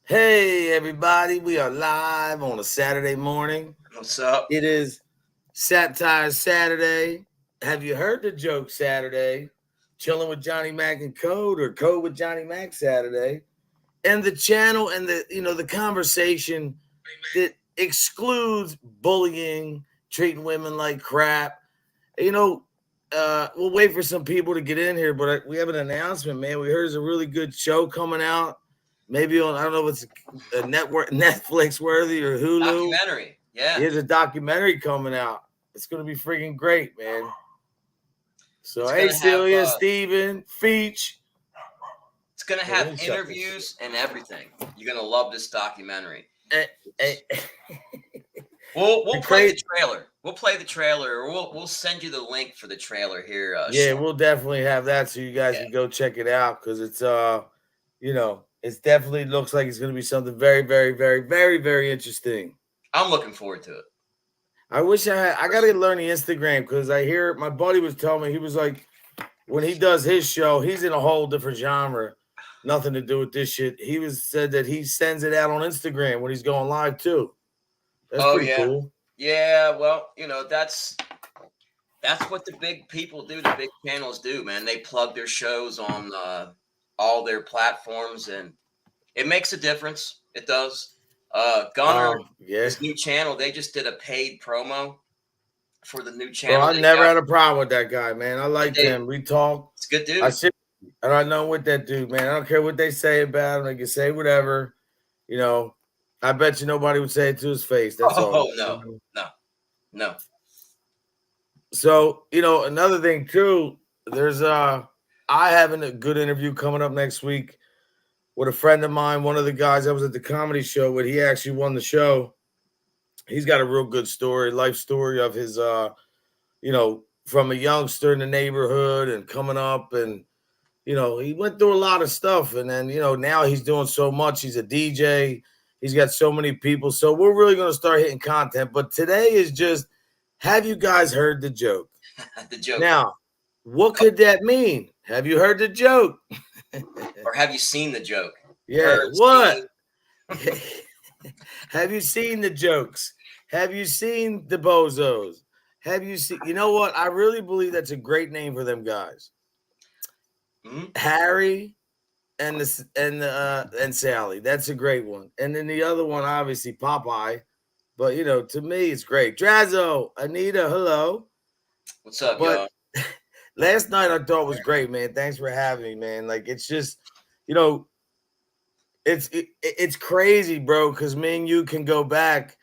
Hey, everybody, we are live on a Saturday morning. What's up? It is Satire Saturday. Have you heard the joke Saturday? Chilling with Johnny Mac and Code, or Code with Johnny Mac Saturday. And the channel and the conversation that excludes bullying, treating women like crap. You know, we'll wait for some people to get in here, but we have an announcement, man. We heard there's a really good show coming out. Maybe on, I don't know if it's a network, Netflix worthy or Hulu. Documentary. Yeah. Here's a documentary coming out. It's going to be freaking great, man. So, It's hey, gonna have Celia, Steven, Feach. it's gonna have interviews and everything. You're gonna love this documentary. Hey. We'll play the trailer. We'll play the trailer. Or we'll send you the link for the trailer here. Yeah, we'll definitely have that so you guys can go check it out because it's it definitely looks like it's going to be something very, very, very, very, very interesting. I'm looking forward to it. I wish I got to learn the Instagram because I hear my buddy was telling me, he was like, when he does his show, he's in a whole different genre, nothing to do with this shit. He said that he sends it out on Instagram when he's going live too. That's pretty cool. Yeah, well, that's what the big people do. The big channels do, man. They plug their shows on all their platforms, and it makes a difference. It does. Gunner, his new channel, they just did a paid promo for the new channel. Bro, I never had a problem with that guy, man. I like him. We talk. It's a good dude. And I know what that dude, man. I don't care what they say about him. They can say whatever. I bet you nobody would say it to his face. That's all. No. So, another thing too, there's I having a good interview coming up next week with a friend of mine, one of the guys that was at the comedy show where he actually won the show. He's got a real good story, life story of his from a youngster in the neighborhood and coming up, and he went through a lot of stuff, and then now he's doing so much. He's a DJ. He's got so many people. So we're really going to start hitting content. But today is just, have you guys heard the joke? The joke. Now, what could that mean? Have you heard the joke? Or have you seen the joke? Yeah, what? Have you seen the jokes? Have you seen the bozos? Have you seen? You know what? I really believe that's a great name for them guys. Mm-hmm. Harry and Sally. That's a great one. And then the other one, obviously Popeye. But to me, it's great. Drazzo, Anita, hello. What's up, y'all? Last night I thought was great, man. Thanks for having me, man. Like, it's just, it's crazy, bro, because me and you can go back,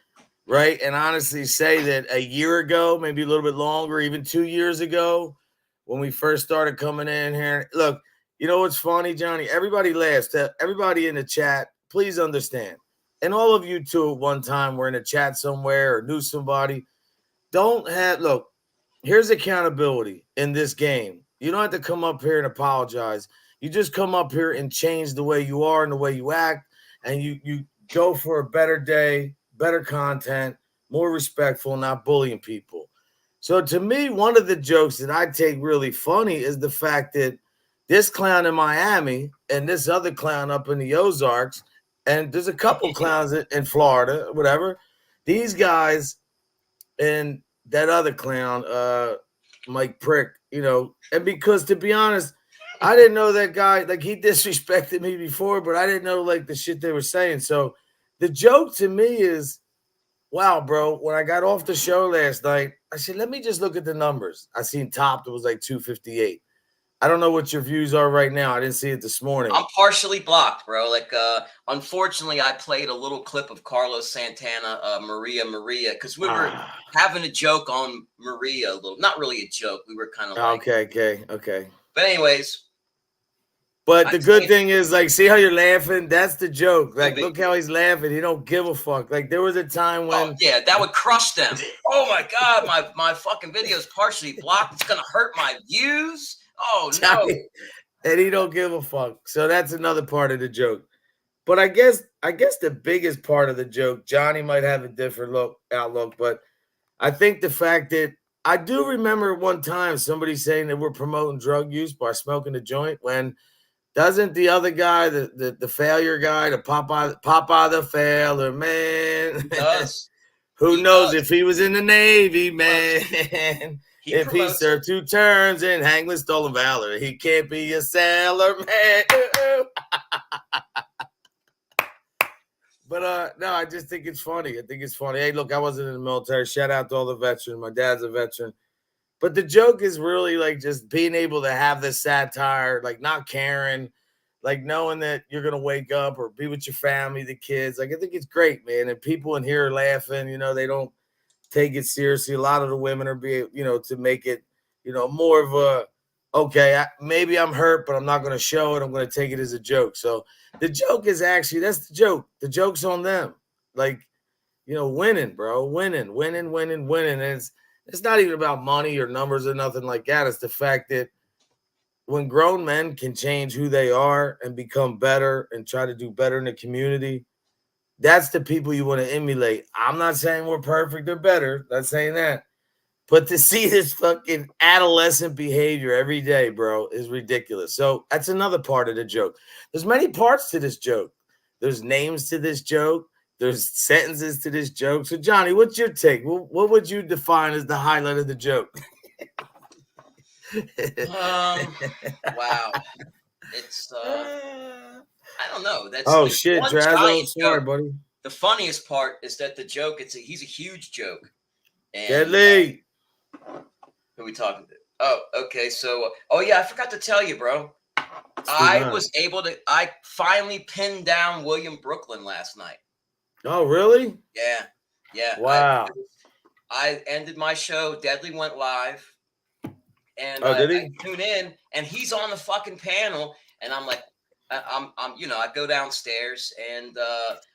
right, and honestly say that a year ago, maybe a little bit longer, even 2 years ago, when we first started coming in here. Look, you know what's funny, Johnny? Everybody laughs. Everybody in the chat, please understand. And all of you too, at one time, were in a chat somewhere or knew somebody. Look, here's accountability in this game. You don't have to come up here and apologize. You just come up here and change the way you are and the way you act, and you go for a better day, better content, more respectful, not bullying people. So to me, one of the jokes that I take really funny is the fact that this clown in Miami and this other clown up in the Ozarks, and there's a couple clowns in Florida, whatever. These guys and that other clown, Mike Prick, and because, to be honest, I didn't know that guy. Like, he disrespected me before, but I didn't know, like, the shit they were saying. So the joke to me is, wow, bro, when I got off the show last night, I said, let me just look at the numbers. I seen Topped, it was like 258. I don't know what your views are right now. I didn't see it this morning. I'm partially blocked, bro. Like, unfortunately, I played a little clip of Carlos Santana, Maria, because we were having a joke on Maria a little. Not really a joke. We were kind of like... Okay. But anyways. But the good thing is, like, see how you're laughing? That's the joke. Like, look how he's laughing. He don't give a fuck. Like, there was a time when... Oh, yeah, that would crush them. Oh, my God, my fucking video is partially blocked. It's going to hurt my views. Oh, no. And he don't give a fuck. So that's another part of the joke. But I guess the biggest part of the joke, Johnny might have a different outlook, but I think the fact that I do remember one time somebody saying that we're promoting drug use by smoking a joint when Doesn't the other guy, the failure guy, the Papa the failure man? He does. Who He knows does. if he was in the Navy, man? He If he promotes it. served 2 turns in Hangman Stolen Valor, he can't be a sailor man. But no, I just think it's funny. I think it's funny. Hey, look, I wasn't in the military. Shout out to all the veterans. My dad's a veteran. But the joke is really like just being able to have this satire, like not caring, like knowing that you're gonna wake up or be with your family, the kids. Like I think it's great, man. And people in here are laughing. They don't take it seriously. A lot of the women are being, to make it, more of a okay. Maybe I'm hurt, but I'm not gonna show it. I'm gonna take it as a joke. So the joke is actually that's the joke. The joke's on them. Like winning, bro, winning. And it's not even about money or numbers or nothing like that. It's the fact that when grown men can change who they are and become better and try to do better in the community, that's the people you want to emulate. I'm not saying we're perfect or better. Not saying that. But to see this fucking adolescent behavior every day, bro, is ridiculous. So that's another part of the joke. There's many parts to this joke. There's names to this joke. There's sentences to this joke. So, Johnny, what's your take? What would you define as the highlight of the joke? Wow. It's I don't know. There's shit, one Drazzo. giant Sorry, joke. buddy. The funniest part is that the joke, he's a huge joke. And Deadly. Who we talking to? Oh, okay. So, yeah, I forgot to tell you, bro. I finally pinned down William Brooklyn last night. Oh, really? Yeah. Wow. I ended my show. Deadly went live. And did he? I tune in, and he's on the fucking panel, and I'm like, I go downstairs, and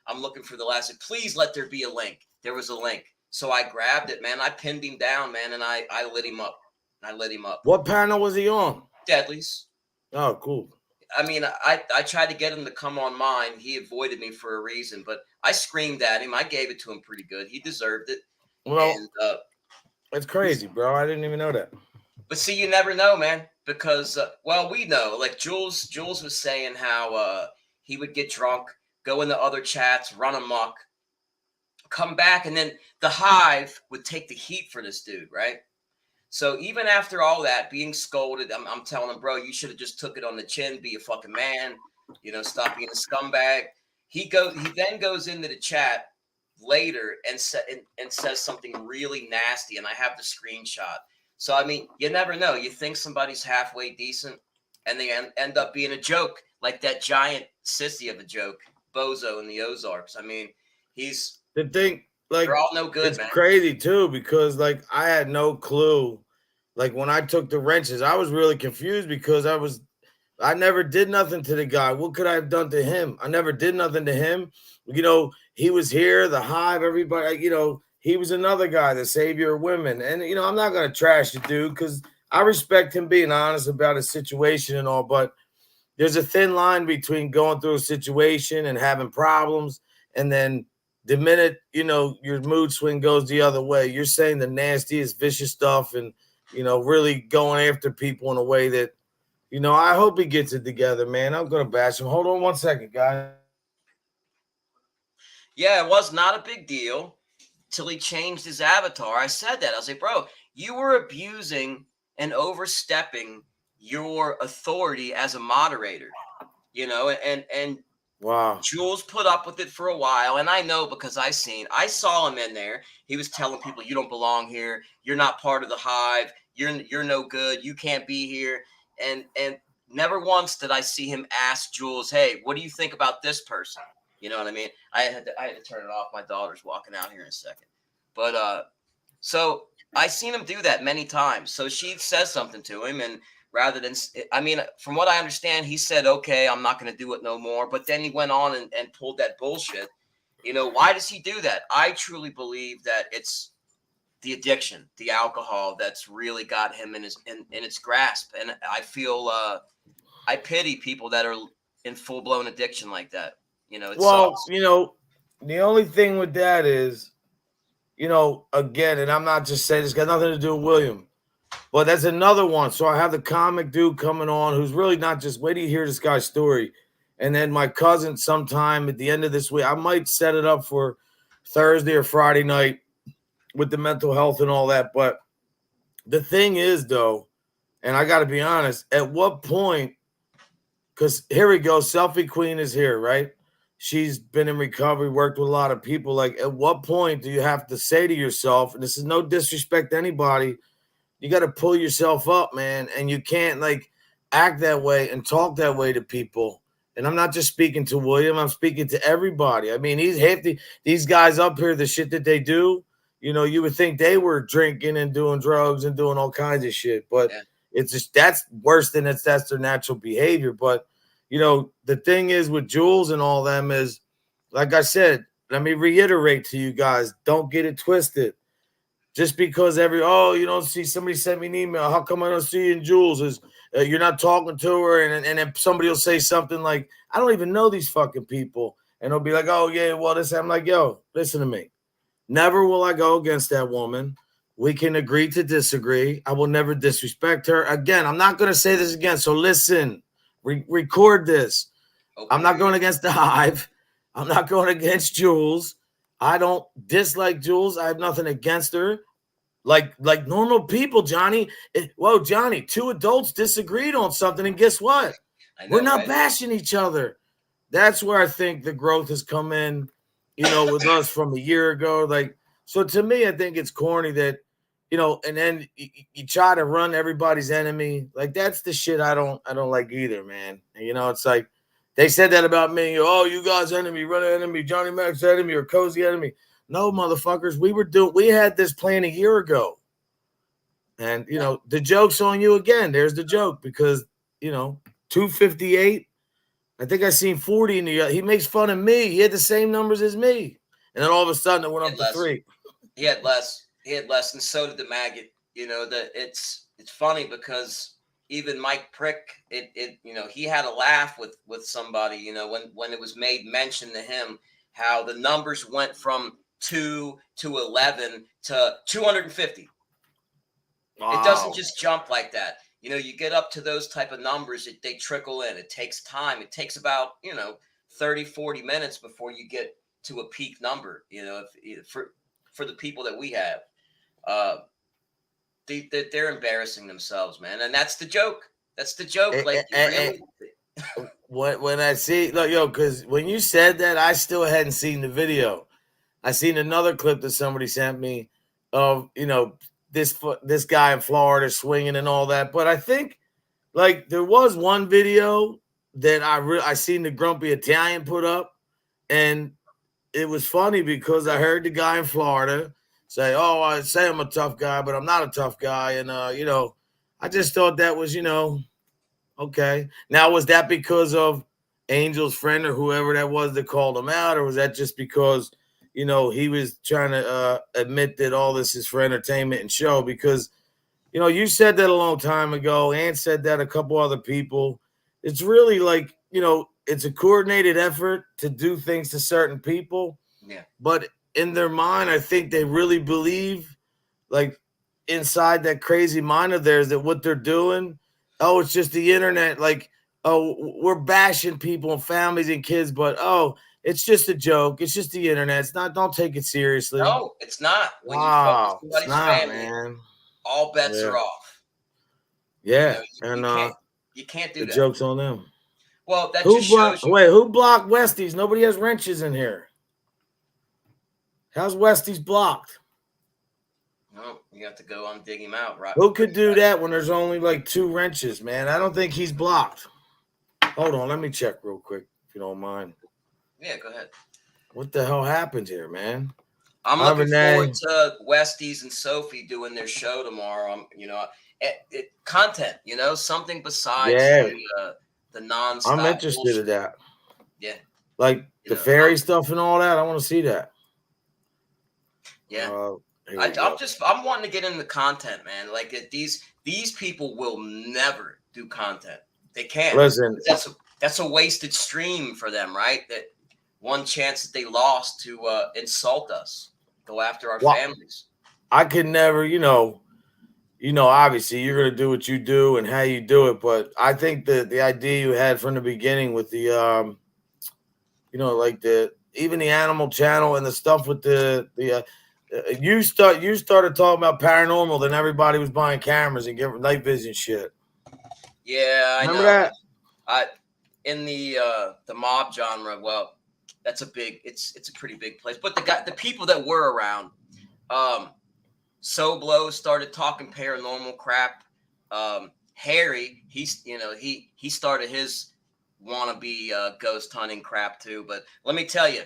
I'm looking for the last. Please let there be a link. There was a link, so I grabbed it, man. I pinned him down, man, and I lit him up. What panel was he on? Deadly's. Oh, cool. I mean, I tried to get him to come on mine. He avoided me for a reason, but I screamed at him. I gave it to him pretty good. He deserved it. Well, it's crazy, bro. I didn't even know that. But see, you never know, man, because, we know. Like Jules was saying how he would get drunk, go into other chats, run amok, come back, and then the Hive would take the heat for this dude, right? So even after all that, being scolded, I'm telling him, bro, you should have just took it on the chin, be a fucking man, stop being a scumbag. He then goes into the chat later and says something really nasty, and I have the screenshot. So, I mean, you never know. You think somebody's halfway decent, and they end up being a joke, like that giant sissy of a joke, Bozo in the Ozarks. I mean, they're all no good, it's man. Crazy, too, because, like, I had no clue. Like, when I took the wrenches, I was really confused because I never did nothing to the guy. What could I have done to him? I never did nothing to him. He was here, the Hive, everybody, he was another guy, the savior of women. And, I'm not going to trash the dude because I respect him being honest about his situation and all, but there's a thin line between going through a situation and having problems. And then the minute, your mood swing goes the other way, you're saying the nastiest, vicious stuff and, really going after people in a way that, I hope he gets it together, man. I'm going to bash him. Hold on 1 second, guys. Yeah, it was not a big deal till he changed his avatar. I said that. I was like, bro, you were abusing and overstepping your authority as a moderator, and wow. Jules put up with it for a while. And I know because I saw him in there. He was telling people, you don't belong here. You're not part of the Hive. You're no good. You can't be here. And never once did I see him ask Jules, hey, what do you think about this person? You know what I mean? I had to turn it off. My daughter's walking out here in a second. But so I seen him do that many times. So she says something to him, and rather than, from what I understand, he said, okay, I'm not going to do it no more. But then he went on and pulled that bullshit. Why does he do that? I truly believe that it's the addiction, the alcohol that's really got him in its grasp. And I feel I pity people that are in full blown addiction like that. Sucks. The only thing with that is, again, and I'm not just saying it's got nothing to do with William. But that's another one. So I have the comic dude coming on who's really not just wait till you hear this guy's story. And then my cousin sometime at the end of this week, I might set it up for Thursday or Friday night with the mental health and all that. But the thing is, though, and I got to be honest, at what point, because here we go, Selfie Queen is here, right? She's been in recovery, worked with a lot of people. Like, at what point do you have to say to yourself, and this is no disrespect to anybody, you got to pull yourself up, man, and you can't like act that way and talk that way to people. And I'm not just speaking to William, I'm speaking to everybody. I mean, these guys up here, the shit that they do, you know, you would think they were drinking and doing drugs and doing all kinds of shit, but Yeah. it's just that's worse than that's their natural behavior. But you know, the thing is with Jules and all them is, like I said, let me reiterate to you guys, don't get it twisted. Just because you don't see somebody sent me an email. How come I don't see you in Jules? Is you're not talking to her, and if somebody will say something like, I don't even know these fucking people, and they'll be like, oh yeah, well this. I'm like, yo, listen to me. Never will I go against that woman. We can agree to disagree. I will never disrespect her. Again, I'm not going to say this again. So listen, record this. I'm not going against the Hive. I'm not going against Jules. I don't dislike Jules. I have nothing against her. Like normal people, Johnny. Whoa, Johnny, two adults disagreed on something, and guess what? We're not bashing each other. That's where I think the growth has come in, you know, with us from a year ago. Like, so to me, I think it's corny that, you know, and then you try to run everybody's enemy. Like that's the shit I don't like either, man. And, you know, it's like they said that about me. Oh, you guys enemy, run enemy, Johnny Mac's enemy, or cozy enemy. No, motherfuckers, we had this plan a year ago. And you know, the joke's on you again. There's the joke because you know, 258. I think I seen 40 in the he makes fun of me. He had the same numbers as me. And then all of a sudden it went up to 3. He had less, and so did the maggot. You know, that it's funny because even Mike Prick, you know, he had a laugh with somebody, you know, when it was made mention to him how the numbers went from 2 to 11 to 250. Wow. It doesn't just jump like that. You know, you get up to those type of numbers, they trickle in. It takes time. It takes about, you know, 30, 40 minutes before you get to a peak number, you know, for the people that we have. They're embarrassing themselves, man. And that's the joke. That's the joke. Like, really? When I see, look, yo, because when you said that, I still hadn't seen the video. I seen another clip that somebody sent me of, you know, this guy in Florida swinging and all that. But I think, like, there was one video that I seen the Grumpy Italian put up, and it was funny because I heard the guy in Florida say, oh, I say I'm a tough guy, but I'm not a tough guy. And, you know, I just thought that was, you know, okay. Now, was that because of Angel's friend or whoever that was that called him out, or was that just because, you know, he was trying to admit that all this is for entertainment and show? Because, you know, you said that a long time ago. Ant said that, a couple other people. It's really like, you know, it's a coordinated effort to do things to certain people. Yeah. But in their mind, I think they really believe, like inside that crazy mind of theirs, that what they're doing, oh, it's just the internet. Like, oh, we're bashing people and families and kids, but oh, it's just a joke. It's just the internet. It's not. Don't take it seriously. No, it's not. When wow, you fuck with somebody's family, man, all bets are off. Yeah, you know, and you can't do the that. Joke's on them. Well, that just shows you. Wait, who blocked Westies? Nobody has wrenches in here. How's Westies blocked? No, you have to go on dig him out, right? Who could do that when there's only like 2 wrenches, man? I don't think he's blocked. Hold on, let me check real quick, if you don't mind. Yeah, go ahead. What the hell happened here, man? I'm looking forward to Westies and Sophie doing their show tomorrow. You know, content, you know, something besides the nonstop. I'm interested bullshit. in that. Yeah. Like the fairy stuff and all that. I want to see that. Yeah. I'm wanting to get into content, man. Like these people will never do content. They can't. Listen, that's a wasted stream for them, right? That one chance that they lost to insult us, go after our families. I could never, you know, obviously you're gonna do what you do and how you do it. But I think that the idea you had from the beginning with the like even the Animal Channel and the stuff with you started talking about paranormal, then everybody was buying cameras and getting night vision shit. Yeah, I Remember know. that? In the mob genre, well, it's a pretty big place. But the people that were around, Soblo started talking paranormal crap. Harry, he started his wannabe ghost hunting crap too. But let me tell you,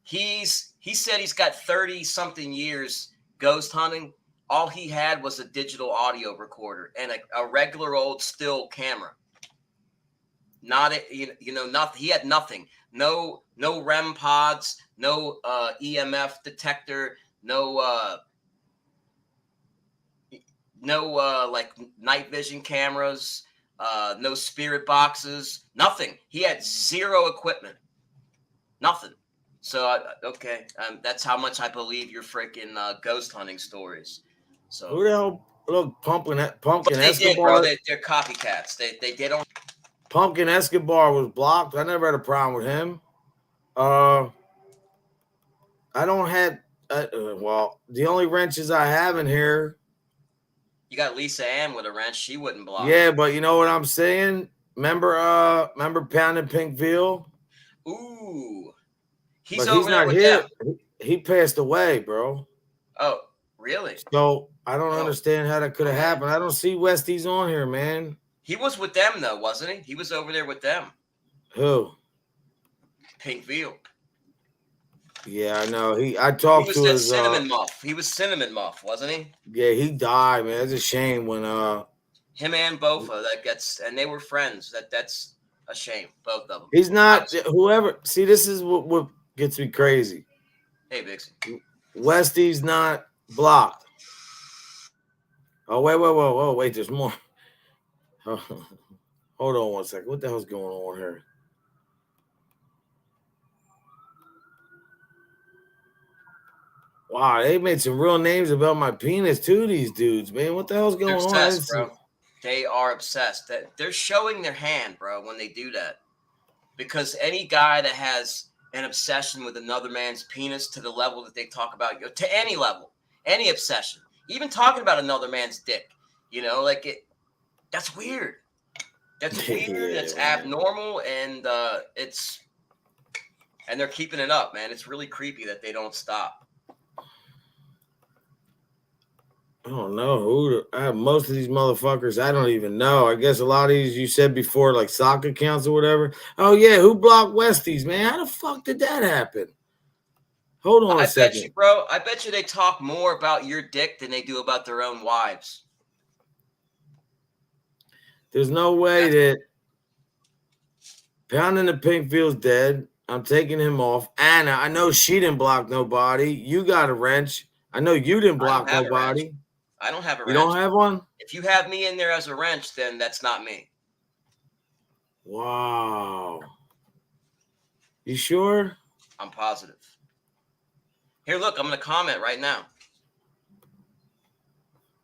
he said he's got 30 something years ghost hunting. All he had was a digital audio recorder and a regular old still camera. Nothing. He had nothing. No REM pods, no EMF detector, no like night vision cameras, no spirit boxes, nothing. He had zero equipment, nothing. So okay, that's how much I believe your freaking ghost hunting stories. So who the hell? Look, Pumpkin they Escobar. did, bro. They're copycats. They don't. Pumpkin Escobar was blocked. I never had a problem with him. I don't have. Well, the only wrenches I have in here. You got Lisa Ann with a wrench. She wouldn't block. Yeah, but you know what I'm saying? Remember Pounding Pinkville? Ooh, he's not here. He passed away, bro. Oh, really? So I don't understand how that could have happened. I don't see Westies on here, man. He was with them though, wasn't he? He was over there with them. Who? Pinkville. Yeah, I know. I talked to his Cinnamon Muff. He was Cinnamon Muff, wasn't he? Yeah, he died, man. It's a shame when him and Bofa and they were friends. That's a shame, both of them. He's not whoever. See, this is what gets me crazy. Hey, Bixie. Westie's not blocked. Oh, wait, there's more. Hold on one second. What the hell's going on here? Wow, they made some real names about my penis too, these dudes, man. What the hell's going on? Bro. They are obsessed. They're showing their hand, bro, when they do that. Because any guy that has an obsession with another man's penis to the level that they talk about, to any level, any obsession, even talking about another man's dick, that's weird. That's weird. That's abnormal, and and they're keeping it up, man. It's really creepy that they don't stop. I don't know most of these motherfuckers. I don't even know. I guess a lot of these you said before, like sock accounts or whatever. Oh yeah, who blocked Westies, man? How the fuck did that happen? Hold on a second, bet you, bro. I bet you they talk more about your dick than they do about their own wives. There's no way that Pounding the Pinkville's dead. I'm taking him off. Anna, I know she didn't block nobody. You got a wrench. I know you didn't block nobody. I don't have a wrench. You don't have one? If you have me in there as a wrench, then that's not me. Wow. You sure? I'm positive. Here, look, I'm going to comment right now.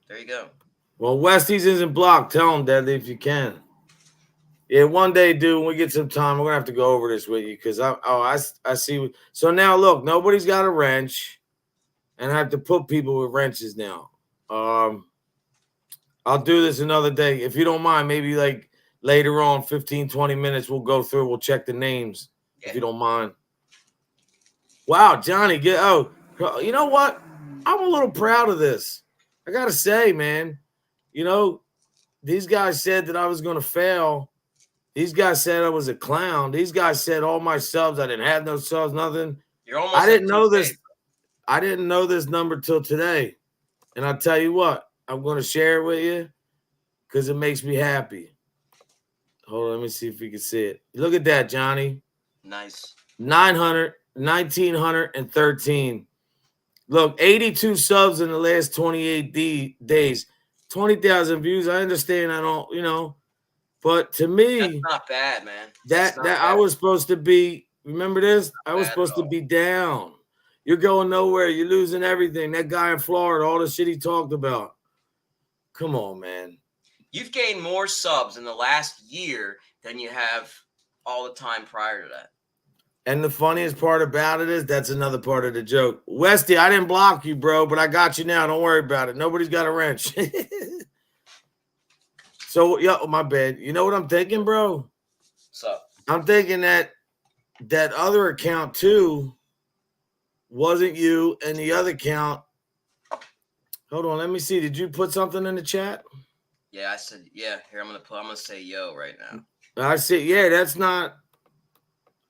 There you go. Well, Westies isn't blocked. Tell him, Deadly, if you can. Yeah, one day, dude, when we get some time, we're going to have to go over this with you because I see. So now, look, nobody's got a wrench, and I have to put people with wrenches now. I'll do this another day. If you don't mind, maybe like later on, 15, 20 minutes, we'll go through. We'll check the names, if you don't mind. Wow, Johnny, you know what? I'm a little proud of this. I got to say, man, these guys said that I was going to fail. These guys said I was a clown. These guys said all my subs, I didn't have no subs, nothing. I didn't know this. I didn't know this number till today. And I'll tell you what, I'm going to share it with you because it makes me happy. Hold on, let me see if we can see it. Look at that, Johnny. Nice. 1,913. Look, 82 subs in the last 28 days. 20,000 views. I understand. I don't, but to me, that's not bad, man. That I was supposed to be. Remember this? I was supposed to be down. You're going nowhere. You're losing everything. That guy in Florida, all the shit he talked about. Come on, man. You've gained more subs in the last year than you have all the time prior to that. And the funniest part about it is that's another part of the joke. Westy, I didn't block you, bro, but I got you now. Don't worry about it. Nobody's got a wrench. So, yeah, my bad. You know what I'm thinking, bro? So I'm thinking that other account too wasn't you, and the other account. Hold on, let me see. Did you put something in the chat? yeah, I said yeah. Here I'm gonna say yo right now. I see. Yeah, that's not.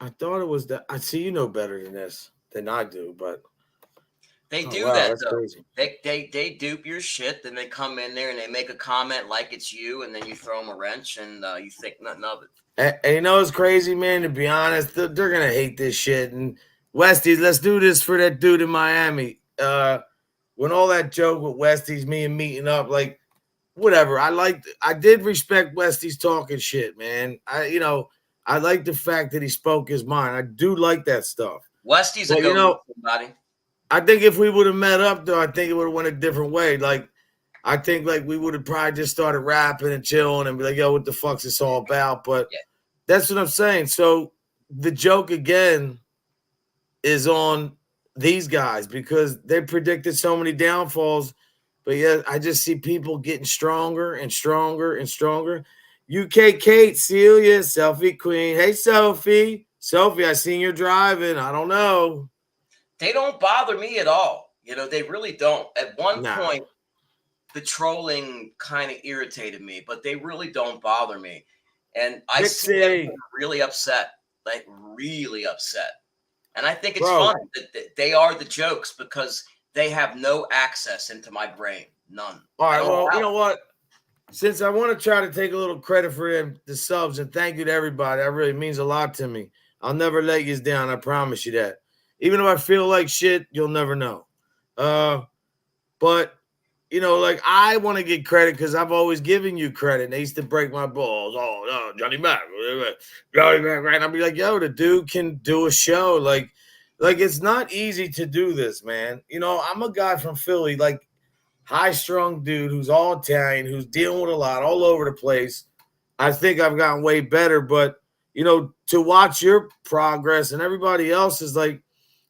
I thought it was that. I see you know better than I do, but they do wow, that that's though. crazy. They dupe your shit, then they come in there and they make a comment like it's you, and then you throw them a wrench, and you think nothing of it. And you know it's crazy, man. To be honest, they're gonna hate this shit. And Westies, let's do this for that dude in Miami. When all that joke with Westies, me and meeting up, like whatever. I did respect Westies talking shit, man. I like the fact that he spoke his mind. I do like that stuff. Westy's Well, a go somebody. I think if we would have met up though, I think it would have went a different way. Like, I think like we would have probably just started rapping and chilling and be like, yo, what the fuck's this all about? But yeah. That's what I'm saying. So the joke again is on these guys because they predicted so many downfalls. But yeah, I just see people getting stronger and stronger and stronger. UK Kate, Celia, Selfie Queen. Hey, Sophie. Sophie, I seen you're driving. I don't know. They don't bother me at all. You know, they really don't. At one point, the trolling kind of irritated me, but they really don't bother me. And I see them really upset, like really upset. And I think it's fun that they are the jokes because they have no access into my brain. None. All right. Well, you know what? Since I want to try to take a little credit for the subs and thank you to everybody, that really means a lot to me. I'll never let you down. I promise you that. Even if I feel like shit, you'll never know. But you know, like I want to get credit because I've always given you credit. And they used to break my balls. Oh, no, Johnny Mac, right? And I'll be like, yo, the dude can do a show. Like it's not easy to do this, man. You know, I'm a guy from Philly, like high-strung dude who's all Italian, who's dealing with a lot all over the place. I think I've gotten way better, but you know, to watch your progress and everybody else is like,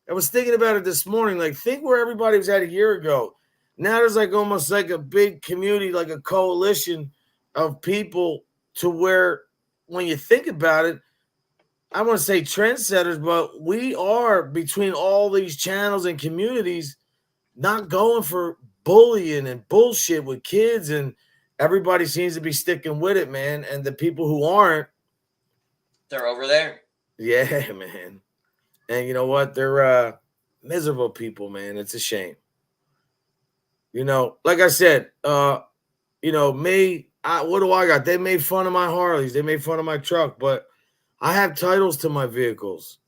I was thinking about it this morning. Like, think where everybody was at a year ago. Now there's like almost like a big community, like a coalition of people to where when you think about it, I want to say trendsetters, but we are between all these channels and communities not going for bullying and bullshit with kids, and everybody seems to be sticking with it, man. And the people who aren't, they're over there. Yeah, man. And you know what? They're miserable people, man. It's a shame. You know, like I said, you know, what do I got? They made fun of my Harleys. They made fun of my truck, but I have titles to my vehicles,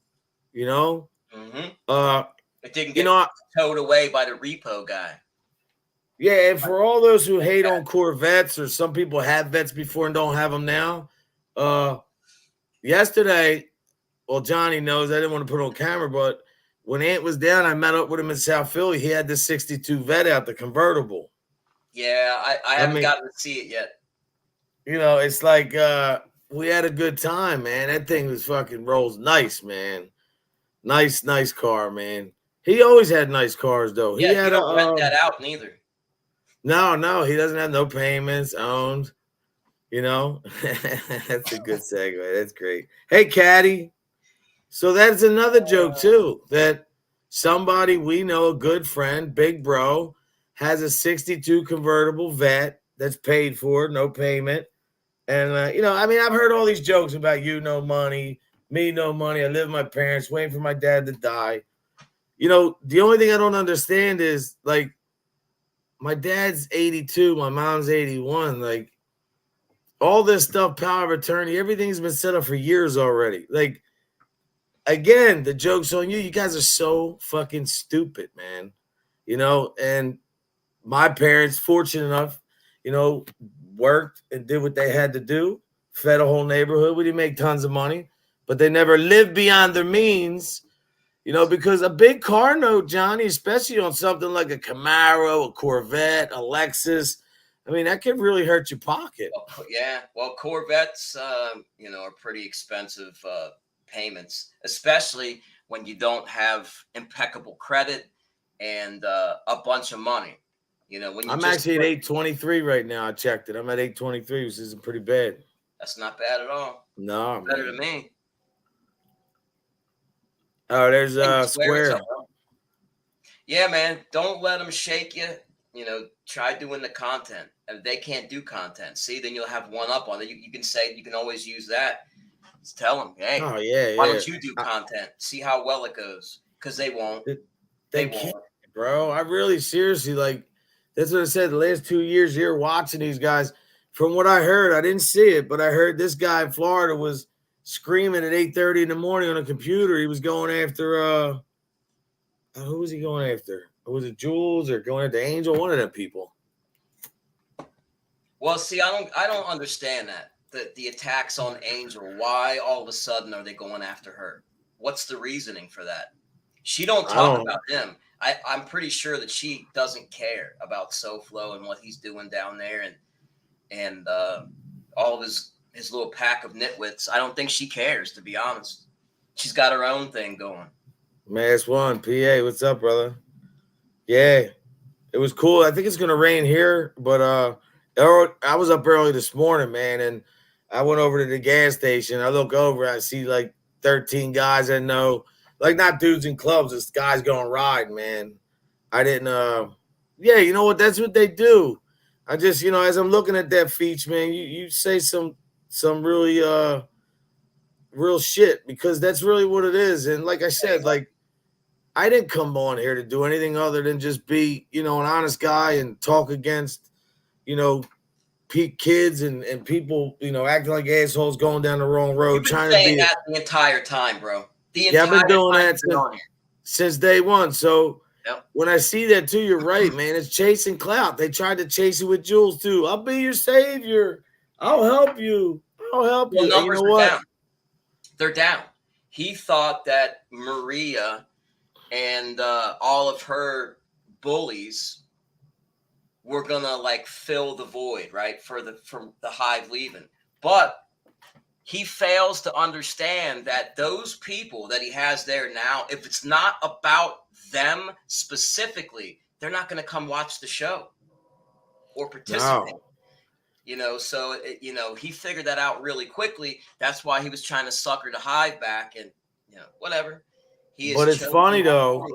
you know? It didn't get towed away by the repo guy. Yeah, and for all those who hate on Corvettes, or some people have vets before and don't have them now, yesterday, well, Johnny knows I didn't want to put it on camera, but when Ant was down, I met up with him in South Philly. He had this 62 vet out, the convertible. Yeah, I haven't gotten to see it yet. You know, it's like we had a good time, man. That thing was fucking rolls nice, man. Nice car, man. He always had nice cars, though. Yeah, he had don't rent that out neither. No, he doesn't have no payments, owned. You know, that's a good segue. That's great. Hey, Caddy. So that's another joke, too, that somebody we know, a good friend, big bro, has a 62 convertible vet that's paid for, no payment. And, you know, I mean, I've heard all these jokes about you, no money, me, no money. I live with my parents, waiting for my dad to die. You know, the only thing I don't understand is, like, my dad's 82, my mom's 81. Like, all this stuff, power of attorney, everything's been set up for years already. Like, again, the joke's on you. You guys are so fucking stupid, man. You know, and my parents, fortunate enough, you know, worked and did what they had to do, fed a whole neighborhood. We didn't make tons of money, but they never lived beyond their means, you know, because a big car note, Johnny, especially on something like a Camaro, a Corvette, a Lexus, I mean, that could really hurt your pocket. Yeah, well, Corvettes, are pretty expensive payments, especially when you don't have impeccable credit and a bunch of money. When you I'm just actually at 823 right now. I checked it. I'm at 823, which isn't pretty bad. that's not bad at all. No, Better man. than me. Oh, there's Hey, what's Square. up, bro? Yeah, man. Don't let them shake you. Try doing the content. If they can't do content, see, then you'll have one up on it. You can say, you can always use that. Just tell them, hey, Oh yeah, why yeah. don't you do content? See how well it goes. Because they won't. They can't, bro. I really seriously like. That's what I said. The last 2 years here watching these guys. From what I heard, I didn't see it, but I heard this guy in Florida was screaming at 8:30 in the morning on a computer. He was going after who was he going after? Was it Jules or going after Angel? One of them people. Well, see, I don't understand that. The attacks on Angel. Why all of a sudden are they going after her? What's the reasoning for that? She don't talk about him. I'm pretty sure that she doesn't care about SoFlo and what he's doing down there and all of his little pack of nitwits. I don't think she cares, to be honest. She's got her own thing going. Mass One, PA, what's up, brother? Yeah, it was cool. I think it's gonna rain here, but I was up early this morning, man, and I went over to the gas station. I look over, I see like 13 guys I know, like not dudes in clubs, it's guys going ride, man. I didn't yeah, you know what? That's what they do. I just, as I'm looking at that feature, man, you say some really real shit because that's really what it is. And like I said, like I didn't come on here to do anything other than just be, an honest guy and talk against, kids and people, acting like assholes going down the wrong road. You've been saying that the entire time, bro. I've been doing that since day one. So when I see that too, you're right, man. It's chasing clout. They tried to chase it with Jules too. I'll be your savior. I'll help you. I'll help you. Numbers you know what? Down. They're down. He thought that Maria and all of her bullies were gonna like fill the void, right? From the Hive leaving. But he fails to understand that those people that he has there now, if it's not about them specifically, they're not going to come watch the show or participate. No. So he figured that out really quickly. That's why he was trying to sucker the Hive back, and whatever. But it's funny though.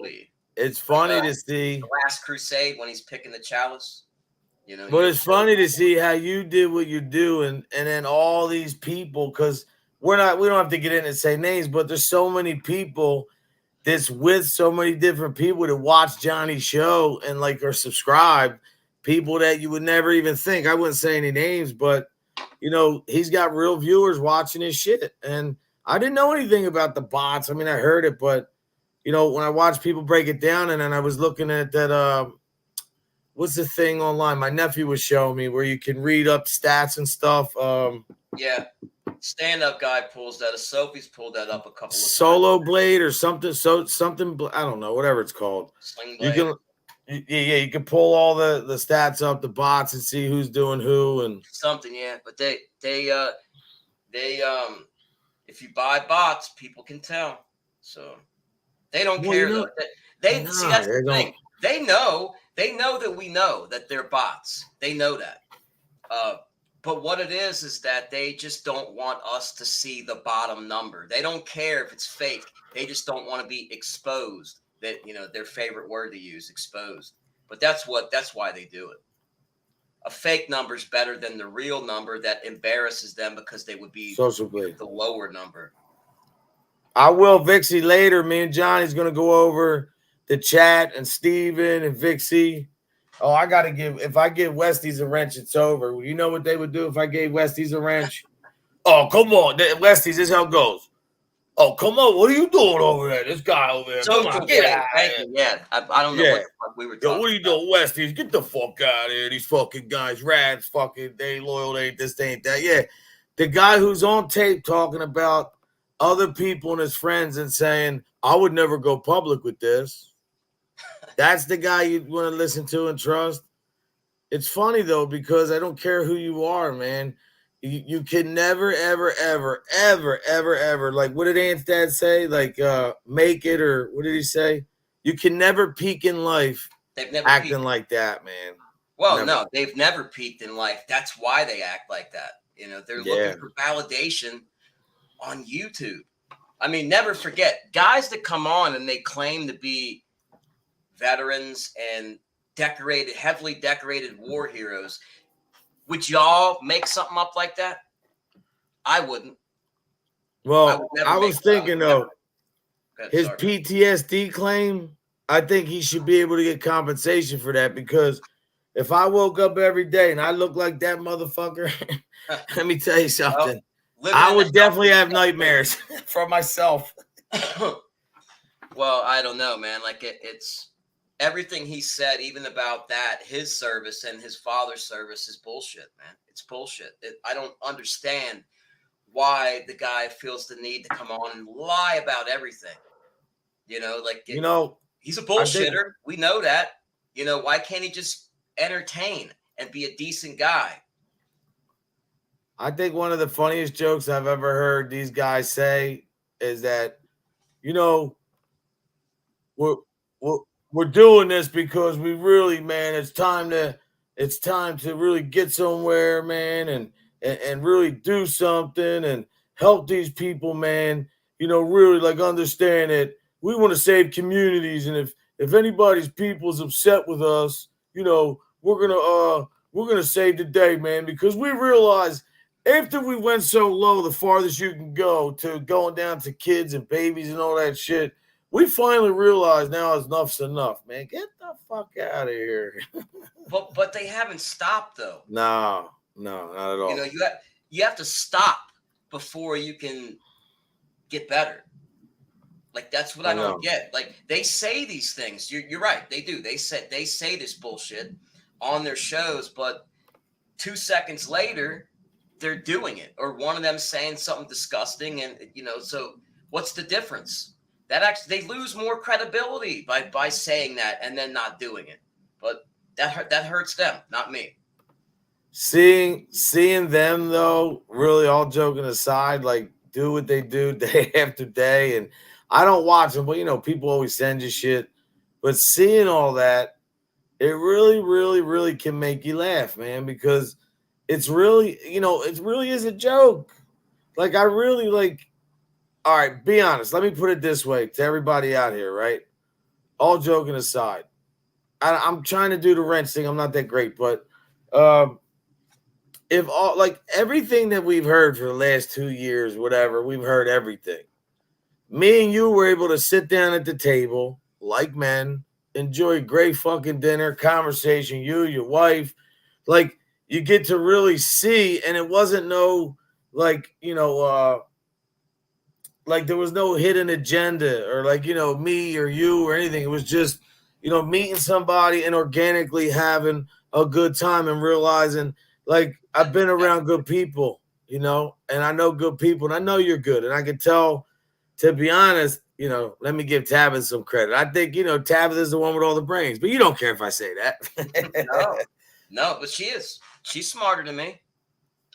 It's funny to see the Last Crusade when he's picking the chalice. But it's funny to see how you did what you do, and then all these people, because we don't have to get in and say names, but there's so many people that's with so many different people that watch Johnny's show and like are subscribed, people that you would never even think. I wouldn't say any names, but he's got real viewers watching his shit. And I didn't know anything about the bots. I mean, I heard it, but when I watch people break it down, and then I was looking at that what's the thing online? My nephew was showing me where you can read up stats and stuff. Yeah. Stand-up guy pulls that. Sophie's pulled that up a couple of Solo times. Blade or something. Something. I don't know. Whatever it's called. Sling Blade. You can pull all the stats up, the bots, and see who's doing who and something. Yeah, but they if you buy bots, people can tell. So they don't care. See, that's the thing. They know that we know that they're bots. They know that. But what it is that they just don't want us to see the bottom number. They don't care if it's fake. They just don't want to be exposed. That their favorite word to use, exposed. But that's why they do it. A fake number is better than the real number that embarrasses them because they would be the lower number. I will Vixie later. Me and Johnny's gonna go over the chat and Steven and Vixie. Oh, if I give Westies a wrench, it's over. You know what they would do if I gave Westies a wrench? Oh, come on. Westies, this is how it goes. Oh, come on. What are you doing over there? This guy over there. Come on, get out of here. Yeah, I don't know what the fuck we were talking about. What are you doing, Westies? Get the fuck out of here. These fucking guys, rats, fucking, they ain't loyal, they ain't this, they ain't that. Yeah, the guy who's on tape talking about other people and his friends and saying, I would never go public with this. That's the guy you want to listen to and trust. it's funny though, because I don't care who you are, man. You can never, ever, ever, ever, ever, ever, like, what did Ant's dad say? Like, make it, or what did he say? You can never peak in life They've never peaked. acting like that, man. Well, Never. no, they've never peaked in life. That's why they act like that. You know, they're Yeah. looking for validation on YouTube. I mean, never forget, guys that come on and they claim to be veterans and decorated, heavily decorated war heroes. Would y'all make something up like that? I wouldn't. Well, would never I make was it. I would thinking never. though, Go ahead, his sorry. PTSD claim, I think he should be able to get compensation for that, because if I woke up every day and I look like that motherfucker, let me tell you something. Living I in would the definitely have nightmares for myself. Well, I don't know, man. Like it's everything he said, even about that, his service and his father's service is bullshit, man. It's bullshit. I don't understand why the guy feels the need to come on and lie about everything. You know, like You know, he's a I think- bullshitter. We know that. You know, why can't he just entertain and be a decent guy? I think one of the funniest jokes I've ever heard these guys say is that, you know, we're doing this because we really, man, it's time to really get somewhere, man, and really do something and help these people, man. You know, really, like, understand that we want to save communities, and if anybody's people's upset with us, you know, we're gonna save the day, man, because we realize after we went so low, the farthest you can go to going down to kids and babies and all that shit, we finally realized now enough's enough, man. Get the fuck out of here. But they haven't stopped though. No, not at all. You know, you have to stop before you can get better. Like that's what I don't get. Like they say these things. You're right. They do. They say this bullshit on their shows, but 2 seconds later, they're doing it, or one of them saying something disgusting, and you know. So what's the difference? That actually they lose more credibility by saying that and then not doing it. But that hurts them, not me. Seeing them though, really, all joking aside, like, do what they do day after day, and I don't watch them, but you know, people always send you shit. But seeing all that, it really, really, really can make you laugh, man, because it's really, you know, it really is a joke. Like, I really like. All right, be honest. Let me put it this way to everybody out here, right? All joking aside, I'm trying to do the wrench thing. I'm not that great, but if all, like, everything that we've heard for the last 2 years, whatever, we've heard everything. Me and you were able to sit down at the table like men, enjoy great fucking dinner, conversation, you, your wife, like, you get to really see, and it wasn't no, like, you know, like there was no hidden agenda or, like, you know, me or you or anything. It was just, you know, meeting somebody and organically having a good time and realizing, like, I've been around good people, you know, and I know good people, and I know you're good. And I can tell, to be honest, you know, let me give Tabitha some credit. I think, you know, Tabitha's the one with all the brains, but you don't care if I say that. No, but she is. She's smarter than me.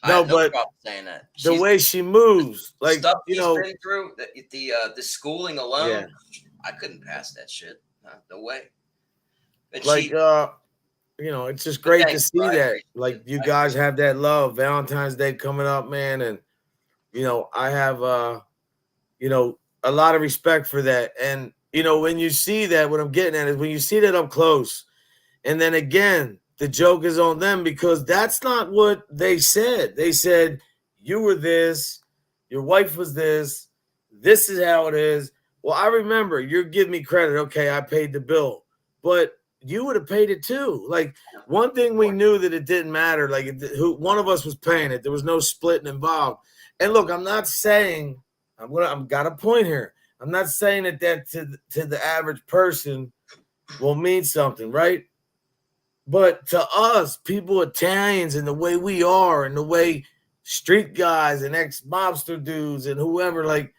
No, I have no but problem saying that. The way she moves, like, stuff you she's know, been through, the schooling alone, yeah. I couldn't pass that shit. No way. But like, you know, it's just great to see that. Like, you guys have that love. Valentine's Day coming up, man, and you know, I have you know, a lot of respect for that. And you know, when you see that, what I'm getting at is when you see that up close, and then again, the joke is on them, because that's not what they said. They said, you were this, your wife was this is how it is. Well, I remember, you're giving me credit. Okay, I paid the bill, but you would have paid it too. Like, one thing we knew, that it didn't matter. Like, one of us was paying it. There was no splitting involved. And look, I'm not saying, I've got a point here. I'm not saying that to the average person will mean something, right? But to us, people, Italians, and the way we are, and the way street guys and ex-mobster dudes and whoever, like,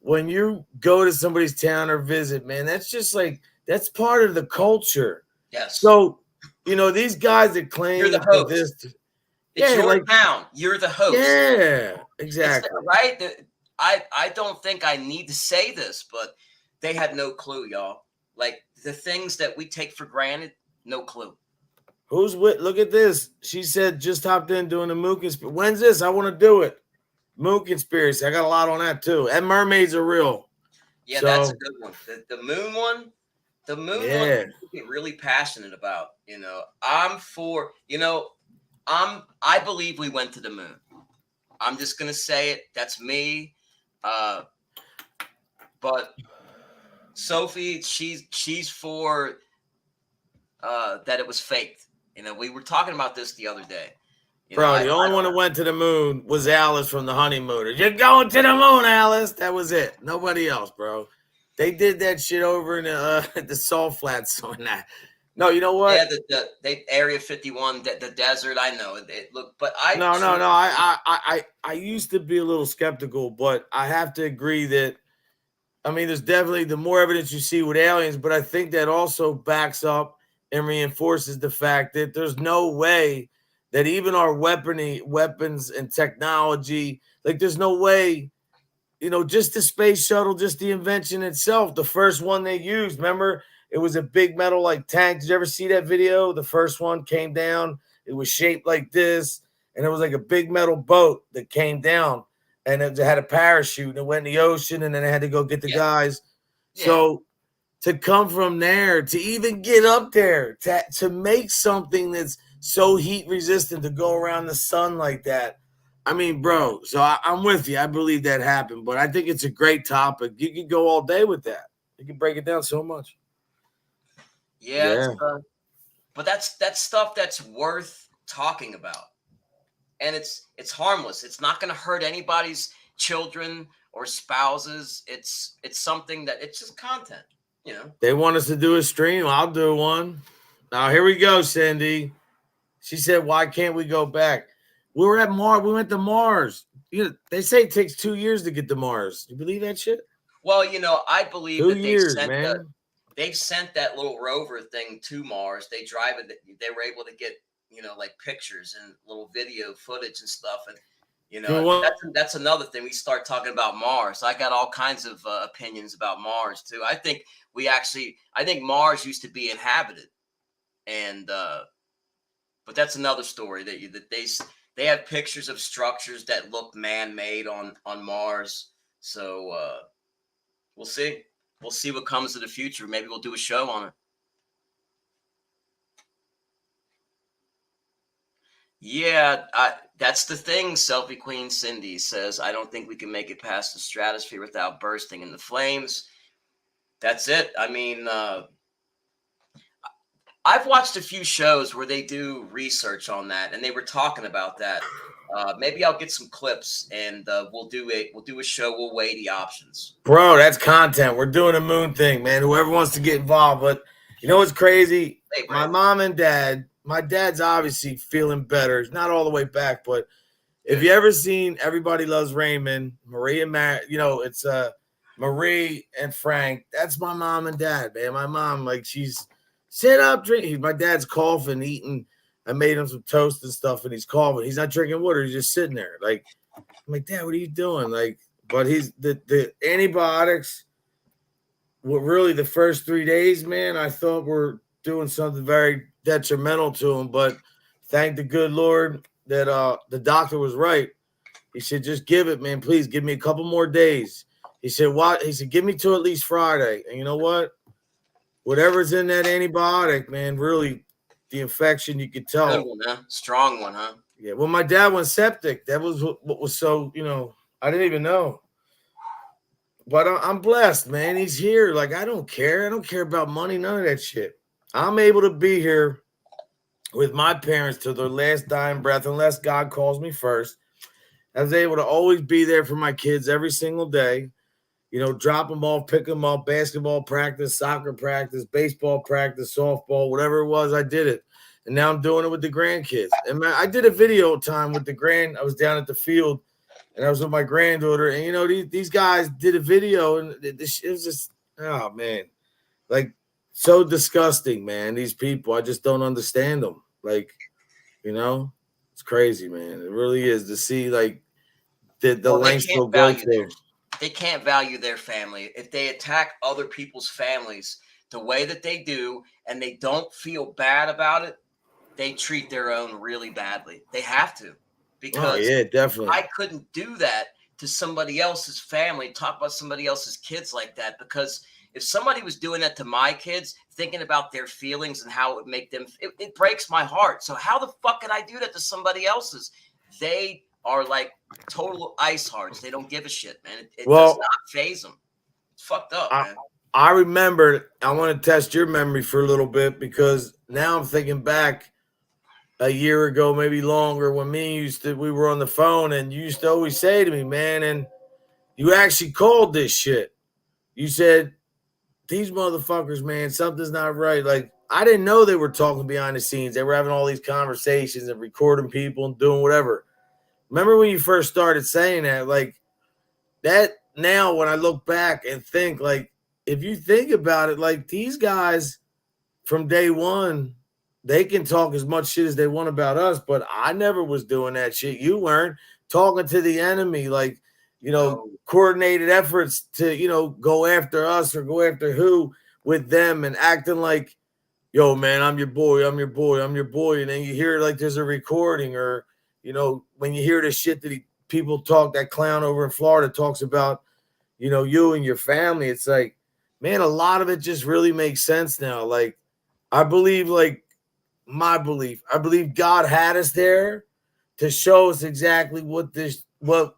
when you go to somebody's town or visit, man, that's just like, that's part of the culture. Yes. So you know, these guys that claim You're the that host. this, It's yeah, your like, town. You're the host. yeah, It's exactly. right. I don't think I need to say this, but they had no clue, y'all. Like the things that we take for granted, no clue. Who's with? Look at this. She said just hopped in doing the Moon conspiracy. When's this? I want to do it. Moon conspiracy. I got a lot on that too. And mermaids are real. Yeah, So, that's a good one. The moon one, the moon one, yeah. I get really passionate about. You know, I'm for. You know, I believe we went to the moon. I'm just gonna say it. That's me. But Sophie, she's for that it was faked. You know, we were talking about this the other day. You know, Bro, the only one that went to the moon was Alice from the Honeymooners. You're going to the moon, Alice. That was it. Nobody else, bro. They did that shit over in the Salt Flats on that. No, you know what? Yeah, the Area 51, the desert. I know it looked, but No. I used to be a little skeptical, but I have to agree that, I mean, there's definitely the more evidence you see with aliens, but I think that also backs up and reinforces the fact that there's no way that even our weapons and technology, like there's no way, you know, just the space shuttle, just the invention itself, the first one they used, remember, it was a big metal like tank. Did you ever see that video? The first one came down, it was shaped like this, and it was like a big metal boat that came down, and it had a parachute, and it went in the ocean, and then they had to go get the guys. Yeah. So to come from there, to even get up there, to make something that's so heat resistant to go around the sun like that. I mean, bro, so I'm with you. I believe that happened, but I think it's a great topic. You could go all day with that. You can break it down so much. Yeah. But that's stuff that's worth talking about. And it's harmless. It's not going to hurt anybody's children or spouses. It's something that it's just content, you know. They want us to do a stream. I'll do one. Now here we go, Cindy. She said, "Why can't we go back? We were at Mars. We went to Mars. You know, they say it takes 2 years to get to Mars. You believe that shit? Well, you know, I believe 2 that years, man. They've sent that little rover thing to Mars. They drive it. They were able to get, you know, like pictures and little video footage and stuff. And, you know, that's another thing. We start talking about Mars. I got all kinds of opinions about Mars too. I think Mars used to be inhabited, and but that's another story that they have pictures of structures that look man-made on Mars. So we'll see. We'll see what comes to the future. Maybe we'll do a show on it. Yeah, that's the thing. Selfie Queen Cindy says, I don't think we can make it past the stratosphere without bursting into flames. That's it. I mean, I've watched a few shows where they do research on that, and they were talking about that. Maybe I'll get some clips, and we'll do a show. We'll weigh the options. Bro, that's content. We're doing a moon thing, man. Whoever wants to get involved. But you know what's crazy? Hey, my mom and dad, my dad's obviously feeling better. He's not all the way back, but if you ever seen Everybody Loves Raymond, Marie and Matt, you know, it's Marie and Frank. That's my mom and dad, man. My mom, like, she's sit up, drink. My dad's coughing, eating. I made him some toast and stuff, and he's coughing. He's not drinking water. He's just sitting there. Like, I'm like, Dad, what are you doing? Like, but he's the antibiotics were really the first 3 days, man. I thought were doing something very detrimental to him, but thank the good Lord that the doctor was right. He said, just give it, man. Please give me a couple more days. He said, what? He said, give me to at least Friday. And you know what? Whatever's in that antibiotic, man, really, the infection, you could tell. Good one, huh? Strong one, huh? Yeah. Well, my dad went septic. That was what was so, you know, I didn't even know. But I'm blessed, man. He's here. Like, I don't care. I don't care about money, none of that shit. I'm able to be here with my parents till their last dying breath, unless God calls me first. I was able to always be there for my kids every single day. You know, drop them off, pick them up, basketball practice, soccer practice, baseball practice, softball, whatever it was, I did it. And now I'm doing it with the grandkids. And man, I did a video time with I was down at the field, and I was with my granddaughter. And, you know, these guys did a video, and it was just, oh, man. Like, so disgusting, man. These people, I just don't understand them. Like, you know, it's crazy, man. It really is to see like the Well, lengths they'll go to. they can't value their family. If they attack other people's families the way that they do and they don't feel bad about it, they treat their own really badly. They have to, Oh because yeah, definitely. I couldn't do that to somebody else's family, talk about somebody else's kids like that. Because if somebody was doing that to my kids, thinking about their feelings and how it would make them, it breaks my heart. So how the fuck could I do that to somebody else's? They are like total ice hearts. They don't give a shit, man. It does Well, not phase them. It's fucked up, I man. I remember. I want to test your memory for a little bit because now I'm thinking back a year ago, maybe longer, when we were on the phone, and you used to always say to me, man, and you actually called this shit. You said, these motherfuckers, man, something's not right. Like, I didn't know they were talking behind the scenes. They were having all these conversations and recording people and doing whatever. Remember when you first started saying that? Like, that now, when I look back and think, like, if you think about it, like, these guys from day one, they can talk as much shit as they want about us, but I never was doing that shit. You weren't talking to the enemy, like, No. coordinated efforts to, go after us or go after who with them and acting like, yo, man, I'm your boy, I'm your boy, I'm your boy. And then you hear like there's a recording or, when you hear the shit that people talk, that clown over in Florida talks about, you and your family, it's like, man, a lot of it just really makes sense now. Like, I believe, like, my belief, I believe God had us there to show us exactly what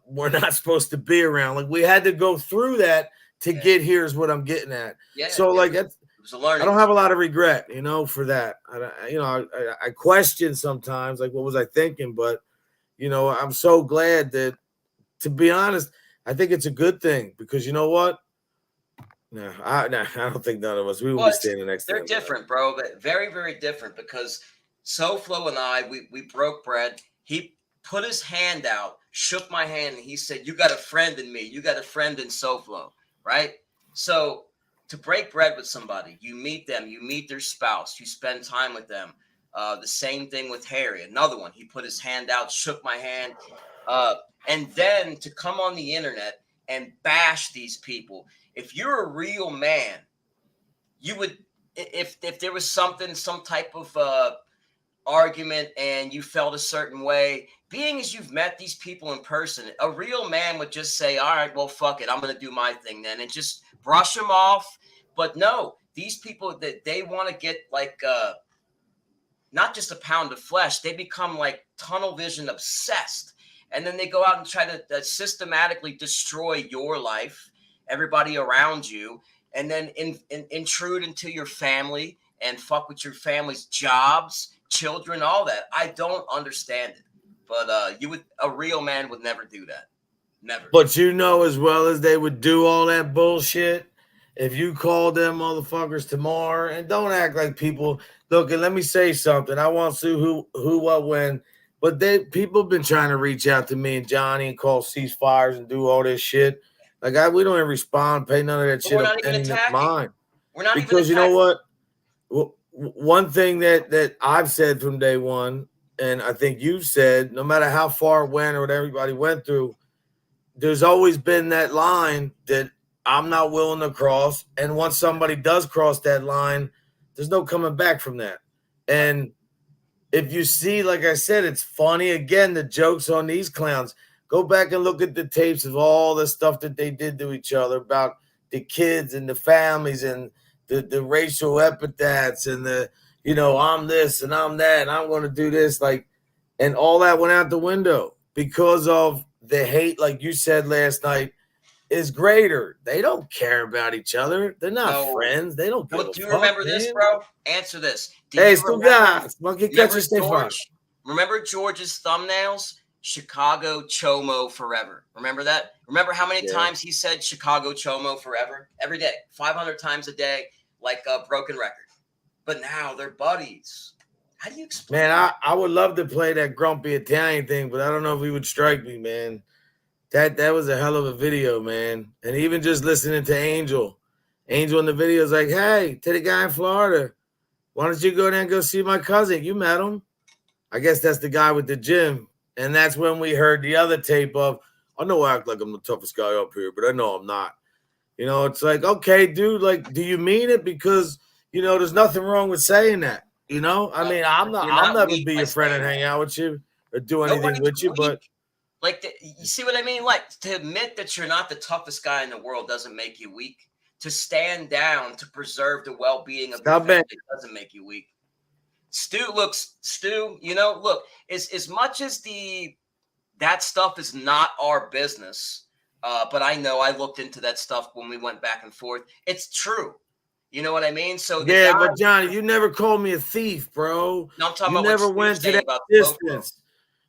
we're not supposed to be around. Like, we had to go through that to get here is what I'm getting at. Yeah. So like, it was a learning. I don't have a lot of regret, for that. I question sometimes, like, what was I thinking? But, I'm so glad that, to be honest, I think it's a good thing because you know what? No, I don't think none of us, we would be standing next to They're them. different, bro. But very, very different because SoFlo and I, we broke bread. He put his hand out, shook my hand, and he said, "You got a friend in me. You got a friend in SoFlo," right? So to break bread with somebody, you meet them, you meet their spouse, you spend time with them. The same thing with Harry, another one. He put his hand out, shook my hand, and then to come on the internet and bash these people. If you're a real man, you would, if there was something, some type of argument and you felt a certain way, being as you've met these people in person, a real man would just say, all right, well, fuck it, I'm gonna do my thing then, and just brush them off. But no, these people, that they want to get like not just a pound of flesh, they become like tunnel vision obsessed, and then they go out and try to systematically destroy your life, everybody around you, and then intrude into your family and fuck with your family's jobs, children, all that. I don't understand it, but a real man would never do that. Never. But as well as they would do all that bullshit, if you called them motherfuckers tomorrow, and don't act like people look, and let me say something. I won't see who, what, when, but people have been trying to reach out to me and Johnny and call ceasefires and do all this shit. Like, we don't even respond, pay none of that shit up any mind. We're not because even you know what? One thing that I've said from day one, and I think you've said, no matter how far it went or what everybody went through, there's always been that line that I'm not willing to cross. And once somebody does cross that line, there's no coming back from that. And if you see, like I said, it's funny. Again, the jokes on these clowns. Go back and look at the tapes of all the stuff that they did to each other about the kids and the families and the racial epithets and I'm this and I'm that and I'm going to do this. Like, and all that went out the window because of the hate, like you said last night, is greater. They don't care about each other. They're not friends. They don't. But do you remember this, bro? Answer this. Remember George's thumbnails? Chicago Chomo forever. Remember that? Remember how many times he said Chicago Chomo forever? Every day, 500 times a day, like a broken record. But now they're buddies. How do you explain? Man, I would love to play that grumpy Italian thing, but I don't know if he would strike me, man. That was a hell of a video, man. And even just listening to Angel Angel in the video is like, hey, to the guy in Florida, why don't you go there and go see my cousin? You met him. I guess that's the guy with the gym. And that's when we heard the other tape of, I know I act like I'm the toughest guy up here, but I know I'm not. You know, it's like, okay, dude, like, do you mean it? Because, you know, there's nothing wrong with saying that. You know, I mean, You're I'll not never weak be by your friend and saying hang that. out with you or do anything Nobody's with you, but weak. Like, you see what I mean? Like, to admit that you're not the toughest guy in the world doesn't make you weak. To stand down to preserve the well-being of your stop it. family doesn't make you weak. Stu, you know, look, as much as that stuff is not our business, but I know I looked into that stuff when we went back and forth. It's true. You know what I mean? So the Yeah, guy, but Johnny, you never called me a thief, bro. no, I'm talking You about what never Stu's went to saying that about the GoPro. distance.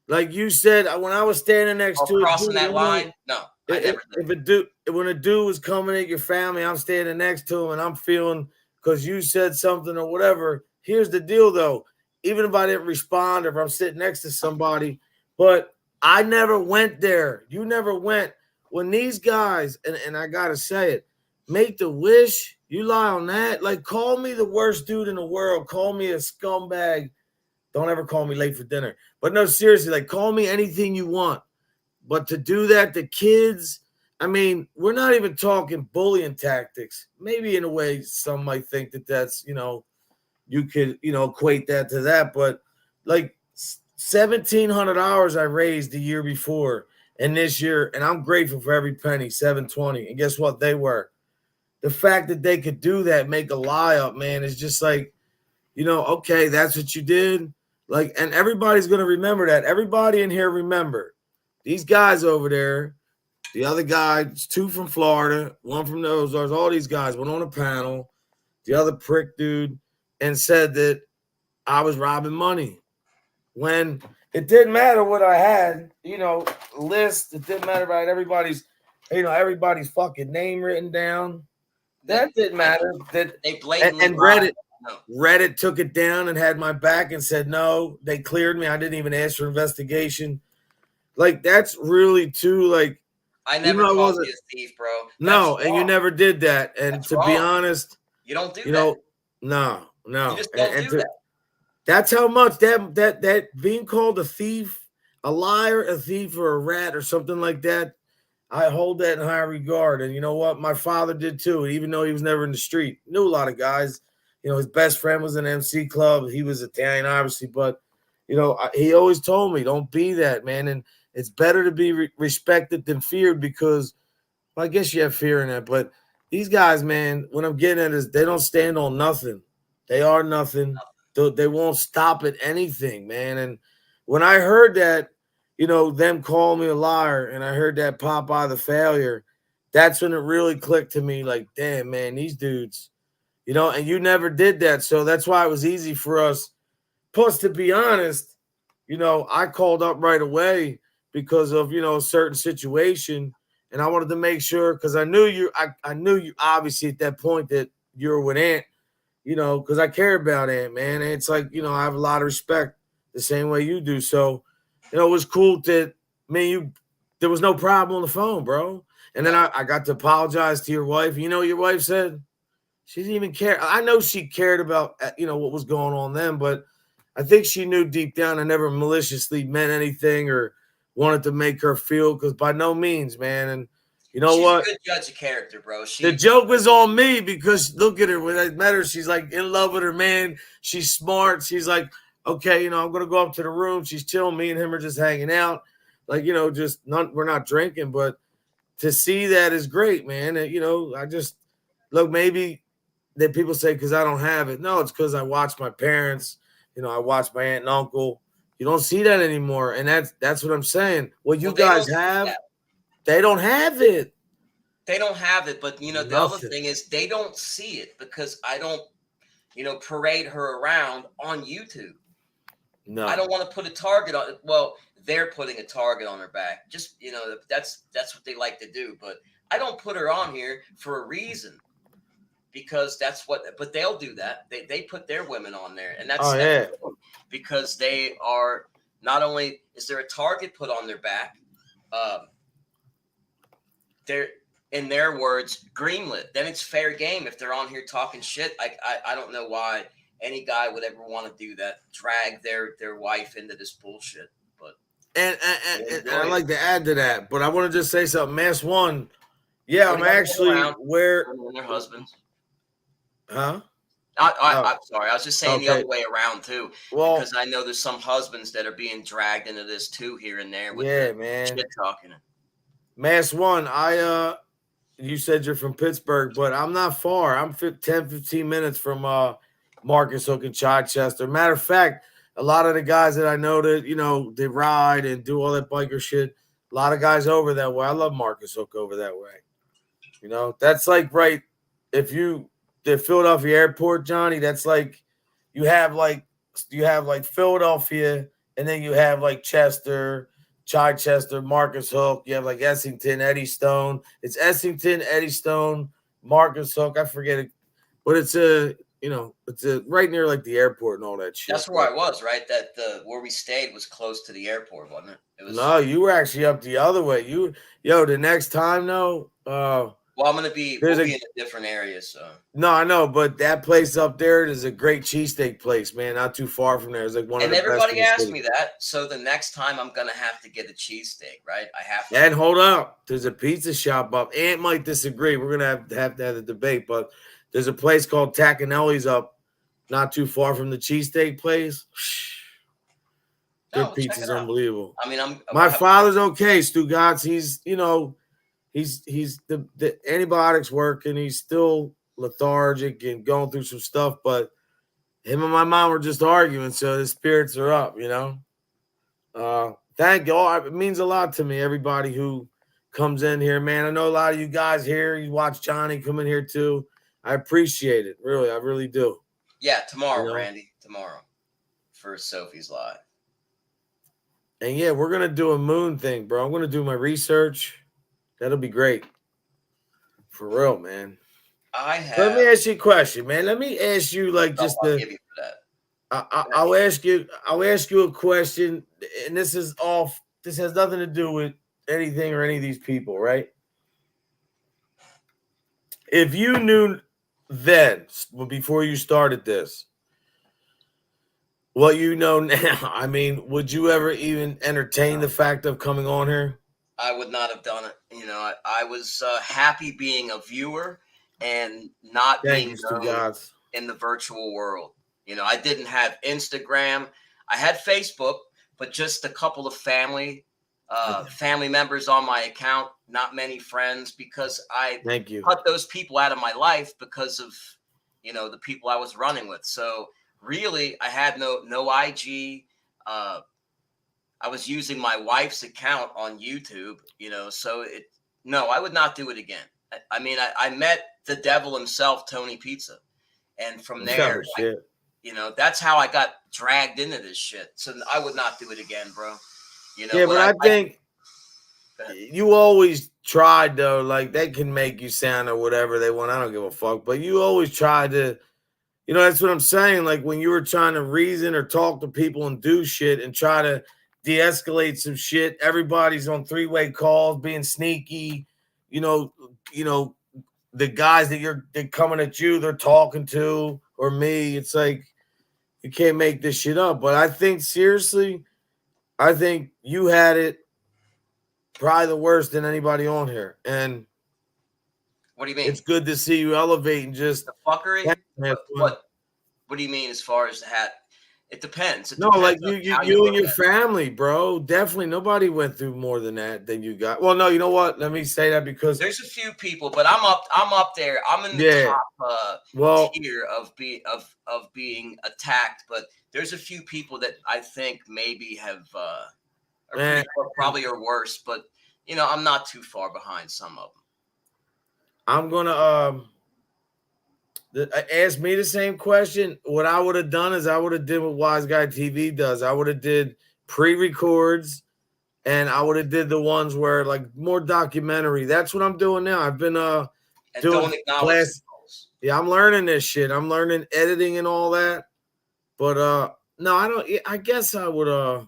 Like you said, when I was standing next Or to a crossing dude, that you know, line? No, I never did. if a dude, when a dude was coming at your family, I'm standing next to him and I'm feeling because you said something or whatever. Here's the deal, though. Even if I didn't respond or if I'm sitting next to somebody, but I never went there. You never went. When these guys, and I gotta say it, make the wish. You lie on that. Like, call me the worst dude in the world. Call me a scumbag. Don't ever call me late for dinner. But no, seriously, like, call me anything you want. But to do that to kids, I mean, we're not even talking bullying tactics. Maybe in a way, some might think that that's, you know, you could, you know, equate that to that. But like 1,700 hours I raised the year before and this year, and I'm grateful for every penny, 720. And guess what? They were. The fact that they could do that, make a lie up, man, is just like, you know, okay, that's what you did. Like, and everybody's gonna remember that. Everybody in here remember these guys over there. The other guy, two from Florida, one from the Ozarks. All these guys went on a panel. The other prick dude and said that I was robbing money when it didn't matter what I had. You know, list. It didn't matter about everybody's, you know, everybody's fucking name written down. That didn't matter. That They blatantly and lied. No, Reddit took it down and had my back and said no. They cleared me. I didn't even ask for investigation. Like that's really too like I even never though I called wasn't you a thief, bro. That's no, and you wrong. never did that. And That's to be wrong. honest, You don't do you that. know, no, You no, just don't and do to that. that's how much that being called a thief, a liar, a thief, or a rat or something like that. I hold that in high regard. And you know what? My father did too. Even though he was never in the street, knew a lot of guys. You know, his best friend was in MC Club. He was Italian, obviously, but you know, he always told me, "Don't be that, man." And it's better to be respected than feared because, well, I guess you have fear in that. But these guys, man, what I'm getting at is they don't stand on nothing. They are nothing. They won't stop at anything, man. And when I heard that, you know, them call me a liar, and I heard that Popeye the failure, that's when it really clicked to me. Like, damn, man, these dudes, you know, and you never did that, so that's why it was easy for us. Plus, to be honest, you know, I called up right away because of you know a certain situation, and I wanted to make sure because I knew you. I knew you obviously at that point that you were with Ant, you know, because I care about Ant, man. And it's like, you know, I have a lot of respect the same way you do. So, you know, it was cool that me, you, there was no problem on the phone, bro. And then I got to apologize to your wife. You know what your wife said? She didn't even care. I know she cared about, you know, what was going on then, but I think she knew deep down I never maliciously meant anything or wanted to make her feel, because by no means, man. And you know She's a what? good judge of character, bro. The joke was on me because look at her. When I met her, she's like in love with her man. She's smart. She's like, okay, you know, I'm gonna go up to the room. She's chilling. Me and him are just hanging out. Like, you know, just not we're not drinking, but to see that is great, man. And, you know, I just look maybe that people say because I don't have it. No, it's because I watch my parents. You know, I watch my aunt and uncle. You don't see that anymore, and that's what I'm saying. What you Well, they guys don't see have, that. they don't have it. They don't have it, but you know the other Nothing. thing is they don't see it because I don't, you know, parade her around on YouTube. No. I don't want to put a target on. Well, they're putting a target on her back. Just you know, that's what they like to do. But I don't put her on here for a reason because that's what. But they'll do that. They put their women on there, and Oh yeah. because they are not only is there a target put on their back, um, they're in their words, greenlit. Then it's fair game if they're on here talking shit. I don't know why any guy would ever want to do that, drag their wife into this bullshit. But And I'd like to add to that, but I want to just say something. Mass One, yeah, I'm What do you actually around where, their husbands? huh? I'm sorry. I was just saying the Okay. other way around too, Well, because I know there's some husbands that are being dragged into this too here and there with yeah, the man. shit talking. Mass One, you said you're from Pittsburgh, but I'm not far. I'm 10, 15 minutes from Marcus Hook and Chichester. Matter of fact, a lot of the guys that I know that, you know, they ride and do all that biker shit, a lot of guys over that way. I love Marcus Hook over that way. You know, that's like right. If you the Philadelphia airport, Johnny, that's like you have like Philadelphia, and then you have like Chester, Chichester, Marcus Hook. You have like Essington, Eddystone. It's Essington, Eddystone, Marcus Hook. I forget it, but it's right near like the airport and all that shit. That's where I was, right? That the where we stayed was close to the airport, wasn't it? It was. No, you were actually up the other way. The next time though, well, I'm gonna be. We'll be in a different area, so. No, I know, but that place up there is a great cheesesteak place, man. Not too far from there. It's like one of the best. And everybody asked me that, so the next time I'm gonna have to get a cheesesteak, right? I have to. And hold up, there's a pizza shop up. Ant might disagree. We're gonna have to have a debate, but there's a place called Tacanelli's up, not too far from the cheesesteak place. Their pizza's unbelievable. I mean, my father's okay, Stu Gotts. He's the antibiotics work, and he's still lethargic and going through some stuff, but him and my mom were just arguing, so the spirits are up, you know. Thank you. It means a lot to me, everybody who comes in here, man. I know a lot of you guys here. You watch Johnny come in here too. I appreciate it. Really, I really do. Yeah, tomorrow, Randy. Tomorrow for Sophie's Live. And yeah, we're gonna do a moon thing, bro. I'm gonna do my research. That'll be great. For real, man. Let me ask you a question, man. Let me ask you, like, just I'll give you for that. I'll ask you a question, and this has nothing to do with anything or any of these people, right? If you knew then, before you started this, what you know now, I mean, would you ever even entertain the fact of coming on here? I would not have done it. You know, I was happy being a viewer and not being known in the virtual world. You know, I didn't have Instagram. I had Facebook, but just a couple of family members on my account, not many friends, because I cut those people out of my life because of, you know, the people I was running with. So really, I had no IG. I was using my wife's account on YouTube, you know, so no, I would not do it again. I mean, I met the devil himself, Tony Pizza. And from there, you know, that's how I got dragged into this shit. So I would not do it again, bro. You know, yeah, but I think you always tried, though. Like, they can make you sound or whatever they want. I don't give a fuck. But you always tried to, you know, that's what I'm saying. Like, when you were trying to reason or talk to people and do shit and try to de-escalate some shit, everybody's on three-way calls, being sneaky. You know, the guys they're coming at you, they're talking to, or me. It's like, you can't make this shit up. But I think, seriously, I think you had it probably the worst than anybody on here. And what do you mean? It's good to see you elevate and just the fuckery. What do you mean as far as the hat? It depends. It depends like you and your at family, bro. Definitely nobody went through more than that than you got. Well, no, you know what? Let me say that because there's a few people, but I'm up there. I'm in the top tier of being attacked. But there's a few people that I think maybe have probably are worse. But you know, I'm not too far behind some of them. I'm gonna ask me the same question. What I would have done is I would have did what Wise Guy TV does. I would have did pre-records, and I would have did the ones where like more documentary. That's what I'm doing now. I've been doing class. Yeah, I'm learning this shit. I'm learning editing and all that. But no, I don't. I guess I would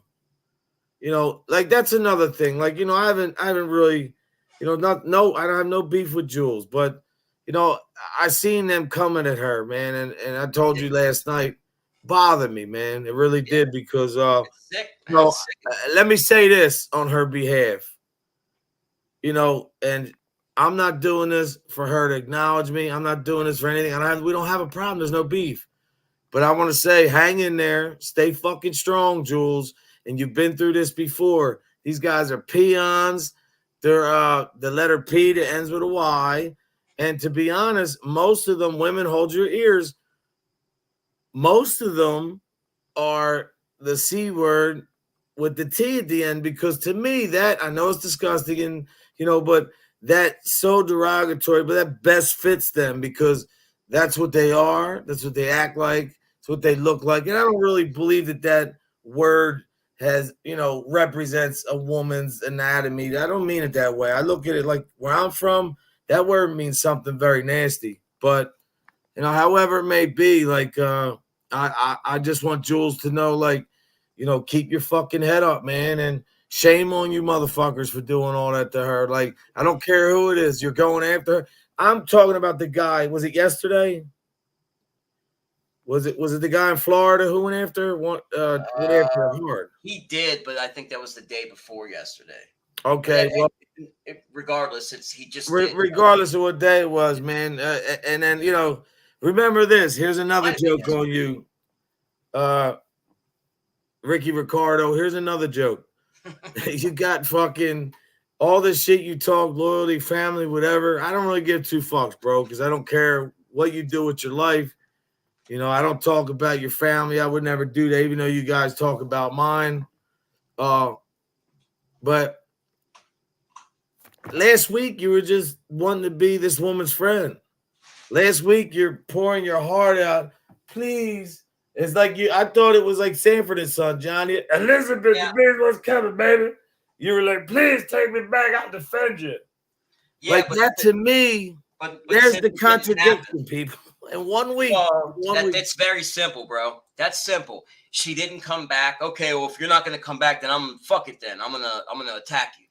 you know, like that's another thing. Like, you know, I haven't really You know, I don't have no beef with Jules, but you know, I seen them coming at her, man, and I told you last night, bothered me, man. It really Yeah, did because it's sick, man. no, It's sick. let me say this on her behalf, you know, and I'm not doing this for her to acknowledge me. I'm not doing this for anything. We don't have a problem. There's no beef. But I want to say, hang in there, stay fucking strong, Jules. And you've been through this before. These guys are peons. They're the letter P that ends with a Y. And to be honest, most of them, women, hold your ears. Most of them are the C word with the T at the end, because to me, that I know it's disgusting and but that's so derogatory, but that best fits them because that's what they are, that's what they act like, it's what they look like. And I don't really believe that word has, represents a woman's anatomy. I don't mean it that way. I look at it like where I'm from, that word means something very nasty. But however it may be, like I just want Jules to know, like, keep your fucking head up, man. And shame on you motherfuckers for doing all that to her. Like, I don't care who it is. You're going after her. I'm talking about the guy. Was it yesterday? Was it the guy in Florida who went after her? Went after her hard. He did, but I think that was the day before yesterday. Okay, well, regardless, he just regardless of what day it was, man. And then remember this. Here's another joke on you, Ricky Ricardo. Here's another joke. You got fucking all this shit you talk, loyalty, family, whatever. I don't really give two fucks, bro, because I don't care what you do with your life. I don't talk about your family. I would never do that, even though you guys talk about mine. But last week you were just wanting to be this woman's friend. Last week you're pouring your heart out. Please. It's like I thought it was like Sanford and Son, Johnny. Elizabeth, the big one's coming, baby. You were like, please take me back. I'll defend you. Yeah, like that to me, but there's the contradiction, people. In 1 week. It's very simple, bro. That's simple. She didn't come back. Okay, well, if you're not gonna come back, then fuck it then. I'm gonna attack you.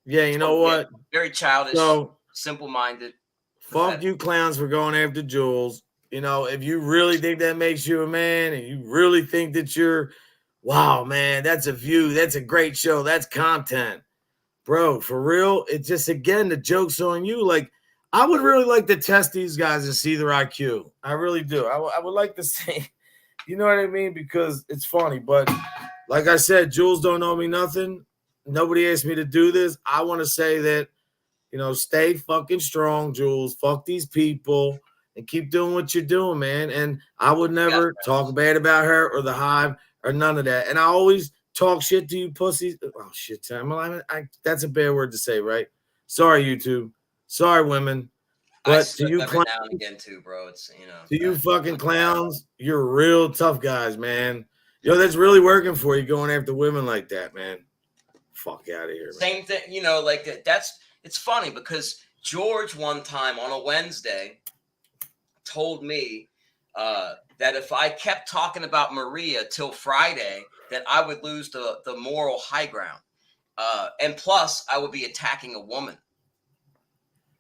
Yeah, you know what? Very childish, simple-minded. Fuck you clowns for going after Jules. If you really think that makes you a man and you really think that wow, man, that's a view. That's a great show. That's content. Bro, for real, it's just, again, the joke's on you. Like, I would really like to test these guys and see their IQ. I really do. I would like to see, you know what I mean? Because it's funny. But like I said, Jules don't owe me nothing. Nobody asked me to do this. I want to say that, stay fucking strong, Jules. Fuck these people. And keep doing what you're doing, man. And I would never talk bad about her or the Hive or none of that. And I always talk shit to you pussies. Oh, shit, Sam. That's a bad word to say, right? Sorry, YouTube. Sorry, women. But to you clowns, now and again too, bro. It's to you fucking clowns, you're real tough guys, man. That's really working for you, going after women like that, man. Fuck out of here, man. Same thing, like it's funny because George one time on a Wednesday told me that if I kept talking about Maria till Friday, that I would lose the moral high ground. And plus, I would be attacking a woman.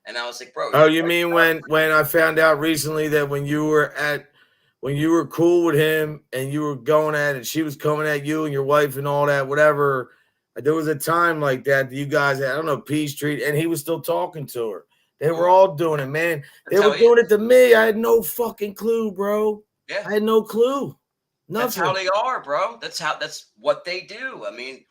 And I was like, bro. Oh, you mean when I found out recently that when you were cool with him and you were going at it, she was coming at you and your wife and all that, whatever. There was a time like that you guys had, I don't know, Peace Street, and he was still talking to her. They were all doing it, man. They were doing it to me. I had no fucking clue, bro. Yeah. I had no clue. Nothing. That's how they are, bro. That's what they do. I mean,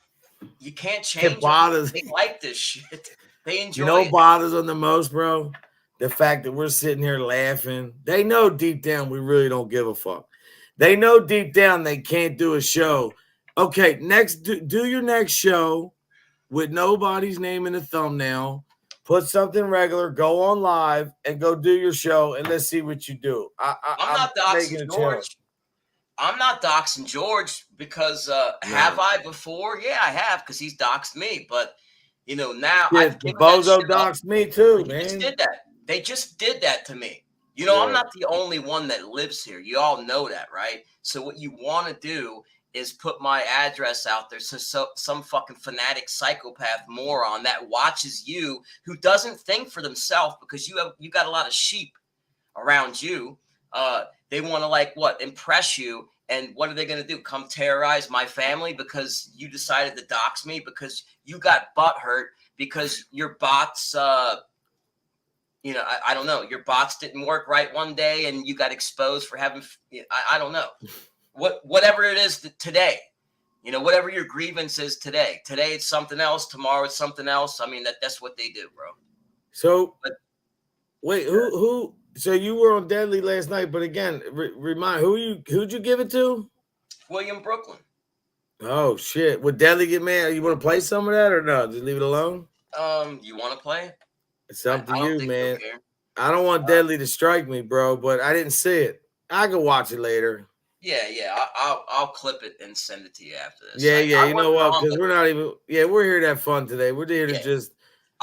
you can't change it. Bothers. They like this shit. They enjoy it. Bothers them the most, bro? The fact that we're sitting here laughing. They know deep down we really don't give a fuck. They know deep down they can't do a show. Okay, do your next show with nobody's name in the thumbnail. Put something regular, go on live, and go do your show, and let's see what you do. I'm not doxing George. I'm not doxing George because have I before? Yeah, I have because he's doxed me. But now Bozo doxed me too, man. Just did that. They just did that to me. I'm not the only one that lives here. You all know that, right? So what you want to do is put my address out there so some fucking fanatic psychopath moron that watches you, who doesn't think for themselves because you got a lot of sheep around you. They want to like impress you, and what are they going to do? Come terrorize my family because you decided to dox me because you got butthurt because your bots. I don't know. Your bots didn't work right one day, and you got exposed for having. I don't know. Whatever it is today, whatever your grievance is today. Today it's something else. Tomorrow it's something else. I mean, that's what they do, bro. So, wait, who? So you were on Deadly last night, but again, remind who'd you give it to? William Brooklyn. Oh shit! Would Deadly get mad? You want to play some of that or no? Just leave it alone. You want to play it? It's up to you, man. I don't want Deadly to strike me, bro, but I didn't see it. I can watch it later. Yeah. I'll clip it and send it to you after this. Yeah. You know what? Because we're not even. Yeah, we're here to have fun today. We're here to just.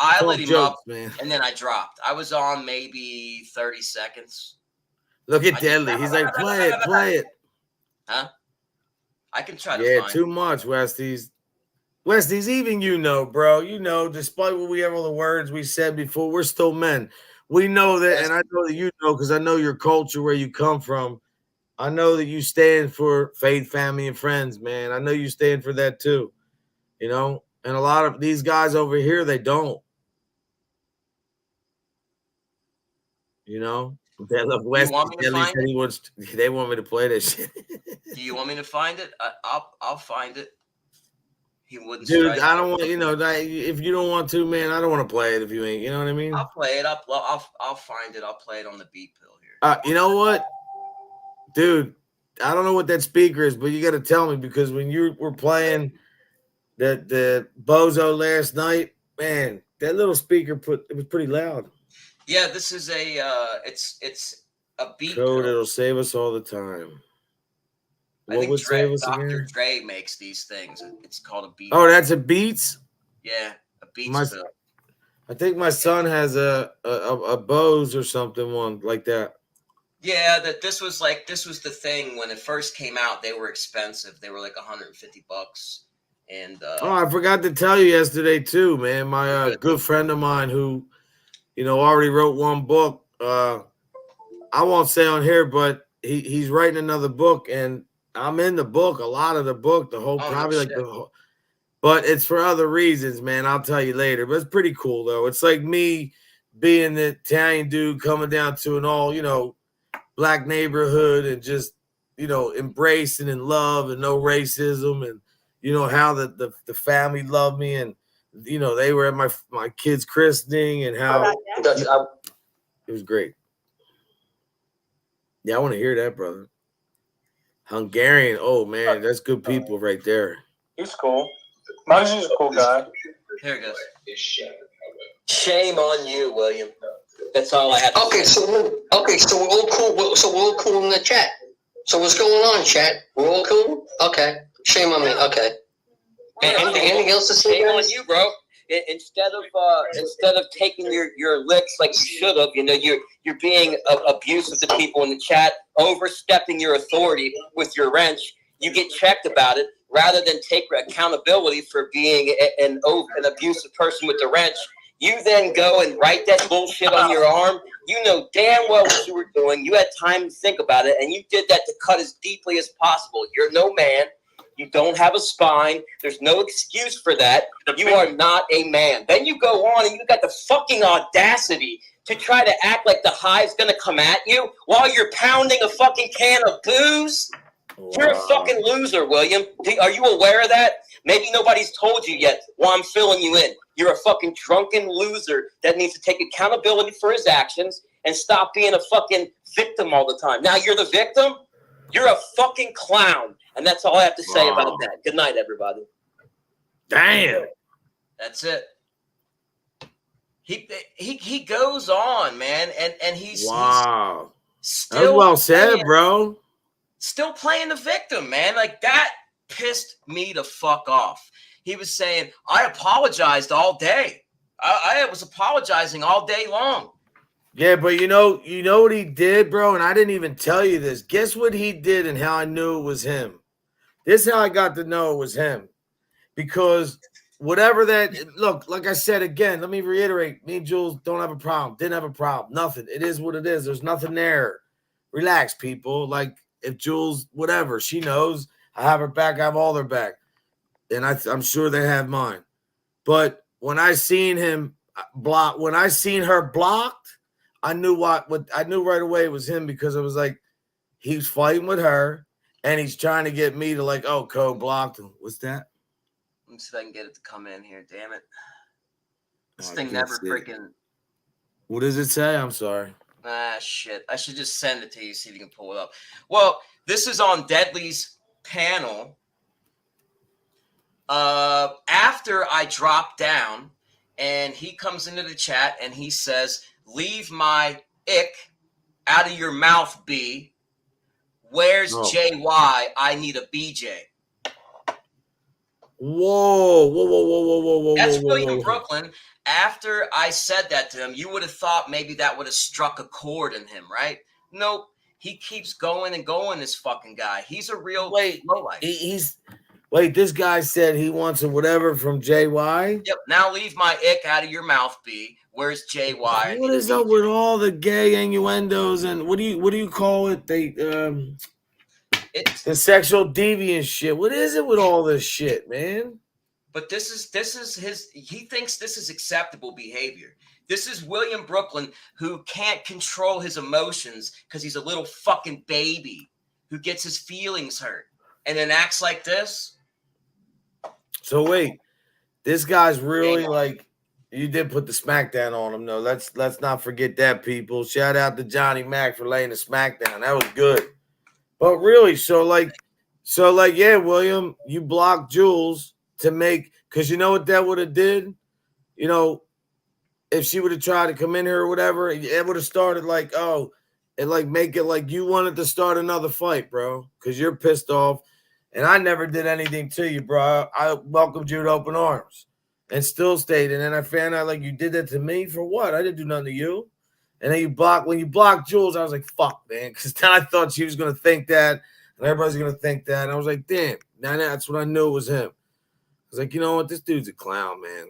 I lit him jokes, up, man. And then I dropped. I was on maybe 30 seconds. Look at Deadly. He's like, play it. Huh? I can try to find find too much, Westies. Even bro. Despite what we have all the words we said before, we're still men. We know that, and I know that you know because I know your culture, where you come from. I know that you stand for faith, family, and friends, man. I know you stand for that too. And a lot of these guys over here, they don't. They love West. They want me to play this shit. Do you want me to find it? I'll find it. He wouldn't. Dude, I don't want. If you don't want to, man, I don't want to play it. If you ain't, you know what I mean. I'll play it. I'll find it. I'll play it on the beat pill here. You know what, dude? I don't know what that speaker is, but you got to tell me because when you were playing the Bozo last night, man, that little speaker it was pretty loud. Yeah, this is it's a beat code. It'll save us all the time. What would save us again? Dr. Dre makes these things. It's called a beat. Oh, that's a Beats? Yeah, a Beats pill. I think my son has a Bose or something one like that. Yeah, this was the thing when it first came out. They were expensive. They were like $150. And I forgot to tell you yesterday too, man. My good friend of mine who already wrote one book. I won't say on here, but he's writing another book, and I'm in the book, a lot of the book, the whole but it's for other reasons, man. I'll tell you later. But it's pretty cool though. It's like me being the Italian dude coming down to an all, black neighborhood and just, embracing and love and no racism and how the family loved me and they were at my kid's christening and how it was great. Yeah, I want to hear that, brother. Hungarian. Oh man, that's good people right there. He's cool. Mugsy's a cool guy. Here it goes. Shame on you, William. That's all I have to say. So we're all cool. So we're all cool in the chat. So what's going on, chat? We're all cool? Okay. Shame on me. Okay. Anything else to say? Shame on you, bro. Instead of taking your licks like you should have, you're being abusive to people in the chat, overstepping your authority with your wrench. You get checked about it rather than take accountability for being an abusive person with the wrench. You then go and write that bullshit on your arm. You know damn well what you were doing. You had time to think about it, and you did that to cut as deeply as possible. You're no man. You don't have a spine. There's no excuse for that. You are not a man. Then you go on and you got the fucking audacity to try to act like the hive's going to come at you while you're pounding a fucking can of booze. Wow. You're a fucking loser, William. Are you aware of that? Maybe nobody's told you yet while I'm filling you in. You're a fucking drunken loser that needs to take accountability for his actions and stop being a fucking victim all the time. Now you're the victim? You're a fucking clown. And that's all I have to say about that. Good night, everybody. Damn. That's it. He goes on, man, and he's wow. He's still that's well said, bro. Still playing the victim, man. Like that pissed me the fuck off. He was saying, I apologized all day. I was apologizing all day long. Yeah, but you know what he did, bro? And I didn't even tell you this. Guess what he did and how I knew it was him? This is how I got to know it was him. Because whatever that look, like I said again, let me reiterate, me and Jules don't have a problem, didn't have a problem, nothing. It is what it is. There's nothing there. Relax, people. Like if Jules, whatever, she knows I have her back, I have all their back. And I'm sure they have mine. But when I seen him block, when I seen her blocked, I knew what I knew right away it was him, because it was like he's fighting with her and he's trying to get me to like, oh, Code blocked him. What's that? Let me see if I can get it to come in here. Damn it. This Oh, I thing can't never see it. freaking. What does it say? I'm sorry. Ah, shit. I should just send it to you, see if you can pull it up. Well, this is on Deadly's panel. After I drop down, and he comes into the chat and he says, "Leave my ick out of your mouth, B. Where's Oh. JY? I need a BJ." Whoa. That's whoa, William whoa. Brooklyn. After I said that to him, you would have thought maybe that would have struck a chord in him, right? Nope. He keeps going and going, this fucking guy. He's a real lowlife. Wait, this guy said he wants a whatever from JY? Yep. Now leave my ick out of your mouth, B. Where's JY? What is up with all the gay innuendos and what do you call it? It's The sexual deviant shit. What is it with all this shit, man? But this is his. He thinks this is acceptable behavior. This is William Brooklyn, who can't control his emotions because he's a little fucking baby who gets his feelings hurt and then acts like this. So wait, this guy's really like, you did put the smackdown on him, though. Let's not forget that, people. Shout out to Johnny Mac for laying the smackdown. That was good. But really, so like, yeah, William, you blocked Jules to make, because you know what that would have did? You know, if she would have tried to come in here or whatever, it would have started like, oh, and like make it like you wanted to start another fight, bro, because you're pissed off. And I never did anything to you, bro. I welcomed you with open arms and still stayed. And then I found out like you did that to me for what? I didn't do nothing to you. And then when you blocked Jules, I was like, fuck, man. Because then I thought she was going to think that and everybody's going to think that. And I was like, damn. Now that's what I knew was him. I was like, you know what? This dude's a clown, man.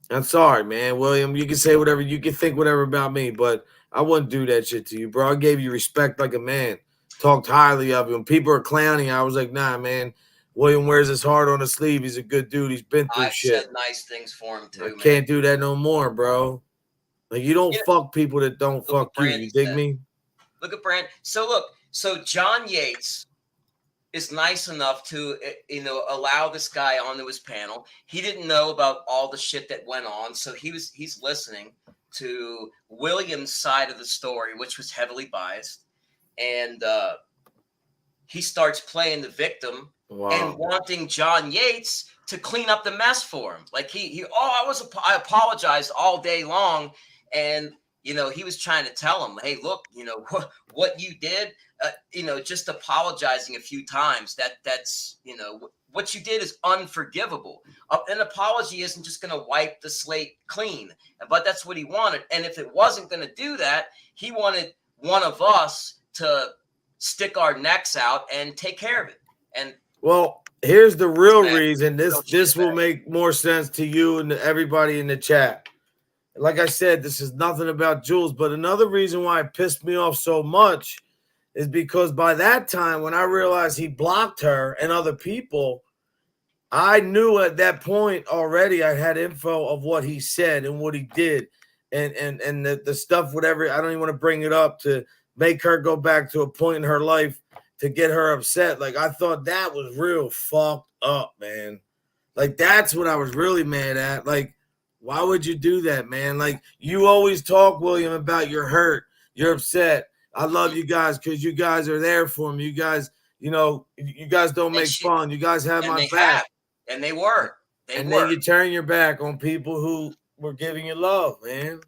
I'm sorry, man. William, you can say whatever. You can think whatever about me, but I wouldn't do that shit to you, bro. I gave you respect like a man. Talked highly of you. When people are clowning, I was like, nah, man. William wears his heart on his sleeve. He's a good dude. He's been through shit. I've said nice things for him, too, I man. can't do that no more, bro. Like, you don't fuck people that don't fuck you. You dig me? Look at Brand. So John Yates is nice enough to, allow this guy onto his panel. He didn't know about all the shit that went on, so he's listening to William's side of the story, which was heavily biased, and he starts playing the victim and wanting John Yates to clean up the mess for him. Like I apologized all day long, and he was trying to tell him, hey, look, what you did. Just apologizing a few times, that's what you did is unforgivable. An apology isn't just going to wipe the slate clean, but that's what he wanted. And if it wasn't going to do that, he wanted one of us to stick our necks out and take care of it. And well, here's the real reason. This will make more sense to you and everybody in the chat. Like I said, this is nothing about Jules, but another reason why it pissed me off so much is because by that time, when I realized he blocked her and other people, I knew at that point already I had info of what he said and what he did. And the stuff, whatever, I don't even want to bring it up to make her go back to a point in her life to get her upset. Like, I thought that was real fucked up, man. Like, that's what I was really mad at. Like, why would you do that, man? Like, you always talk, William, about you're hurt, you're upset. I love you guys because you guys are there for me. You guys, you guys don't make fun. You guys have my back. And they were. Then you turn your back on people who were giving you love, man.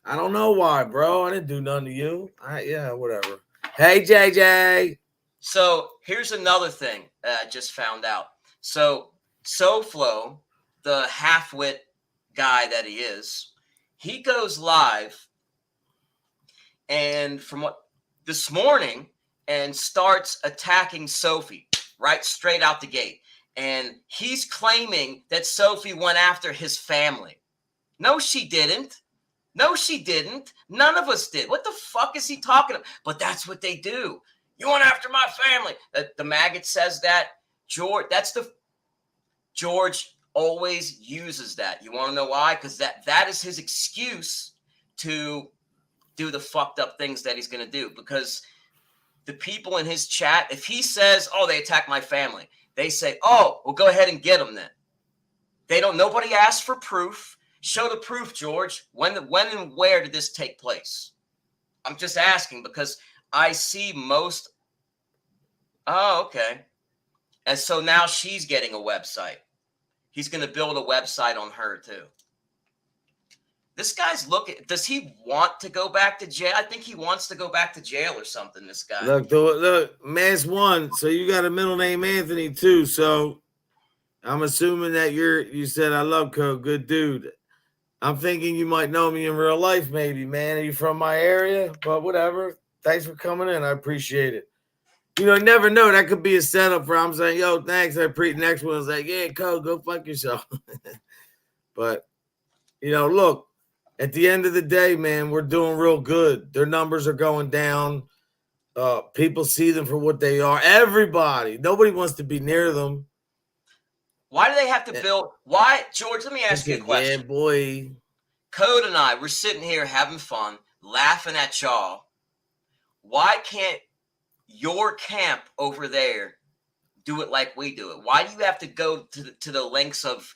I don't know why, bro. I didn't do nothing to you. Yeah, whatever. Hey, JJ. So here's another thing I just found out. So SoFlo, the half-wit guy that he is, he goes live and from what this morning and starts attacking Sophie. right straight out the gate. And he's claiming that Sophie went after his family. No, she didn't. No, she didn't. None of us did. What the fuck is he talking about? But that's what they do. You went after my family. The maggot says that. George always uses that. You want to know why? Because that is his excuse to do the fucked up things that he's going to do. Because the people in his chat, if he says, oh, they attacked my family, they say, oh, well, go ahead and get them then. Nobody asked for proof. Show the proof, George. When and where did this take place? I'm just asking because I see most. Oh, okay. And so now she's getting a website. He's going to build a website on her too. This guy's looking. Does he want to go back to jail? I think he wants to go back to jail or something. This guy. Look, Man's one. So you got a middle name Anthony too. So I'm assuming that you said I love Code. Good dude. I'm thinking you might know me in real life, maybe, man. Are you from my area? But whatever. Thanks for coming in. I appreciate it. You know, never know. That could be a setup for I'm saying, yo, thanks. Next one's like, yeah, Code, go fuck yourself. But, you know, look, at the end of the day, man, we're doing real good. Their numbers are going down. People see them for what they are. Everybody. Nobody wants to be near them. Why do they have to build? Why, George, let me ask you a question. Yeah, boy. Code and I, we're sitting here having fun, laughing at y'all. Why can't your camp over there do it like we do it? Why do you have to go to the lengths of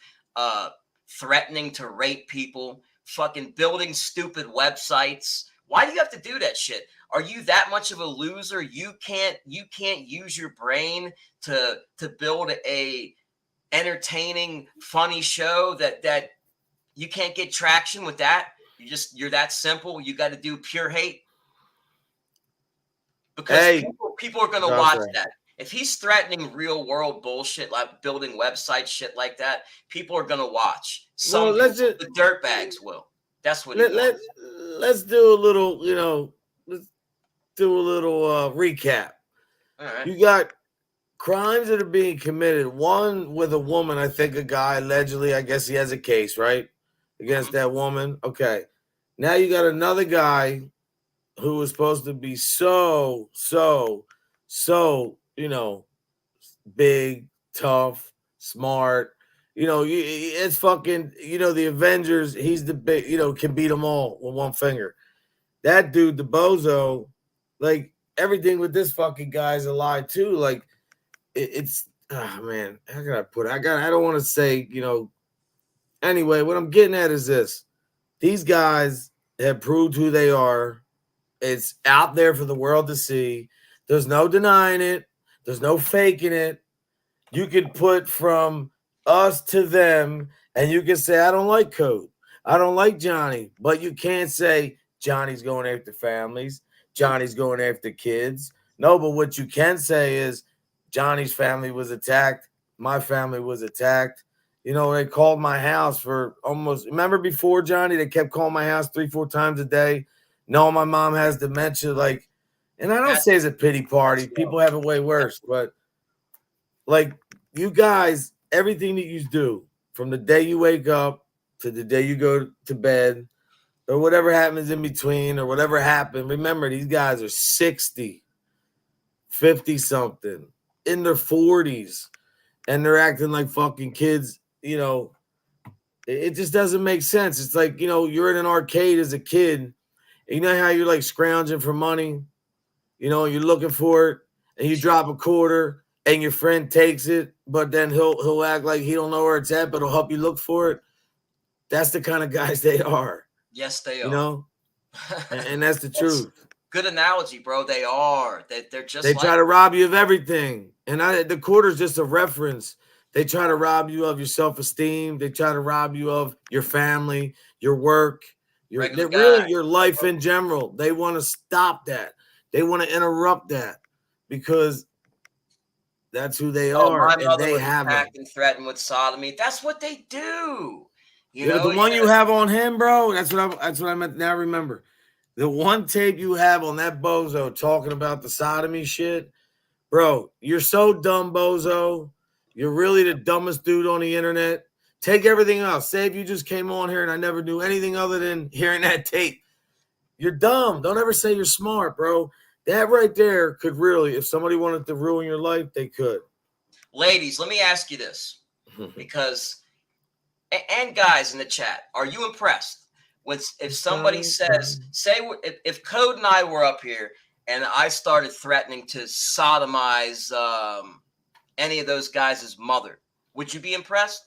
threatening to rape people, fucking building stupid websites? Why do you have to do that shit? Are you that much of a loser? You can't use your brain to build a entertaining, funny show that you can't get traction with that? You're that simple. You got to do pure hate. Because people are going to watch that. If he's threatening real world bullshit, like building websites, shit like that, people are going to watch. The dirtbags will. That's what let's do a little, let's do a little recap. All right. You got crimes that are being committed. One with a woman, I think a guy allegedly, I guess he has a case, right? Against that woman. Okay. Now you got another guy who was supposed to be so, big, tough, smart. It's fucking, the Avengers, he's the big, can beat them all with one finger. That dude, the bozo, like everything with this fucking guy's a lie too. Like man, how can I put it? I don't want to say, anyway, what I'm getting at is this. These guys have proved who they are. It's out there for the world to see. There's no denying it. There's no faking it. You could put from us to them, and you can say, I don't like Code. I don't like Johnny. But you can't say Johnny's going after families. Johnny's going after kids. No, but what you can say is Johnny's family was attacked. My family was attacked. They called my house for remember before Johnny, they kept calling my house 3-4 times a day. No, my mom has dementia. And I don't say it's a pity party. People have it way worse. But, you guys, everything that you do, from the day you wake up to the day you go to bed, or whatever happens in between, or whatever happened, remember, these guys are 60, 50-something, in their 40s, and they're acting like fucking kids. It just doesn't make sense. It's like, you're in an arcade as a kid. You know how you're like scrounging for money, you're looking for it, and you drop a quarter, and your friend takes it, but then he'll act like he don't know where it's at, but he'll help you look for it. That's the kind of guys they are. Yes, they are. And that's the truth. Good analogy, bro. They are. They're just. They try to rob you of everything, and the quarter's just a reference. They try to rob you of your self-esteem. They try to rob you of your family, your work. Your life in general. They want to stop that. They want to interrupt that because that's who they are, and they have it. And threatened with sodomy. That's what they do. The one you have on him, bro. That's what I meant. Now remember, the one tape you have on that bozo talking about the sodomy shit. Bro, you're so dumb, bozo. You're really the dumbest dude on the internet. Take everything else. Say if you just came on here and I never knew anything other than hearing that tape. You're dumb. Don't ever say you're smart, bro. That right there could really, if somebody wanted to ruin your life, they could. Ladies, let me ask you this, because, and guys in the chat, are you impressed when if somebody says, say, if Code and I were up here and I started threatening to sodomize any of those guys' mother, would you be impressed?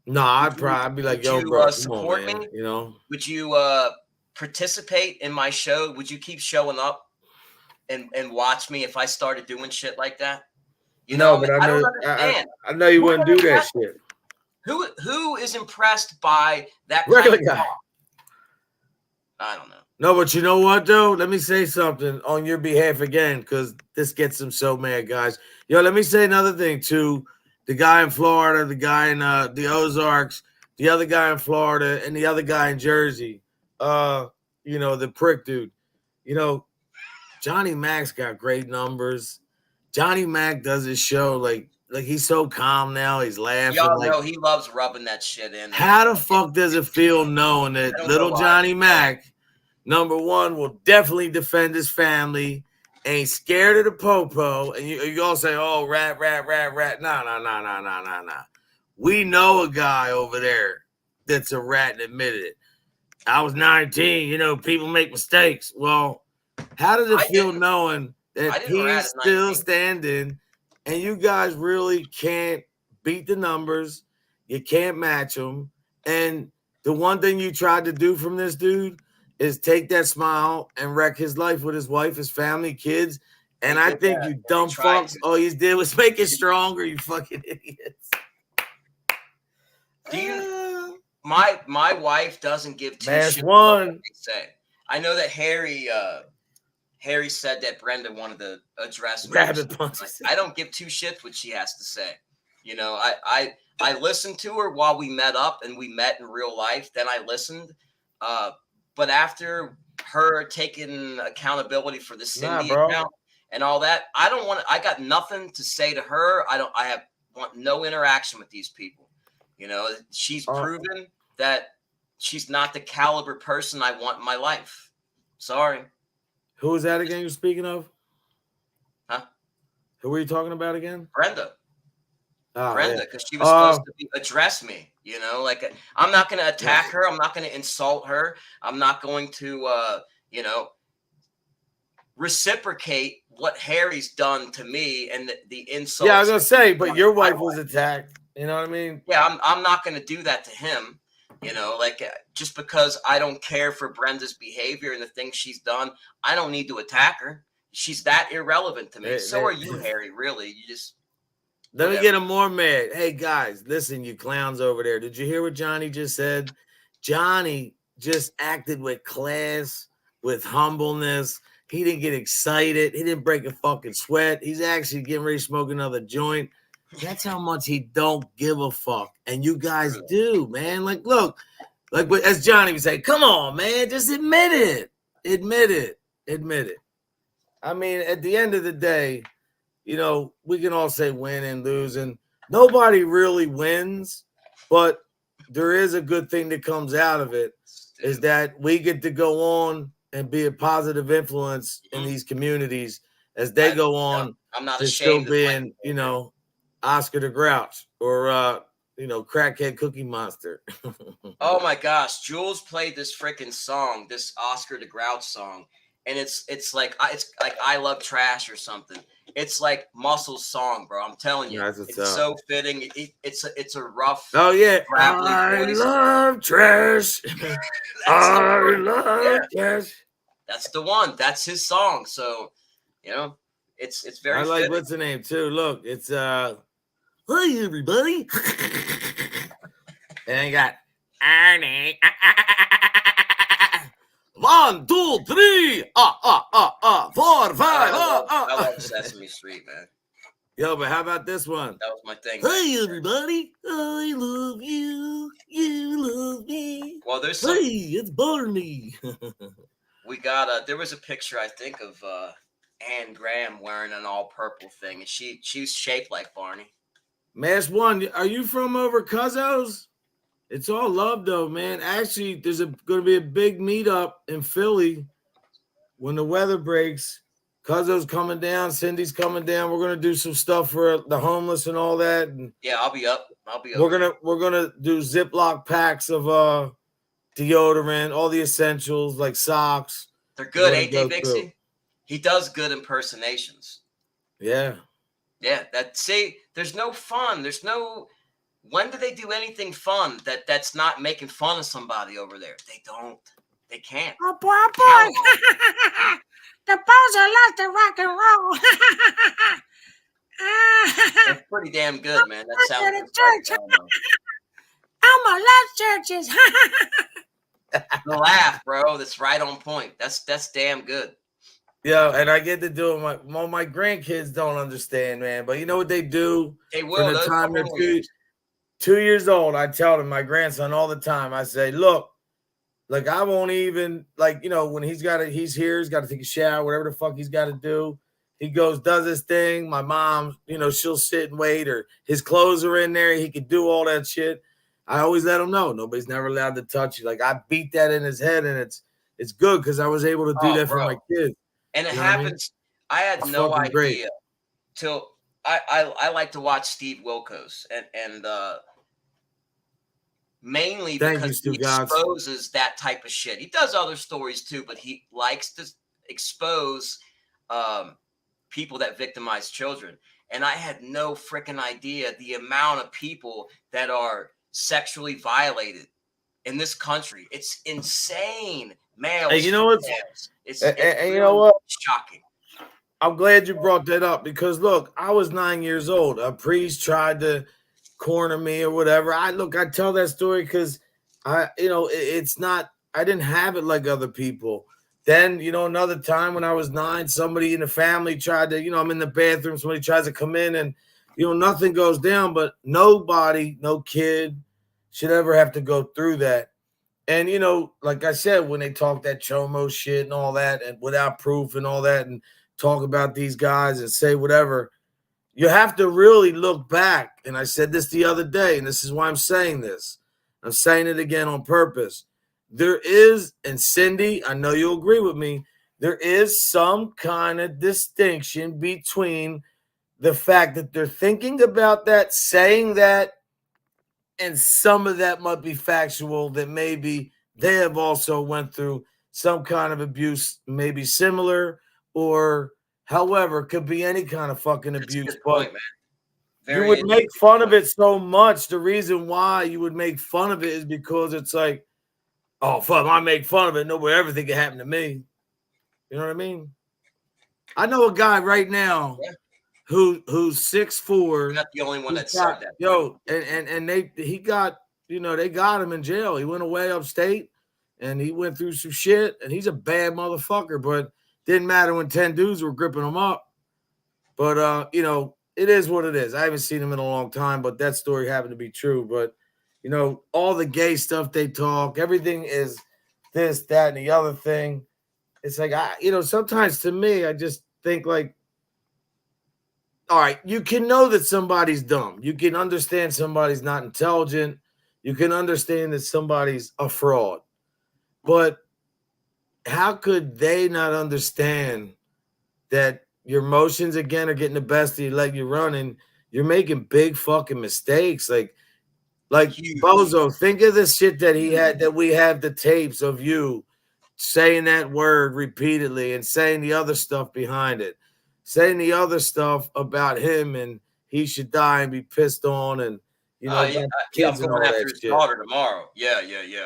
No, I'd probably be like, Would yo, you bro, come support on, man. me? You know? Would you participate in my show? Would you keep showing up and watch me if I started doing shit like that? You know, but I don't understand. I know you wouldn't do that shit. Who is impressed by that Regular kind of guy. talk? I don't know. No, but you know what, though? Let me say something on your behalf again, because this gets them so mad, guys. Yo, let me say another thing, too. The guy in Florida, the guy in the Ozarks, the other guy in Florida, and the other guy in Jersey. You know, the prick dude. You know, Johnny Mac's got great numbers. Johnny Mac does his show like he's so calm now. He's laughing. Y'all like, know he loves rubbing that shit in. How the fuck does it feel knowing that little Johnny Mac, number one, will definitely defend his family, ain't scared of the popo, and you all say, oh, rat. Nah. We know a guy over there that's a rat and admitted it. I was 19. You know, people make mistakes. Well, how does it feel knowing that he's still standing and you guys really can't beat the numbers? You can't match them. And the one thing you tried to do from this dude is take that smile and wreck his life with his wife, his family, kids. And I think you dumb fucks, all you did was make it stronger, you fucking idiots. Do you? My wife doesn't give two shits one. What they say. I know that Harry said that Brenda wanted to address me. I don't give two shits what she has to say. You know, I listened to her while we met up and we met in real life. Then I listened. But after her taking accountability for the Cindy account and all that, I got nothing to say to her. I want no interaction with these people. You know, she's proven that she's not the caliber person I want in my life. Sorry. Who is that again you're speaking of? Huh? Who were you talking about again? Brenda. Oh, Brenda, because she was supposed to address me. You know, like I'm not going to attack her. I'm not going to insult her. I'm not going to, you know, reciprocate what Harry's done to me and the insults. Yeah, I was going to say, but your wife was attacked. You know what I mean? Yeah, I'm not going to do that to him. You know, like just because I don't care for Brenda's behavior and the things she's done, I don't need to attack her. She's that irrelevant to me. So are you, Harry, really. You just... Let me get him more mad. Hey, guys, listen, you clowns over there. Did you hear what Johnny just said? Johnny just acted with class, with humbleness. He didn't get excited. He didn't break a fucking sweat. He's actually getting ready to smoke another joint. That's how much he don't give a fuck. And you guys do, man. Like, look, like as Johnny would say, come on, man, just admit it. Admit it. I mean, at the end of the day, you know, we can all say win and lose, and nobody really wins, but there is a good thing that comes out of it, is that we get to go on and be a positive influence in these communities as they go on. I'm not to ashamed still being, you know, Oscar the Grouch or, you know, Crackhead Cookie Monster. Oh my gosh, Jules played this freaking song, this Oscar the Grouch song, and it's like I Love Trash or something. It's like Muscle's song, bro. I'm telling you, it's so fitting. It's a rough. Oh yeah, I love trash. I love trash. That's the one. That's his song. So, you know, it's very. I like fitting. What's the name too. Look, it's hi everybody. And I got Arnie. 1, 2, 3. 4, 5. I love Sesame Street, man. Yo, but how about this one? That was my thing. Hey everybody, I love you. You love me. Well, there's it's Barney. We got there was a picture, I think, of Anne Graham wearing an all purple thing, and she's shaped like Barney. Mass One, are you from over Cuzzo's? It's all love though, man. Actually, there's going to be a big meetup in Philly when the weather breaks. Cuzzo's coming down, Cindy's coming down. We're going to do some stuff for the homeless and all that. And yeah, I'll be up. We're gonna do Ziploc packs of deodorant, all the essentials like socks. They're good, ain't they, Vixie? He does good impersonations. Yeah. Yeah, there's no fun. When do they do anything fun that's not making fun of somebody over there? They don't. They can't. Oh, boy. The Bozo loves to rock and roll. That's pretty damn good, man. That sounds church. Elmo loves churches. The laugh, bro. That's right on point. That's damn good. Yeah, and I get to do it. My grandkids don't understand, man. But you know what they do? They will. From the time they're 2 years old, I tell them, my grandson, all the time. I say, look, like I won't even, like, you know, when he's here, he's got to take a shower, whatever the fuck he's got to do. He goes, does his thing. My mom, you know, she'll sit and wait, or his clothes are in there. He could do all that shit. I always let him know nobody's never allowed to touch you. Like I beat that in his head, and it's good because I was able to do that for my kids. And it happens. I had no idea great. Till I like to watch Steve Wilkos and mainly because he exposes that type of shit. He does other stories too, but he likes to expose people that victimize children. And I had no freaking idea the amount of people that are sexually violated in this country. It's insane. Males. Hey, you know what? It's you know what? Shocking. I'm glad you brought that up because look, I was 9 years old. A priest tried to corner me or whatever. I tell that story because it's not. I didn't have it like other people. Then, another time when I was 9, somebody in the family tried to, I'm in the bathroom, somebody tries to come in and, nothing goes down, but nobody, no kid should ever have to go through that. And, like I said, when they talk that Chomo shit and all that and without proof and all that and talk about these guys and say whatever, you have to really look back. And I said this the other day, and this is why I'm saying this. I'm saying it again on purpose. There is, and Cindy, I know you'll agree with me, there is some kind of distinction between the fact that they're thinking about that, saying that, and some of that might be factual, that maybe they have also went through some kind of abuse, maybe similar, or however, could be any kind of fucking abuse. But you would make fun of it so much. The reason why you would make fun of it is because it's like, oh, fuck, I make fun of it. Nobody ever think it happened to me. You know what I mean? I know a guy right now who's 6'4". You're not the only one that said that. Yo, and they got him in jail. He went away upstate and he went through some shit, and he's a bad motherfucker, but didn't matter when 10 dudes were gripping him up. But it is what it is. I haven't seen him in a long time, but that story happened to be true. But all the gay stuff they talk, everything is this, that, and the other thing. It's like, sometimes to me, I just think like, all right, you can know that somebody's dumb. You can understand somebody's not intelligent. You can understand that somebody's a fraud. But how could they not understand that your emotions, again, are getting the best of you, let you run, and you're making big fucking mistakes? Like Bozo, think of the shit that he had, that we have the tapes of you saying that word repeatedly and saying the other stuff behind it, saying the other stuff about him and he should die and be pissed on, and kids I'm going after his daughter tomorrow. Yeah.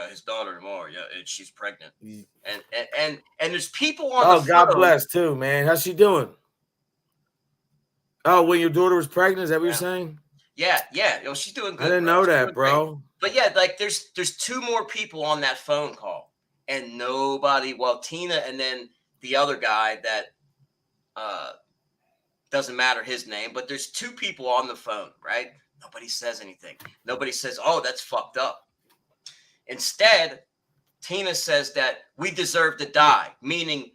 His daughter tomorrow. Yeah, and she's pregnant. And there's people on the God phone. Bless too, man. How's she doing? Oh, when your daughter was pregnant, is that what you're saying? Yeah. She's doing good. I didn't know that, bro. Great. But yeah, like there's 2 more people on that phone call, and nobody. Well, Tina, and then the other guy that doesn't matter his name, but there's 2 people on the phone, right? Nobody says anything. Nobody says, "Oh, that's fucked up." Instead, Tina says that we deserve to die, meaning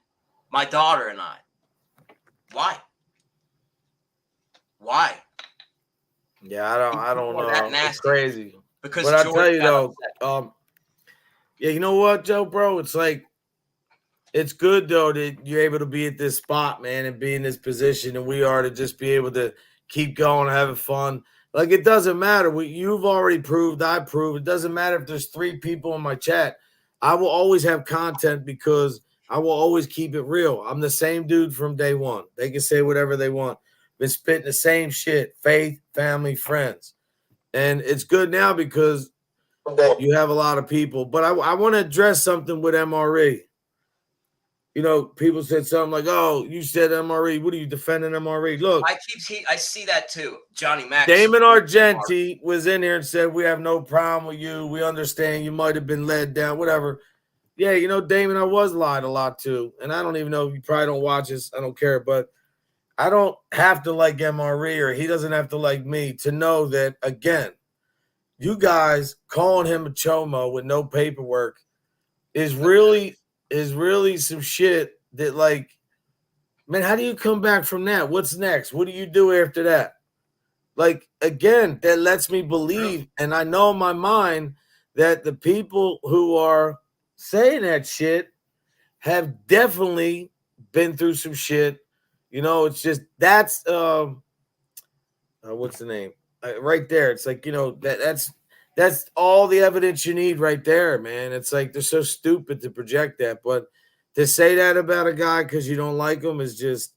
my daughter and I. Why? Why? Yeah, I don't People are that know. It's nasty. crazy. Because But I George tell you got though, upset. yeah, you know what, Joe, bro? It's like it's good though that you're able to be at this spot, man, and be in this position, and we are to just be able to keep going, having fun. Like it doesn't matter. You've already proved, I proved. It doesn't matter if there's 3 people in my chat. I will always have content because I will always keep it real. I'm the same dude from day one. They can say whatever they want. Been spitting the same shit: faith, family, friends, and it's good now because you have a lot of people. But I want to address something with MRE. You know, people said something like, "Oh, you said MRE. What are you defending MRE?" Look, I see that too. Johnny Max. Damon Argenti was in here and said, "We have no problem with you. We understand you might have been led down, whatever." Yeah, you know, Damon, I was lied a lot too, and I don't even know. You probably don't watch this. I don't care, but I don't have to like MRE, or he doesn't have to like me to know that. Again, you guys calling him a chomo with no paperwork is really some shit that, like, man, how do you come back from that? What's next? What do you do after that? Like, again, that lets me believe, and I know in my mind that the people who are saying that shit have definitely been through some shit. You know, it's just that's what's the name? Right there. It's like, you know, that's all the evidence you need right there, man. It's like they're so stupid to project that, but to say that about a guy because you don't like him is just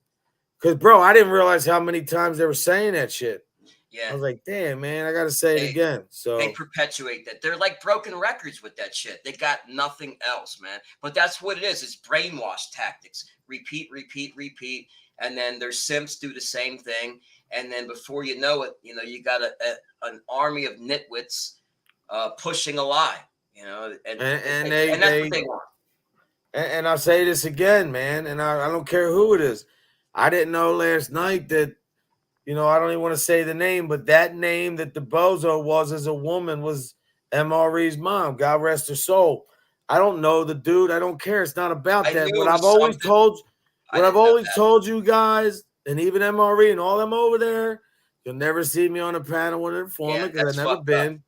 because, bro, I didn't realize how many times they were saying that shit. Yeah. I was like, damn, man, I got to say it again. So they perpetuate that. They're like broken records with that shit. They got nothing else, man. But that's what it is. It's brainwash tactics. Repeat, repeat, repeat. And then their simps do the same thing. And then before you know it, you know, you got an army of nitwits pushing a lie, you know, and that's what they want. And I'll say this again, man, and I don't care who it is. I didn't know last night that, you know, I don't even want to say the name, but that name that the bozo was as a woman was MRE's mom. God rest her soul. I don't know the dude. I don't care. It's not about that. What I've always told you guys, and even MRE and all them over there, you'll never see me on a panel with an informant because I've never been. Up.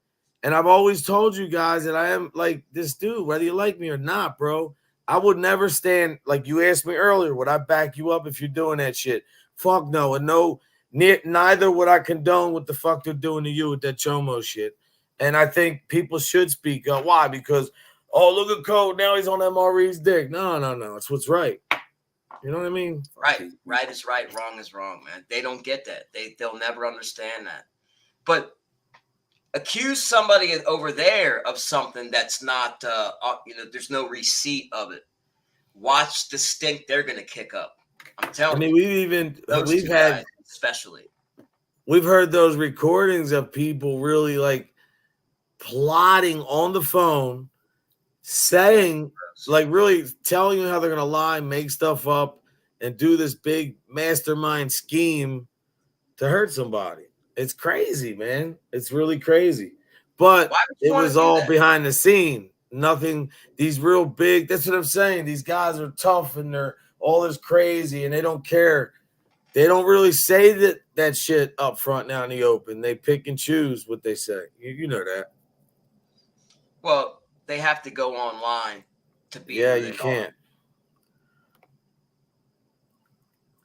And I've always told you guys that I am like this dude, whether you like me or not, bro. I would never stand, like you asked me earlier, would I back you up if you're doing that shit? Fuck no. And no, neither would I condone what the fuck they're doing to you with that chomo shit. And I think people should speak up. Why? Because, oh, look at Code. Now he's on MRE's dick. No. It's what's right. You know what I mean? Right. Right is right. Wrong is wrong, man. They don't get that. They'll never understand that. But accuse somebody over there of something that's not, you know, there's no receipt of it. Watch the stink they're going to kick up. I'm telling you. We've had, guys, especially. We've heard those recordings of people really like plotting on the phone, saying, like really telling you how they're going to lie, make stuff up, and do this big mastermind scheme to hurt somebody. It's crazy, man. It's really crazy. But it was all behind the scene. Nothing, these real big, that's what I'm saying. These guys are tough and they're all this crazy and they don't care. They don't really say that shit up front now in the open. They pick and choose what they say. You know that. Well, they have to go online to be. Yeah, you can't.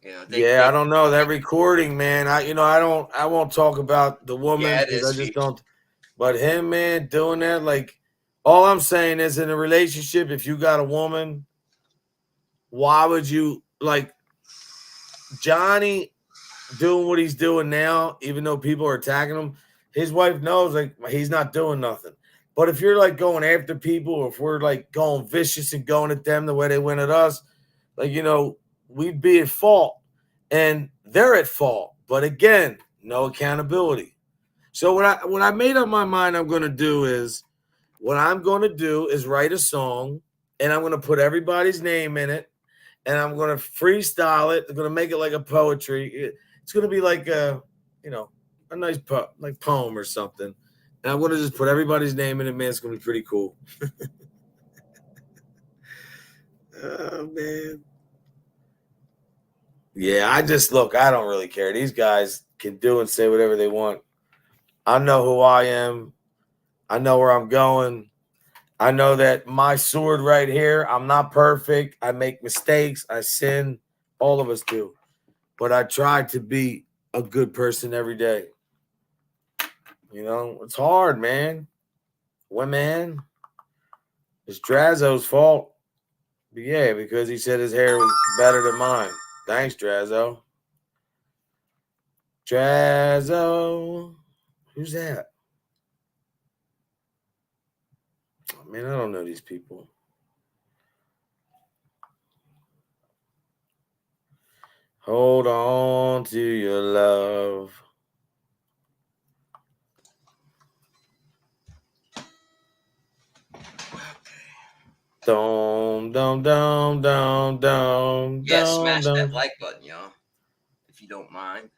You know, I don't know that recording, man. I won't talk about the woman because I just don't. But him, man, doing that, like, all I'm saying is, in a relationship, if you got a woman, why would you, like, Johnny doing what he's doing now, even though people are attacking him, his wife knows, like, he's not doing nothing. But if you're, like, going after people, or if we're, like, going vicious and going at them the way they went at us, like, you know, we'd be at fault. And they're at fault. But, again, no accountability. So what I made up my mind I'm going to do is, what I'm going to do is write a song, and I'm going to put everybody's name in it, and I'm going to freestyle it. I'm going to make it like a poetry. It's going to be like a nice poem or something. And I'm going to just put everybody's name in it, man. It's going to be pretty cool. Oh, man. Yeah, I just look, I don't really care. These guys can do and say whatever they want. I know who I am. I know where I'm going. I know that my sword right here, I'm not perfect. I make mistakes. I sin. All of us do. But I try to be a good person every day. You know, it's hard, man. Women, it's Drazzo's fault. But yeah, because he said his hair was better than mine. Thanks, Drazzo. Drazzo. Who's that? Oh, man, I don't know these people. Hold on to your love. Dum, dum, dum, dum, dum, Yeah, dum, smash that dum. like button, y'all, if you don't mind.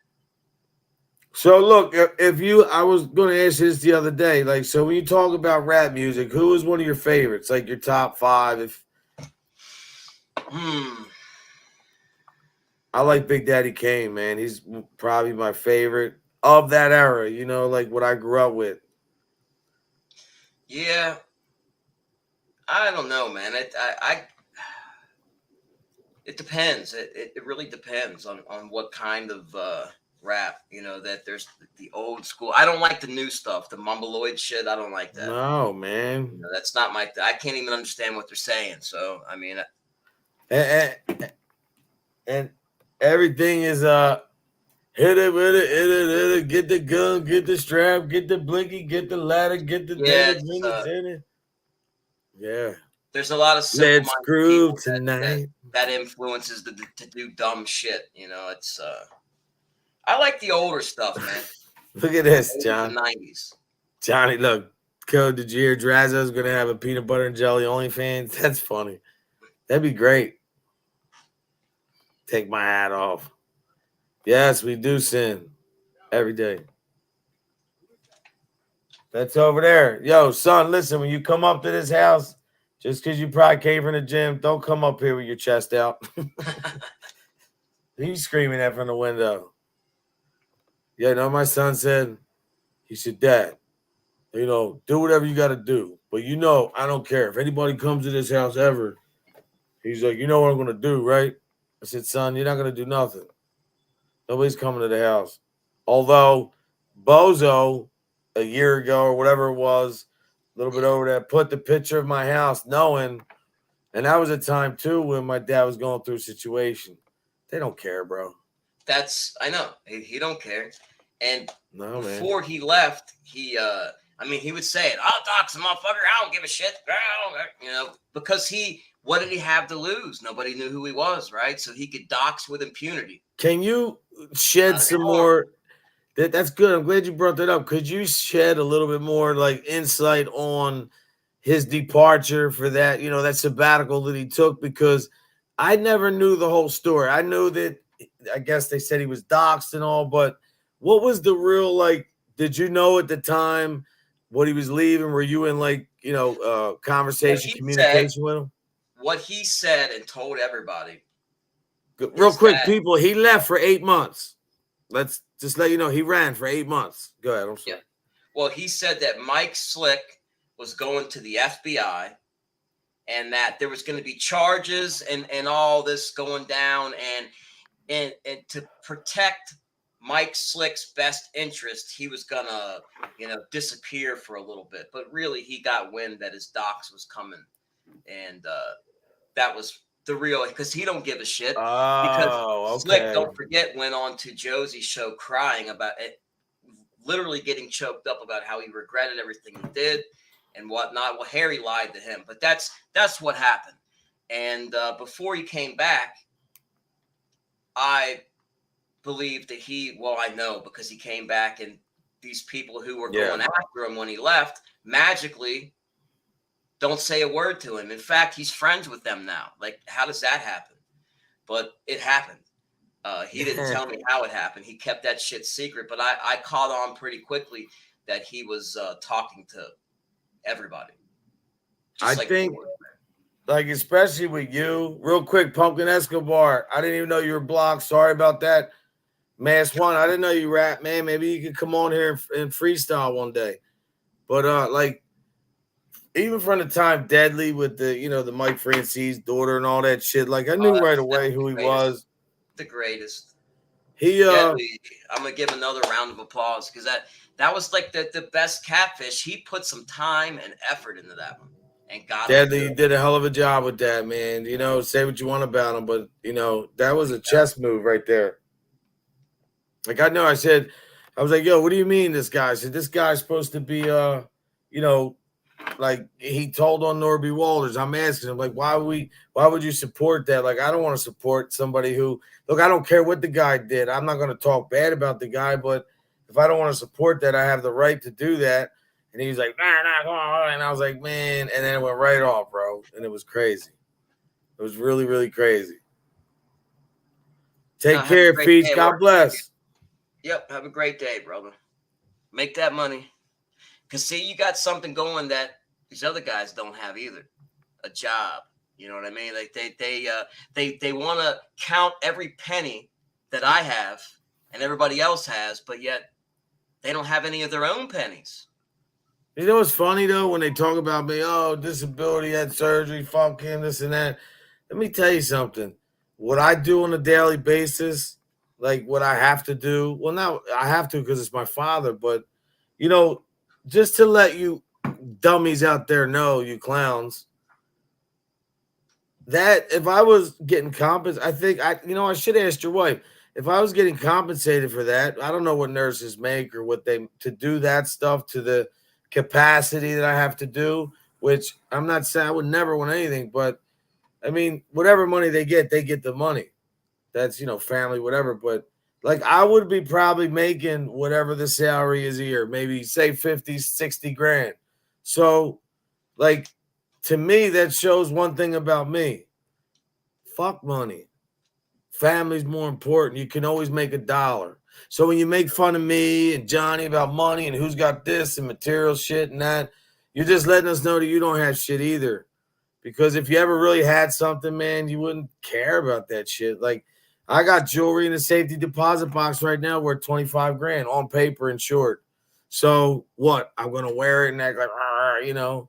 So look, if you, I was going to ask you this the other day. Like, so when you talk about rap music, who is one of your favorites? Like your top 5? If I like Big Daddy Kane, man, he's probably my favorite of that era. You know, like what I grew up with. Yeah, I don't know, man. It depends. It really depends on what kind of rap. You know, that there's the old school. I don't like the new stuff, the mumbleoid shit. I don't like that. No, man. You know, that's not my. I can't even understand what they're saying. So I mean, And everything is hit it with it, hit it, get the gun, get the strap, get the blinky, get the ladder, get the yeah, yeah. there's a lot of Let's simple-minded groove people tonight. that influences to do dumb shit. You know, it's I like the older stuff, man. Look at this, 80s John. and 90s. Johnny, look. Code, did you hear Drazzo's going to have a peanut butter and jelly OnlyFans? That's funny. That'd be great. Take my hat off. Yes, we do sin every day. That's over there. Yo, son, listen, when you come up to this house, just because you probably came from the gym, don't come up here with your chest out. He's screaming that from the window. Yeah, no, my son said, he said, Dad, you know, do whatever you got to do. But you know, I don't care. If anybody comes to this house ever, he's like, you know what I'm going to do, right? I said, son, you're not going to do nothing. Nobody's coming to the house. Although Bozo, a year ago or whatever it was, a little bit over there, put the picture of my house knowing, and that was a time too when my dad was going through a situation. They don't care, bro. I know. He don't care. And No, before man. he left, he would say it, I'll dox a motherfucker, I don't give a shit. You know, because what did he have to lose? Nobody knew who he was, right? So he could dox with impunity. Can you shed some more? That's good. I'm glad you brought that up. Could you shed a little bit more like insight on his departure for that, you know, that sabbatical that he took? Because I never knew the whole story. I knew that, I guess they said he was doxxed and all, but what was the real, like, did you know at the time what he was leaving? Were you in like, you know, conversation, communication with him? What he said and told everybody. Real quick, people, he left for 8 months. Let's just let you know he ran for 8 months. Go ahead. I'm sorry. Yeah. Well, he said that Mike Slick was going to the FBI and that there was going to be charges and all this going down and to protect Mike Slick's best interest, he was gonna, you know, disappear for a little bit. But really, he got wind that his docs was coming, and that was the real, because he don't give a shit. Oh, okay. Slick, don't forget, went on to Josie's show crying about it, literally getting choked up about how he regretted everything he did and whatnot. Well, Harry lied to him, but that's what happened. And before he came back, I believe that I know because he came back and these people who were going after him when he left magically don't say a word to him. In fact, he's friends with them now. Like, how does that happen? But it happened. He didn't tell me how it happened. He kept that shit secret, but I caught on pretty quickly that he was talking to everybody. I think like especially with you. Real quick, Pumpkin Escobar. I didn't even know you were blocked. Sorry about that. Mass One. I didn't know you rap, man. Maybe you could come on here and freestyle one day. But like even from the time Deadly with the Mike Francis daughter and all that shit, like I knew right away who he was. The greatest. He Deadly. I'm gonna give another round of applause because that was like the best Catfish. He put some time and effort into that one and got Deadly did a hell of a job with that, man. Say what you want about him, but that was a chess move right there. Like I know, I was like, yo, what do you mean this guy? I said, this guy's supposed to be like he told on Norby Walters. I'm asking him, like, why would you support that? Like, I don't want to support somebody who, look, I don't care what the guy did. I'm not going to talk bad about the guy, but if I don't want to support that, I have the right to do that. And he was like, nah, come on. And I was like, man, and then it went right off, bro. And it was crazy. It was really, really crazy. Take care, Feach. God bless. Yep. Have a great day, brother. Make that money. Because, see, you got something going that these other guys don't have either. A job. You know what I mean? Like they want to count every penny that I have and everybody else has, but yet they don't have any of their own pennies. You know what's funny, though, when they talk about me, oh, disability, had surgery, fucking this and that. Let me tell you something. What I do on a daily basis, like what I have to do, well, now I have to because it's my father, but, just to let you dummies out there know, you clowns, that if I was getting compensated, I think I should ask your wife. If I was getting compensated for that, I don't know what nurses make or what to do that stuff to the capacity that I have to do, which I'm not saying I would never want anything, but I mean, whatever money they get the money. That's, family, whatever. But like I would be probably making whatever the salary is a year, maybe say 50, 60 grand. So like, to me, that shows one thing about me. Fuck money. Family's more important. You can always make $1. So when you make fun of me and Johnny about money and who's got this and material shit and that, you're just letting us know that you don't have shit either. Because if you ever really had something, man, you wouldn't care about that shit. Like, I got jewelry in a safety deposit box right now worth 25 grand on paper and short. So what? I'm going to wear it and act like, no.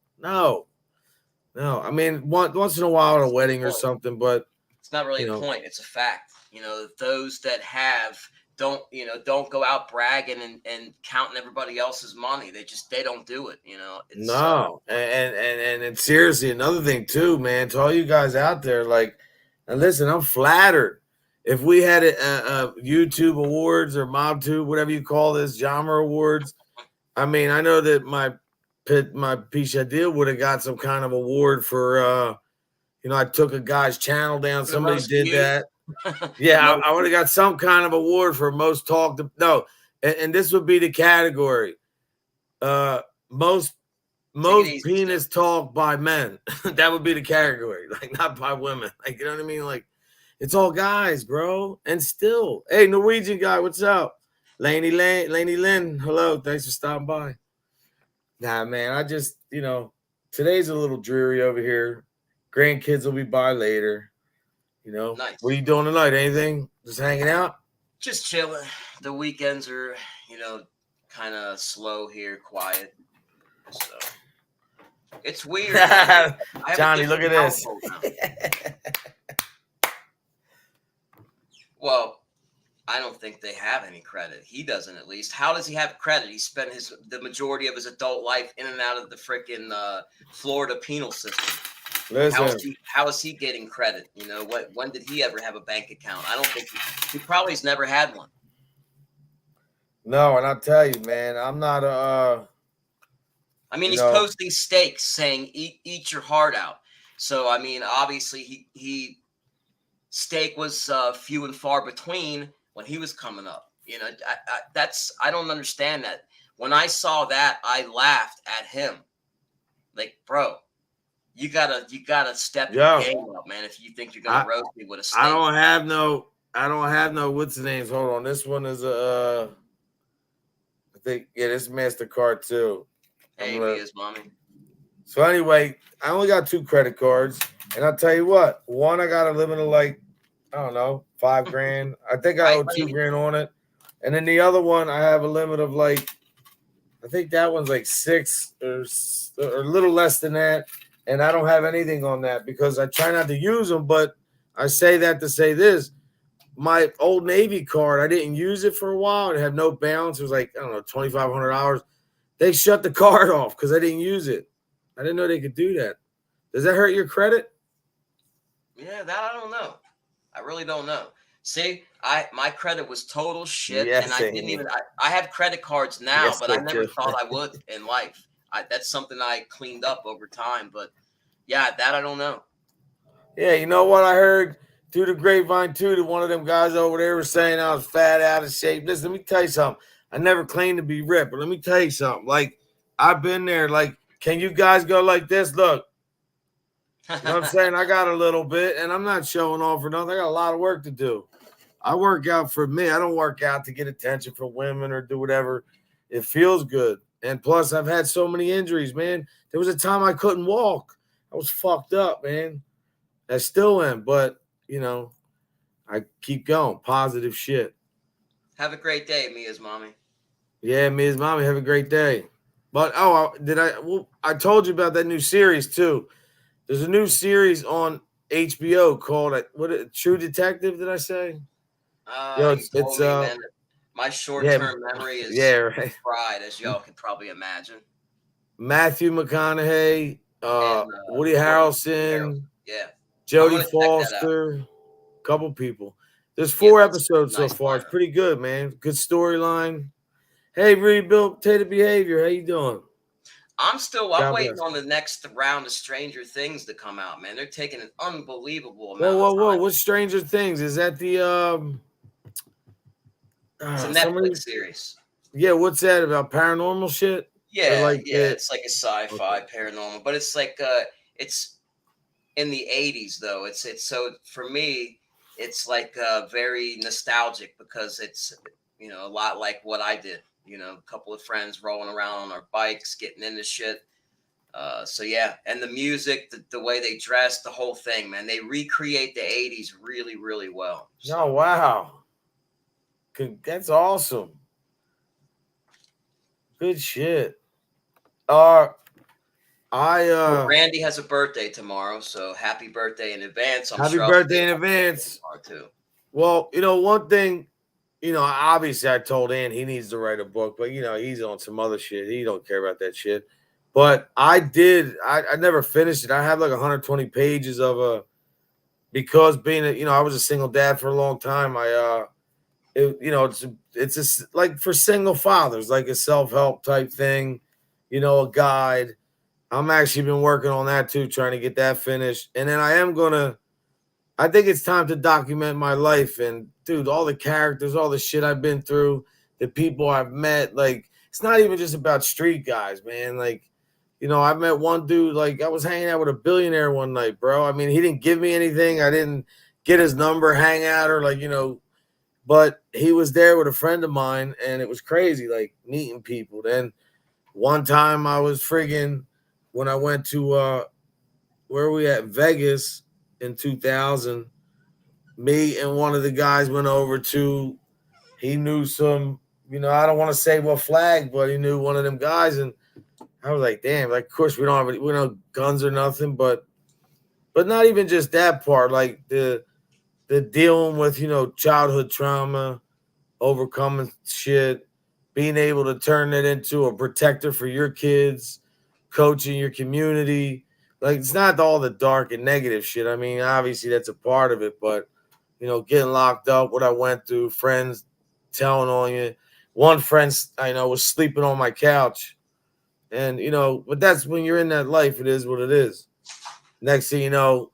No, I mean, once in a while at a wedding or something, but it's not really a point. It's a fact. Those that have don't go out bragging and counting everybody else's money. They don't do it. No, and seriously, another thing too, man. To all you guys out there, like, and listen, I'm flattered. If we had a YouTube Awards or MobTube, whatever you call this, genre awards, I mean, I know that my Pisha deal would have got some kind of award for I took a guy's channel down. Somebody did that. Yeah, I would have got some kind of award for most talked. No, and this would be the category. Most penis talk by men. That would be the category, like not by women. Like, you know what I mean? Like, it's all guys, bro. And still, hey, Norwegian guy, what's up? Laney Lynn, hello. Thanks for stopping by. Nah, man, I just, today's a little dreary over here. Grandkids will be by later. Nice. What are you doing tonight? Anything? Just hanging out? Just chilling. The weekends are, kind of slow here, quiet. So it's weird. Johnny, look at this. Well, I don't think they have any credit. He doesn't, at least. How does he have credit? He spent the majority of his adult life in and out of the freaking Florida penal system. Listen. How is he getting credit? When did he ever have a bank account? I don't think he probably has never had one. No, and I'll tell you, man, I'm not I mean, he's posting stakes saying eat your heart out. So I mean, obviously he stake was few and far between when he was coming up. I don't understand that. When I saw that, I laughed at him. Like, bro, you gotta step your game up, man. If you think you're gonna roast me with a stake. I don't have no what's the names. Hold on. This one is I think this is MasterCard too. Hey, me is mommy. So anyway, I only got 2 credit cards. And I'll tell you what, one I got a limit of like, I don't know, $5,000. I think I owe $2,000 on it. And then the other one, I have a limit of like, I think that one's like 6 or a little less than that. And I don't have anything on that because I try not to use them. But I say that to say this. My Old Navy card, I didn't use it for a while. It had no balance. It was like, I don't know, $2,500. They shut the card off because I didn't use it. I didn't know they could do that. Does that hurt your credit? Yeah, that I don't know. I really don't know. See, my credit was total shit, Yes, and I didn't even. I have credit cards now, Yes, but I they never do. thought I would in life. That's something I cleaned up over time, but yeah, that I don't know. Yeah, you know what I heard through the grapevine too, that one of them guys over there was saying I was fat, out of shape. Listen, let me tell you something. I never claimed to be ripped, but let me tell you something. Like, I've been there. Like, can you guys go like this? Look, you know what I'm saying? I got a little bit, and I'm not showing off for nothing. I got a lot of work to do. I work out for me. I don't work out to get attention from women or do whatever. It feels good. And plus, I've had so many injuries, man. There was a time I couldn't walk. I was fucked up, man. I still am, but, you know, I keep going. Positive shit. Have a great day, Mia's mommy. Yeah, Ms. Mommy, have a great day. But, I told you about that new series, too. There's a new series on HBO called, True Detective, did I say? You told me, man, my short-term memory is right. fried, as y'all can probably imagine. Matthew McConaughey, Woody Harrelson, yeah, Jodie Foster, a couple people. There's 4 episodes so far. It's pretty good, man. Good storyline. Hey, Rehabilitated Behavior, how you doing? I'm waiting on the next round of Stranger Things to come out, man. They're taking an unbelievable amount of time. Whoa. What's Stranger Things? Is that the it's a Netflix series. Yeah, what's that about? Paranormal shit? Yeah, it's like a sci-fi paranormal, but it's like it's in the 80s though. It's so for me, it's like very nostalgic because it's a lot like what I did. A couple of friends rolling around on our bikes, getting into shit. So yeah, and the music, the way they dress, the whole thing, man. They recreate the 80s really, really well. So. Oh wow. That's awesome. Good shit. Randy has a birthday tomorrow, so happy birthday in advance. Happy birthday in advance. Too. Well, one thing, obviously I told Ann he needs to write a book, but he's on some other shit. He don't care about that shit. But I never finished it. I have like 120 pages of because being I was a single dad for a long time. It's just like for single fathers, like a self-help type thing, a guide. I'm actually been working on that too, trying to get that finished. And then I think it's time to document my life and dude, all the characters, all the shit I've been through, the people I've met. Like, it's not even just about street guys, man. Like, I met one dude, like I was hanging out with a billionaire one night, bro. I mean, he didn't give me anything. I didn't get his number, hang out, or but he was there with a friend of mine, and it was crazy, like meeting people. Then one time I was when I went to where we at Vegas in 2000, me and one of the guys went over to, he knew some, I don't want to say what flag, but he knew one of them guys, and I was like, damn, like, of course we don't have guns or nothing, but not even just that part, like the dealing with, childhood trauma, overcoming shit, being able to turn it into a protector for your kids, coaching your community. Like, it's not all the dark and negative shit. I mean, obviously that's a part of it, but, getting locked up, what I went through, friends telling on you. One friend I know was sleeping on my couch. And, but that's when you're in that life, it is what it is. Next thing you know,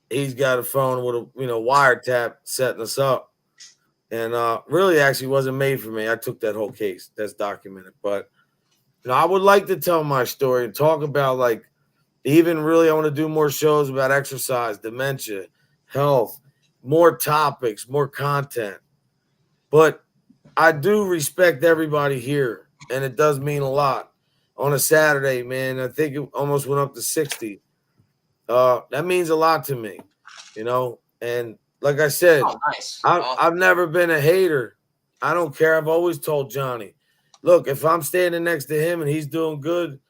he's got a phone with a wiretap setting us up, and really actually wasn't made for me. I took that whole case. That's documented. But I would like to tell my story and talk about I want to do more shows about exercise, dementia, health, more topics, more content. But I do respect everybody here, and it does mean a lot. On a Saturday, man, I think it almost went up to 60. that means a lot to me, you know. And like I said, Oh, nice. I've never been a hater. I don't care. I've always told Johnny, look, if I'm standing next to him and he's doing good,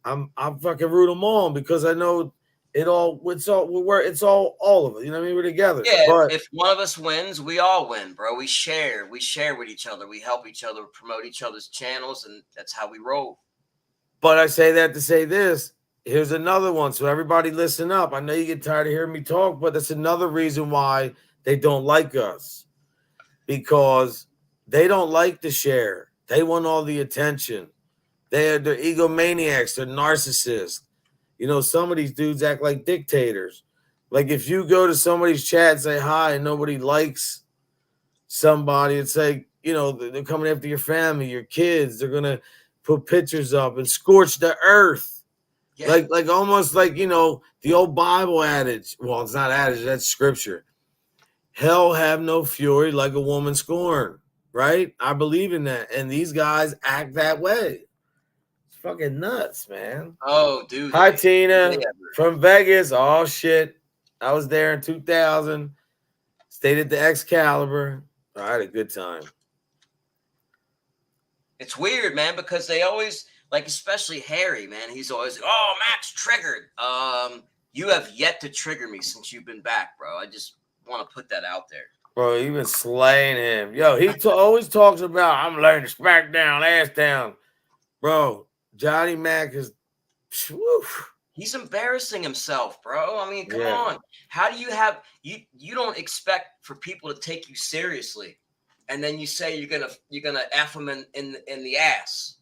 I'm fucking root him on because I know it's all all of it. You know what I mean? We're together. Yeah, But if one of us wins, we all win, bro. We share with each other. We help each other promote each other's channels, and that's how we roll. But I say that to say this. Here's another one. So everybody listen up. I know you get tired of hearing me talk, but that's another reason why they don't like us. Because they don't like to share. They want all the attention. They're egomaniacs. They're narcissists. You know, some of these dudes act like dictators. Like if you go to somebody's chat and say hi and nobody likes somebody, it's like, you know, they're coming after your family, your kids. They're going to put pictures up and scorch the earth. Yeah. Like almost like, you know, the old Bible adage. Well, it's not adage, that's scripture. Hell have no fury like a woman scorned, right? I believe in that. And these guys act that way. It's fucking nuts, man. Oh, dude. Hi, Tina from Vegas. Oh, shit. I was there in 2000. Stayed at the Excalibur. I had a good time. It's weird, man, because they always, like, especially Harry, man. He's always, oh, Max triggered. You have yet to trigger me since you've been back, bro. I just want to put that out there. Bro, you been slaying him. Yo, he always talks about, I'm learning to smackdown, ass down. Bro, Johnny Mac is, whew. He's embarrassing himself, bro. I mean, come on. How do you have, you don't expect for people to take you seriously. And then you say you're gonna F them in the ass.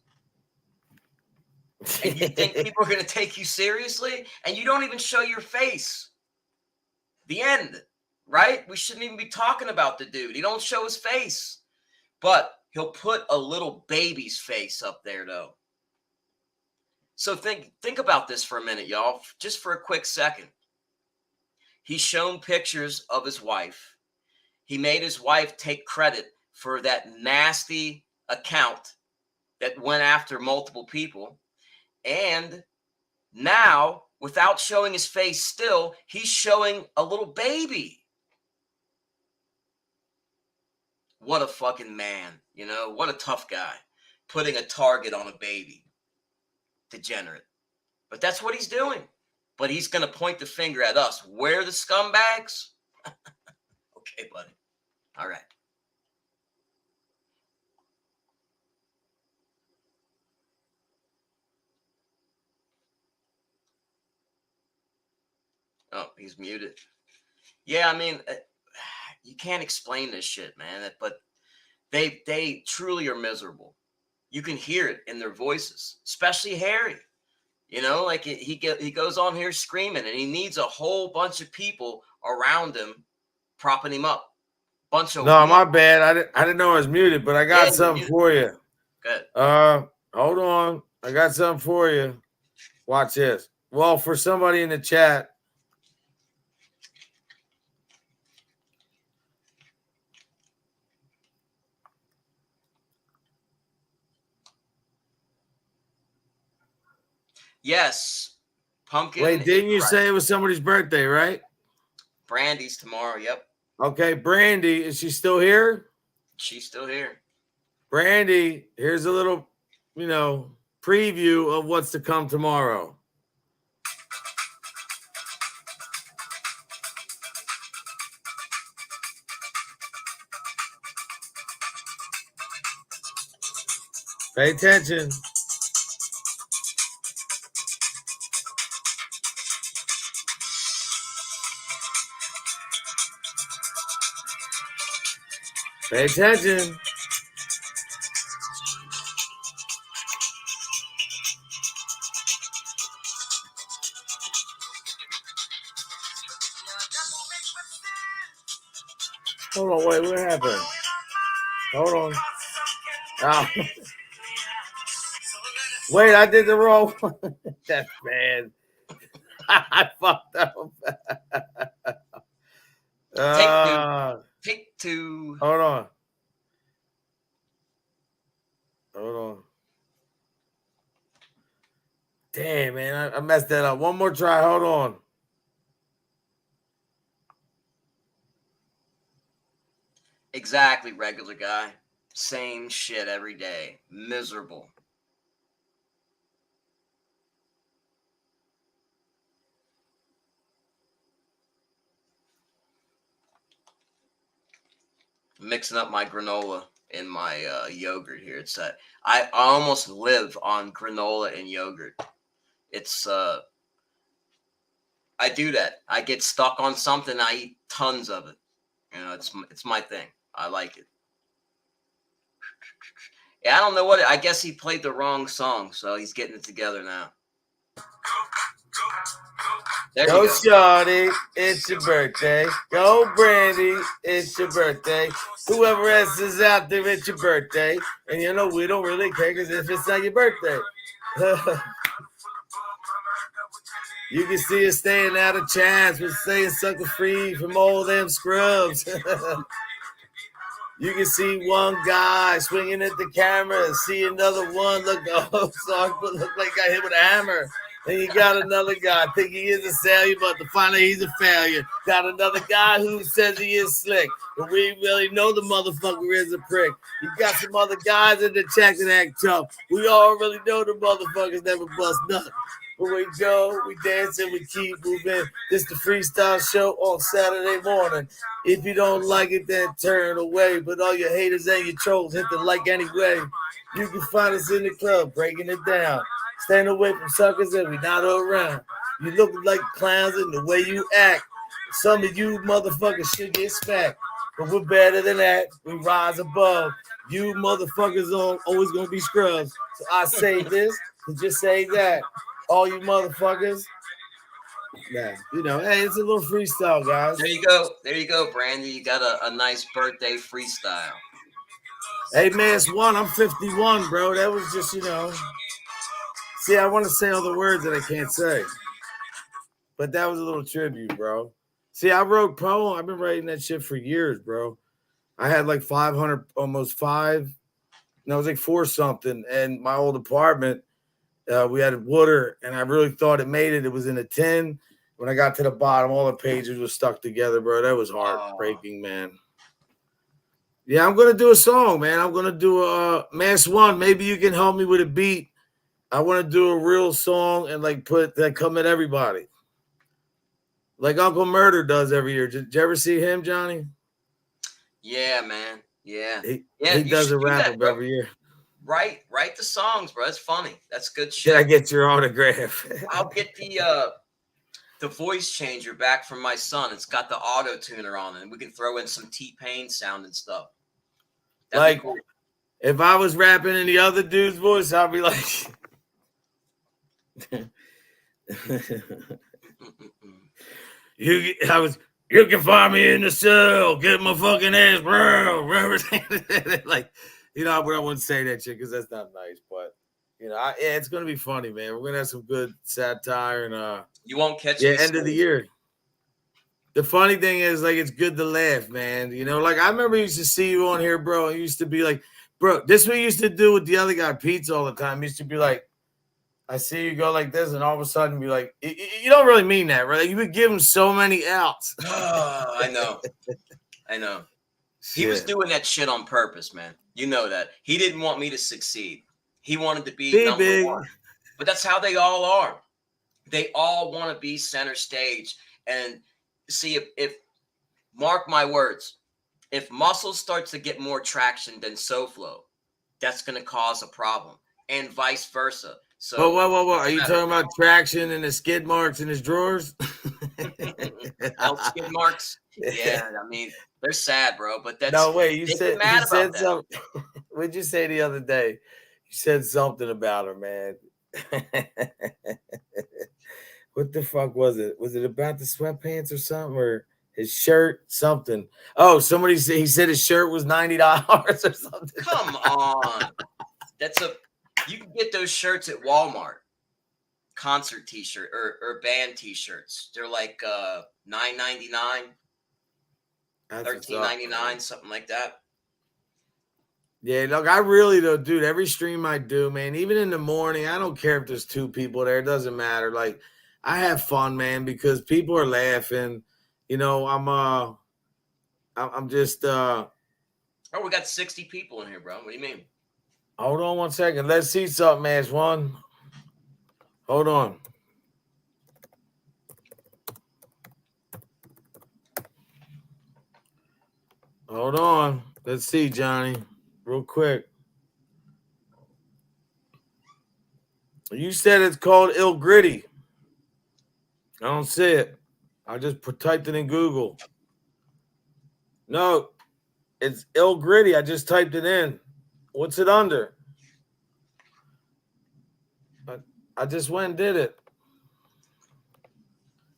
And you think people are gonna take you seriously? And you don't even show your face. The end, right? We shouldn't even be talking about the dude. He don't show his face. But he'll put a little baby's face up there, though. So think about this for a minute, y'all. Just for a quick second. He's shown pictures of his wife. He made his wife take credit for that nasty account that went after multiple people. And now, without showing his face still, he's showing a little baby. What a fucking man, you know? What a tough guy. Putting a target on a baby. Degenerate. But that's what he's doing. But he's going to point the finger at us. We're the scumbags? Okay, buddy. All right. Oh, he's muted. Yeah, I mean, you can't explain this shit, man. But they truly are miserable. You can hear it in their voices, especially Harry. You know, like he goes on here screaming, and he needs a whole bunch of people around him propping him up. No, my bad. I didn't know I was muted, but I got something for you. Good. Hold on. I got something for you. Watch this. Well, for somebody in the chat. Yes. Pumpkin. Wait, didn't you say it was somebody's birthday, right? Brandy's tomorrow. Yep. Okay, Brandy, is she still here? She's still here. Brandy, here's a little, you know, preview of what's to come tomorrow. Pay attention. Pay attention. Hold on, wait, what happened? Hold on. Oh. Wait, I did the wrong one. That's bad. I fucked up. Take two. Hold on. Hold on. Damn, man, I messed that up. One more try. Hold on. Exactly, regular guy. Same shit every day. Miserable. Mixing up my granola in my yogurt here. It's I almost live on granola and yogurt. It's I do that. I get stuck on something. I eat tons of it. You know, it's my thing. I like it. Yeah, I don't know what. I guess he played the wrong song, so he's getting it together now. There Go you go. Shawty, it's your birthday. Go Brandy, it's your birthday. Whoever else is out there, it's your birthday. And you know, we don't really care because if it's not your birthday. You can see us staying out of chance with staying sucker free from all them scrubs. You can see one guy swinging at the camera, see another one look like got hit with a hammer. Then you got another guy think he is a failure, but to find out he's a failure. Got another guy who says he is slick, but we really know the motherfucker is a prick. You got some other guys in the chat that act tough. We all really know the motherfuckers never bust nothing. But we go, we dance, and we keep moving. This the freestyle show on Saturday morning. If you don't like it, then turn away. But all your haters and your trolls hit the like anyway. You can find us in the club, breaking it down. Stand away from suckers and we not around. You look like clowns in the way you act. Some of you motherfuckers should get smacked. But we're better than that. We rise above. You motherfuckers are always going to be scrubs. So I say this to just say that. All you motherfuckers. Yeah, you know, hey, it's a little freestyle, guys. There you go. There you go, Brandy. You got a nice birthday freestyle. Hey, man, it's one. I'm 51, bro. That was just, you know. See, I want to say all the words that I can't say. But that was a little tribute, bro. See, I wrote poem. I've been writing that shit for years, bro. I had like 500, almost 5. No, it was like 4 something. And my old apartment, we had water, and I really thought it made it. It was in a tin. When I got to the bottom, all the pages were stuck together, bro. That was heartbreaking, man. Yeah, I'm going to do a song, man. I'm going to do a Mass One. Maybe you can help me with a beat. I want to do a real song and like put that come at everybody. Like Uncle Murder does every year. Did you ever see him, Johnny? Yeah, man. Yeah. He you does a should do wrap that, up bro. every year. Write the songs, bro. That's funny. That's good Should I shit. get your autograph? I'll get the voice changer back from my son. It's got the auto tuner on it, and we can throw in some T-Pain sound and stuff. That'd be cool. If I was rapping in the other dude's voice, I'd be like, you can find me in the cell, get my fucking ass, bro. Like, you know, but I wouldn't say that shit because that's not nice. But you know, yeah, it's gonna be funny, man. We're gonna have some good satire and you won't catch me. end of the year. The funny thing is, like, it's good to laugh, man. You know, like I remember I used to see you on here, bro. It used to be like, bro, this is what you used to do with the other guy, Pizza, all the time. He used to be like, I see you go like this, and all of a sudden be like, you don't really mean that, right? Like, you would give him so many outs. I know. He was doing that shit on purpose, man. You know that. He didn't want me to succeed. He wanted to be number big. one. But that's how they all are. They all want to be center stage. And see, if mark my words, if Muscles starts to get more traction than SoFlo, that's going to cause a problem, and vice versa. So, whoa. Are you talking about traction and the skid marks in his drawers? skid marks? Yeah, I mean, they're sad, bro. But that's no way. You they said, get mad you said about that. something. What'd you say the other day? You said something about her, man. What the fuck was it? Was it about the sweatpants or something, or his shirt? Something. Oh, somebody said he said his shirt was $90 or something. Come on, you can get those shirts at Walmart. Concert T-shirt or band T-shirts. They're like $9.99, $13.99, something like that. Yeah, look, I really though, dude. Every stream I do, man, even in the morning, I don't care if there's 2 people there. It doesn't matter. Like, I have fun, man, because people are laughing. You know, I'm just Oh, we got 60 people in here, bro. What do you mean? Hold on 1 second. Let's see something, Ash One. Hold on. Hold on. Let's see, Johnny. Real quick. You said it's called Ill Gritty. I don't see it. I just typed it in Google. No, it's Ill Gritty. I just typed it in. What's it under? I just went and did it.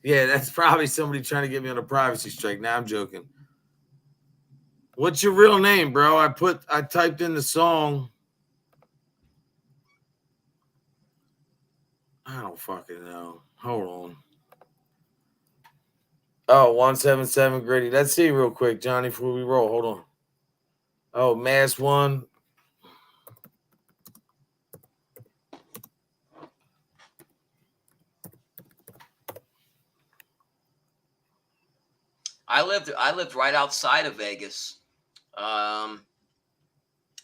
Yeah, that's probably somebody trying to get me on a privacy strike. Now I'm joking. What's your real name, bro? I typed in the song. I don't fucking know. Hold on. Oh, 177 Gritty. Let's see real quick, Johnny, before we roll. Hold on. Oh, Mass One. I lived right outside of Vegas.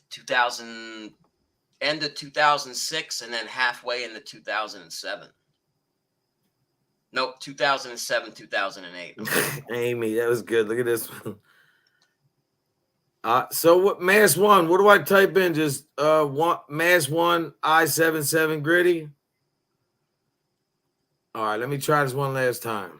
2000 end of 2006 and then halfway into 2007. Nope, 2007, 2008. Amy, that was good. Look at this one. So what Mass One? What do I type in? Just one Mass One I-77 Gritty. All right, let me try this one last time.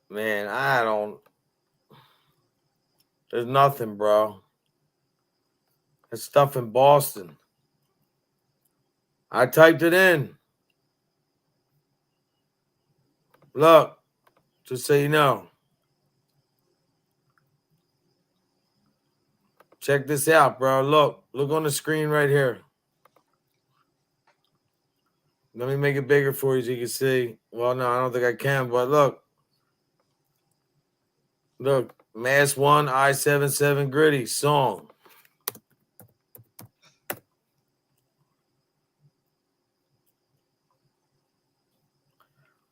Man, I don't. There's nothing, bro. There's stuff in Boston. I typed it in. Look, just so you know. Check this out, bro. Look on the screen right here. Let me make it bigger for you so you can see. Well, no, I don't think I can, but look. Look, Mass One I-77 Gritty song.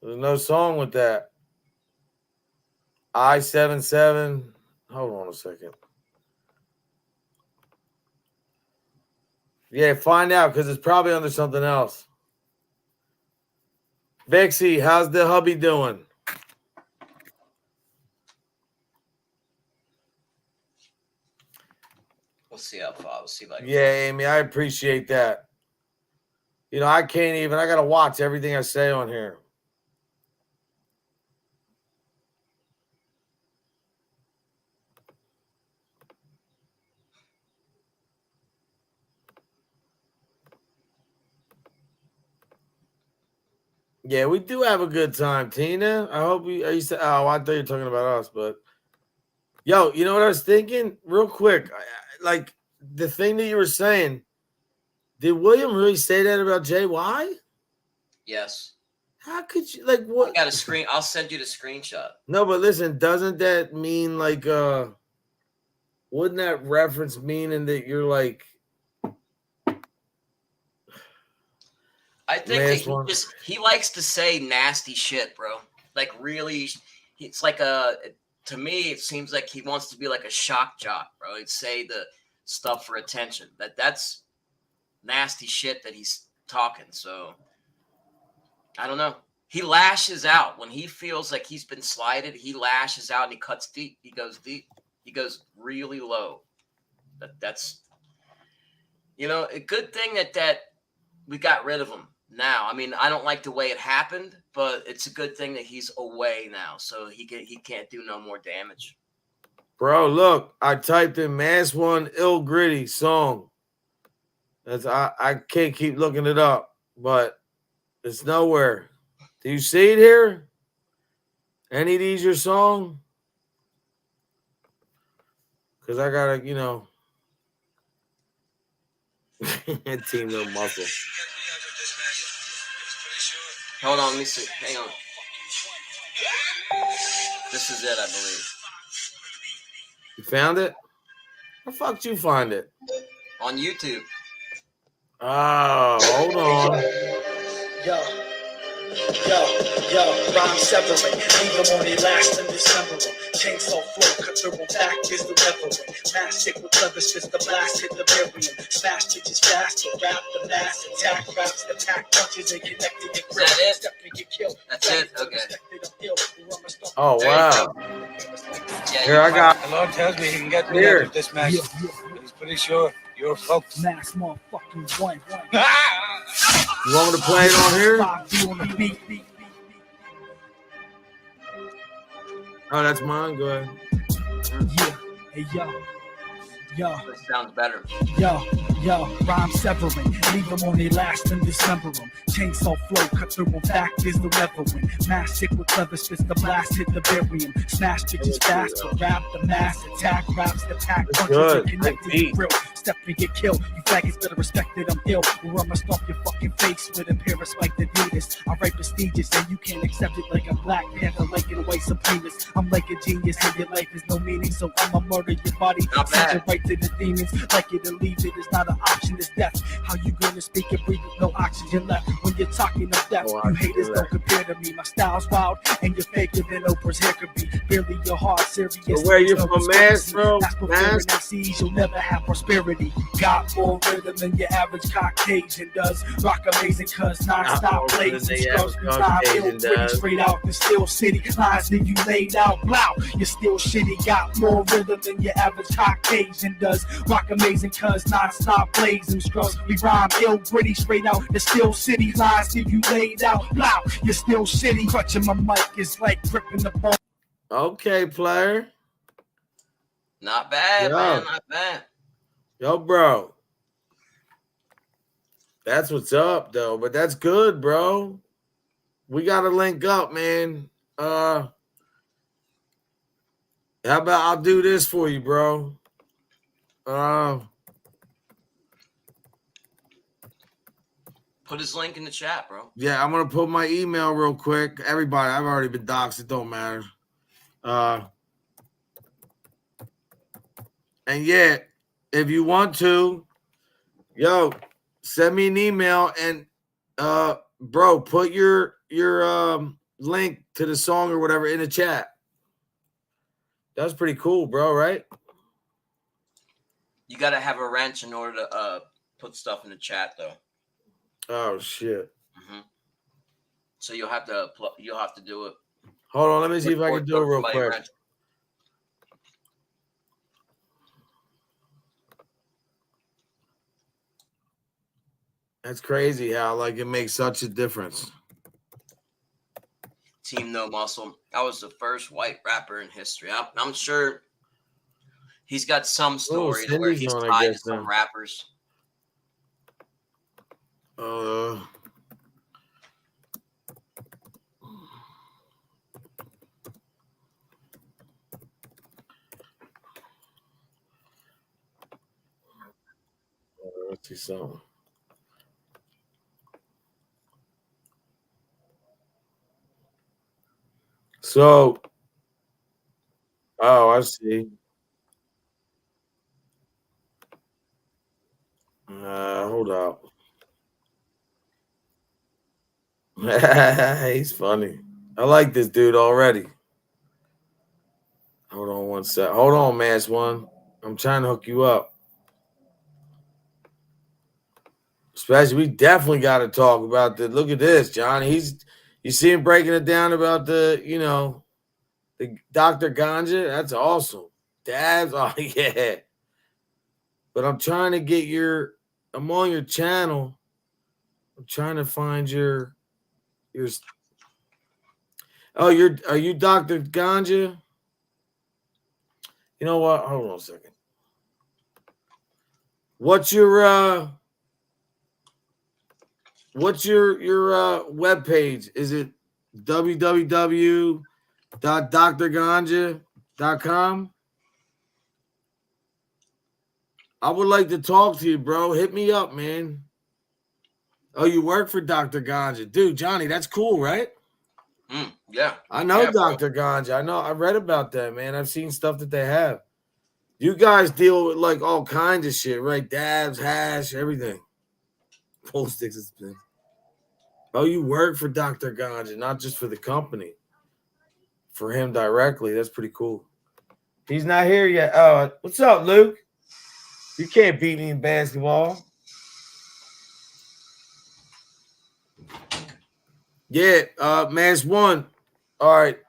There's no song with that. I-77. Hold on a second. Yeah, find out because it's probably under something else. Vexy, how's the hubby doing? We'll see how far. We'll see if I can. Yeah, Amy, I appreciate that. You know, I can't even. I got to watch everything I say on here. Yeah, we do have a good time, Tina. I hope we. Are you? Oh, I thought you were talking about us, but yo, you know what I was thinking? Real quick, like the thing that you were saying. Did William really say that about JY? Yes. How could you like what? I got a screen. I'll send you the screenshot. No, but listen, doesn't that mean like wouldn't that reference meaning that you're like I think that he likes to say nasty shit, bro. Like really, it's like to me, it seems like he wants to be like a shock jock, bro. He'd say the stuff for attention. That's nasty shit that he's talking. So I don't know. He lashes out when he feels like he's been slighted. He lashes out and he cuts deep. He goes deep. He goes really low. That's a good thing that we got rid of him now. I mean, I don't like the way it happened, but it's a good thing that he's away now, so he can't do no more damage. Bro, look, I typed in Mass One Ill Gritty song. That's I can't keep looking it up, but it's nowhere. Do you see it here? Any of these your song? Because I gotta, Team No Muscle. Hold on, let me see. Hang on. This is it, I believe. You found it? How the fuck did you find it? On YouTube. Oh, hold on. Yo, rhyme separate, leave them on their last in December. Chainsaw flow, cut through back is the reverend. Mass hit with leather, the blast hit the barium. Smash bitches fast, but rap the mass attack, raps the pack punches and connected the grip. Is that it? Step and get killed. That's it? Okay. Oh, There you wow. Yeah, Here, I got The Lord tells me he can get me Here. out of this mess. He's pretty sure you're folks. Mass motherfucking one. You want me to play it on here? On the beat. Oh, that's mine. Go ahead. Yeah, hey yo. This sounds better. Yo, rhyme severing, leave them on their last and dismember them. Chainsaw flow, cut through them, back is the reverend. Mass hit with clever spits, the blast hit the barium. Smash bitches fast, but rap the mass attack, raps the pack, That's punches good. and connected Good beat. to grill. Step and get killed, you faggots better respect that I'm ill. Or I'ma stomp your fucking face with a pair of spiked Adidas. I write prestigious and you can't accept it like a Black Panther, like in away subpoenas. I'm like a genius and your life is no meaning, so I'ma murder your body. Not Send bad. it right to the demons, like it or leave it is not an option, it's death. How you gonna speak and breathe with no oxygen left? When you're talking of death, No you oxygen haters left. don't compare to me. My style's wild and you're faker than Oprah's hair could be. Barely your heart serious. So where you no from, Mass, conspiracy. bro? That's before Mass? an MCs, you'll never have prosperity. Got more rhythm than your average Caucasian does. Rock amazing cuz non-stop more rhythm plays than and your scrubs. average Time Caucasian ill, pretty does. straight out the Steel City. Lines that you laid out, blow. You're still shitty. Got more rhythm than your average Caucasian does. Rock amazing cuz non-stop plays and scrubs. We rhyme ill, pretty straight out the Steel City. Lines that you laid out, blow. You're still shitty. Clutching my mic is like gripping the ball. Okay, player. Not bad, Yeah. man. Not bad. Yo, bro. That's what's up, though. But that's good, bro. We gotta link up, man. How about I'll do this for you, bro? Put his link in the chat, bro. Yeah, I'm gonna put my email real quick. Everybody, I've already been doxxed. It don't matter. And yeah, if you want to, yo, send me an email and bro, put your link to the song or whatever in the chat. That was pretty cool, bro, right? You gotta have a wrench in order to put stuff in the chat, though. Oh shit. So you'll have to do it. Hold on, let me see if I Or can do it real somebody quick. wrench. That's crazy how like it makes such a difference. Team No Muscle. That was the first white rapper in history. I'm sure he's got some story to where Cindy's he's on, I tied to guess, some then. rappers. Let's see something. So, oh, I see. Hold up. He's funny. I like this dude already. Hold on one sec. Hold on, Mass One. I'm trying to hook you up. Especially, we definitely got to talk about the. Look at this, John. You see him breaking it down about the Dr. Ganja. That's awesome. Dabs, oh yeah. But I'm trying to get I'm on your channel. I'm trying to find your. Oh, are you Dr. Ganja? You know what? Hold on a second. What's your webpage? Is it www.drganja.com? I would like to talk to you, bro. Hit me up, man. Oh, you work for Dr. Ganja. Dude, Johnny, that's cool, right? Yeah. I know Yeah, bro. Dr. Ganja. I know. I read about that, man. I've seen stuff that they have. You guys deal with like all kinds of shit, right? Dabs, hash, everything. Pool sticks and spins. Oh, you work for Dr. Ganja, not just for the company. For him directly. That's pretty cool. He's not here yet. What's up, Luke? You can't beat me in basketball. Yeah, Mass One. All right.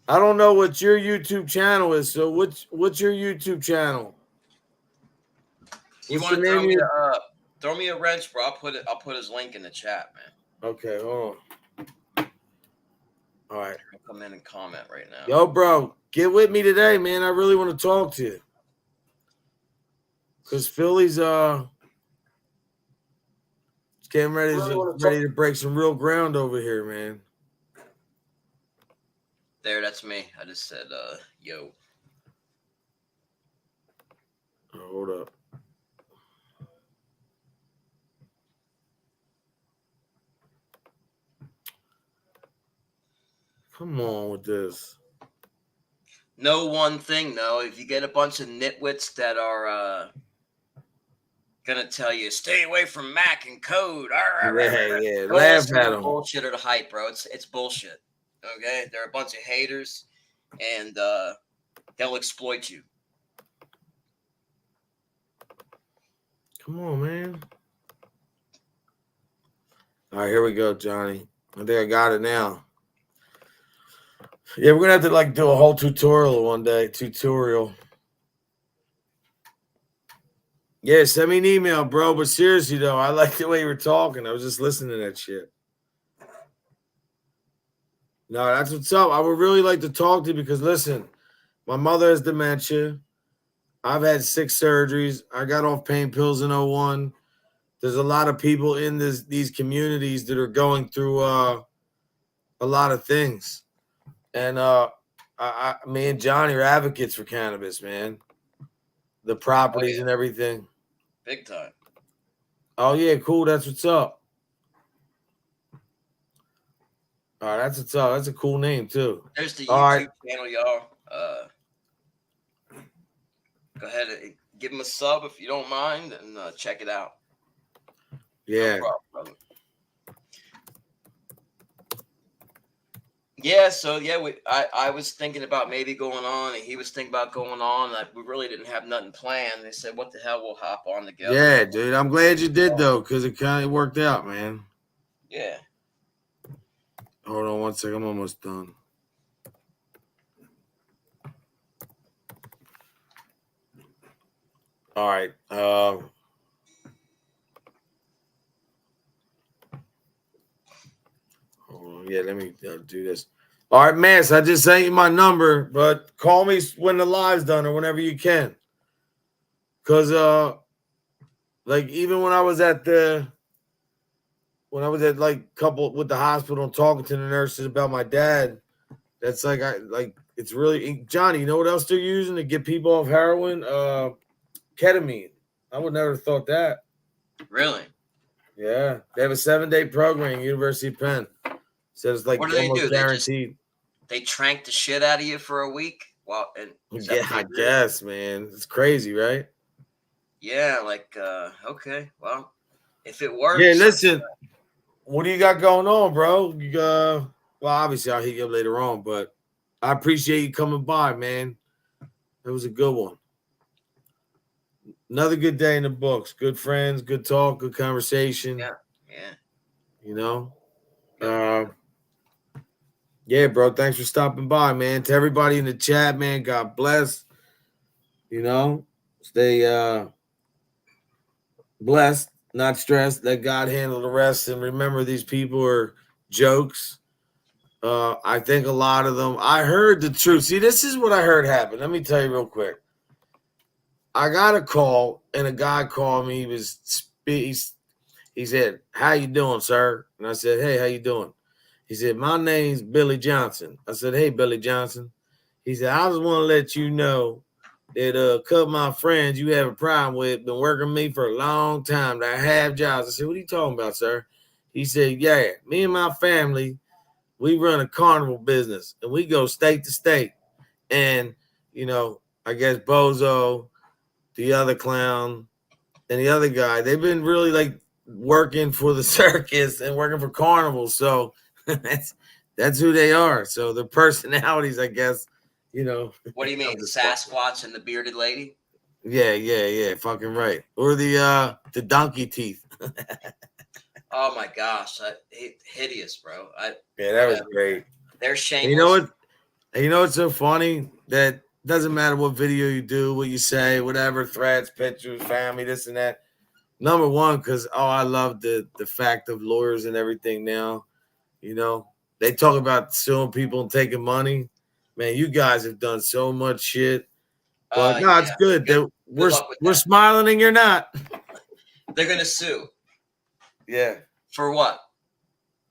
I don't know what your YouTube channel is. So what's your YouTube channel? You What's want the to name of your- throw me a wrench, bro? I'll put his link in the chat, man. Okay, hold on. All right. I'll come in and comment right now. Yo, bro, get with me today, man. I really want to talk to you. Because Philly's getting ready to break some real ground over here, man. There, that's me. I just said, yo. Oh, hold up. Come on with this. Know one thing though, if you get a bunch of nitwits that are gonna tell you stay away from Mac and code, Yeah, don't laugh listen at to them. bullshit or the hype, bro. It's bullshit. Okay, they're a bunch of haters, and they'll exploit you. Come on, man. All right, here we go, Johnny. I think I got it now. Yeah, we're gonna have to like do a whole tutorial one day. Yeah, send me an email, bro. But seriously though, I like the way you were talking. I was just listening to that shit. No, that's what's up. I would really like to talk to you because listen, my mother has dementia. I've had 6 surgeries. I got off pain pills in 01. There's a lot of people in these communities that are going through a lot of things. And me and Johnny are advocates for cannabis, man. The properties and everything. Big time. Oh, yeah, cool. That's what's up. All right, that's what's up. That's a cool name, too. There's the All YouTube right. channel, y'all. Go ahead and give him a sub if you don't mind, and check it out. Yeah. No problem, brother. Yeah, so yeah, I was thinking about maybe going on, and he was thinking about going on. Like we really didn't have nothing planned. They said, "What the hell? We'll hop on together." Yeah, dude. I'm glad you did, though, because it kind of worked out, man. Yeah. Hold on one second. I'm almost done. All right. Yeah, let me do this. All right, Mance, I just sent you my number, but call me when the live's done or whenever you can. Because, like, even when I was at like couple with the hospital and talking to the nurses about my dad, that's like, it's really, Johnny, you know what else they're using to get people off heroin? Ketamine. I would never have thought that. Really? Yeah. They have a 7-day program, University of Penn. So it's like What do they almost do? guaranteed. They trank the shit out of you for a week. Well, and Yeah, I guess, man. It's crazy, right? Yeah, like okay. Well, if it works. Yeah, listen. What do you got going on, bro? You well, obviously I'll hit you up later on, but I appreciate you coming by, man. It was a good one. Another good day in the books. Good friends, good talk, good conversation. Yeah, yeah. You know? Yeah, bro. Thanks for stopping by, man. To everybody in the chat, man, God bless. You know, stay blessed, not stressed. Let God handle the rest. And remember, these people are jokes. I think a lot of them. I heard the truth. See, this is what I heard happen. Let me tell you real quick. I got a call, and a guy called me. He said, "How you doing, sir?" And I said, "Hey, how you doing?" He said, "My name's Billy Johnson." I said, "Hey, Billy Johnson." He said, "I just want to let you know that a couple of my friends you have a problem with been working with me for a long time. That I have jobs." I said, "What are you talking about, sir?" He said, "Yeah, me and my family, we run a carnival business, and we go state to state. And, you know, I guess Bozo, the other clown, and the other guy, they've been really like working for the circus and working for Carnival. So that's who they are. So their personalities, I guess, you know. What do you mean, Sasquatch and the bearded lady? Yeah. Fucking right. Or the donkey teeth. Oh my gosh, hideous, bro. Yeah, that was great. They're And shameless. you know what? And you know what's so funny? That doesn't matter what video you do, what you say, whatever, threads, pictures, family, this and that. Number one, because I love the fact of lawyers and everything now. You know, they talk about suing people and taking money. Man, you guys have done so much shit. But no, it's good. We're smiling and you're not. They're gonna sue. Yeah. For what?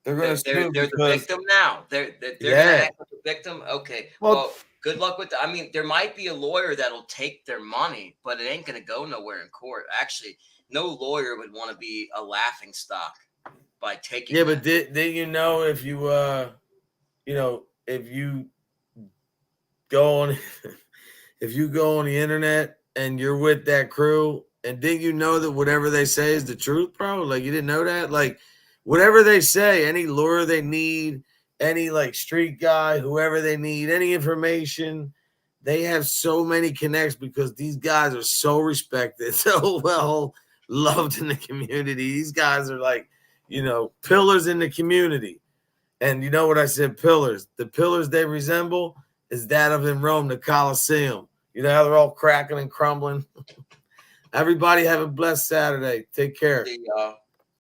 They're gonna sue. They're the victim now. They're gonna act like a victim. Okay. Well, good luck with that. I mean, there might be a lawyer that'll take their money, but it ain't gonna go nowhere in court. Actually, no lawyer would want to be a laughing stock by taking. Yeah, but did you know if you if you go on if you go on the internet and you're with that crew, and did you know that whatever they say is the truth, bro? Like, you didn't know that? Like, whatever they say, any lawyer they need, any like street guy, whoever they need, any information, they have so many connects because these guys are so respected, so well loved in the community. These guys are like, pillars in the community. And you know what I said, pillars. The pillars they resemble is that of in Rome, the Colosseum. You know how they're all cracking and crumbling? Everybody have a blessed Saturday. Take care. See y'all.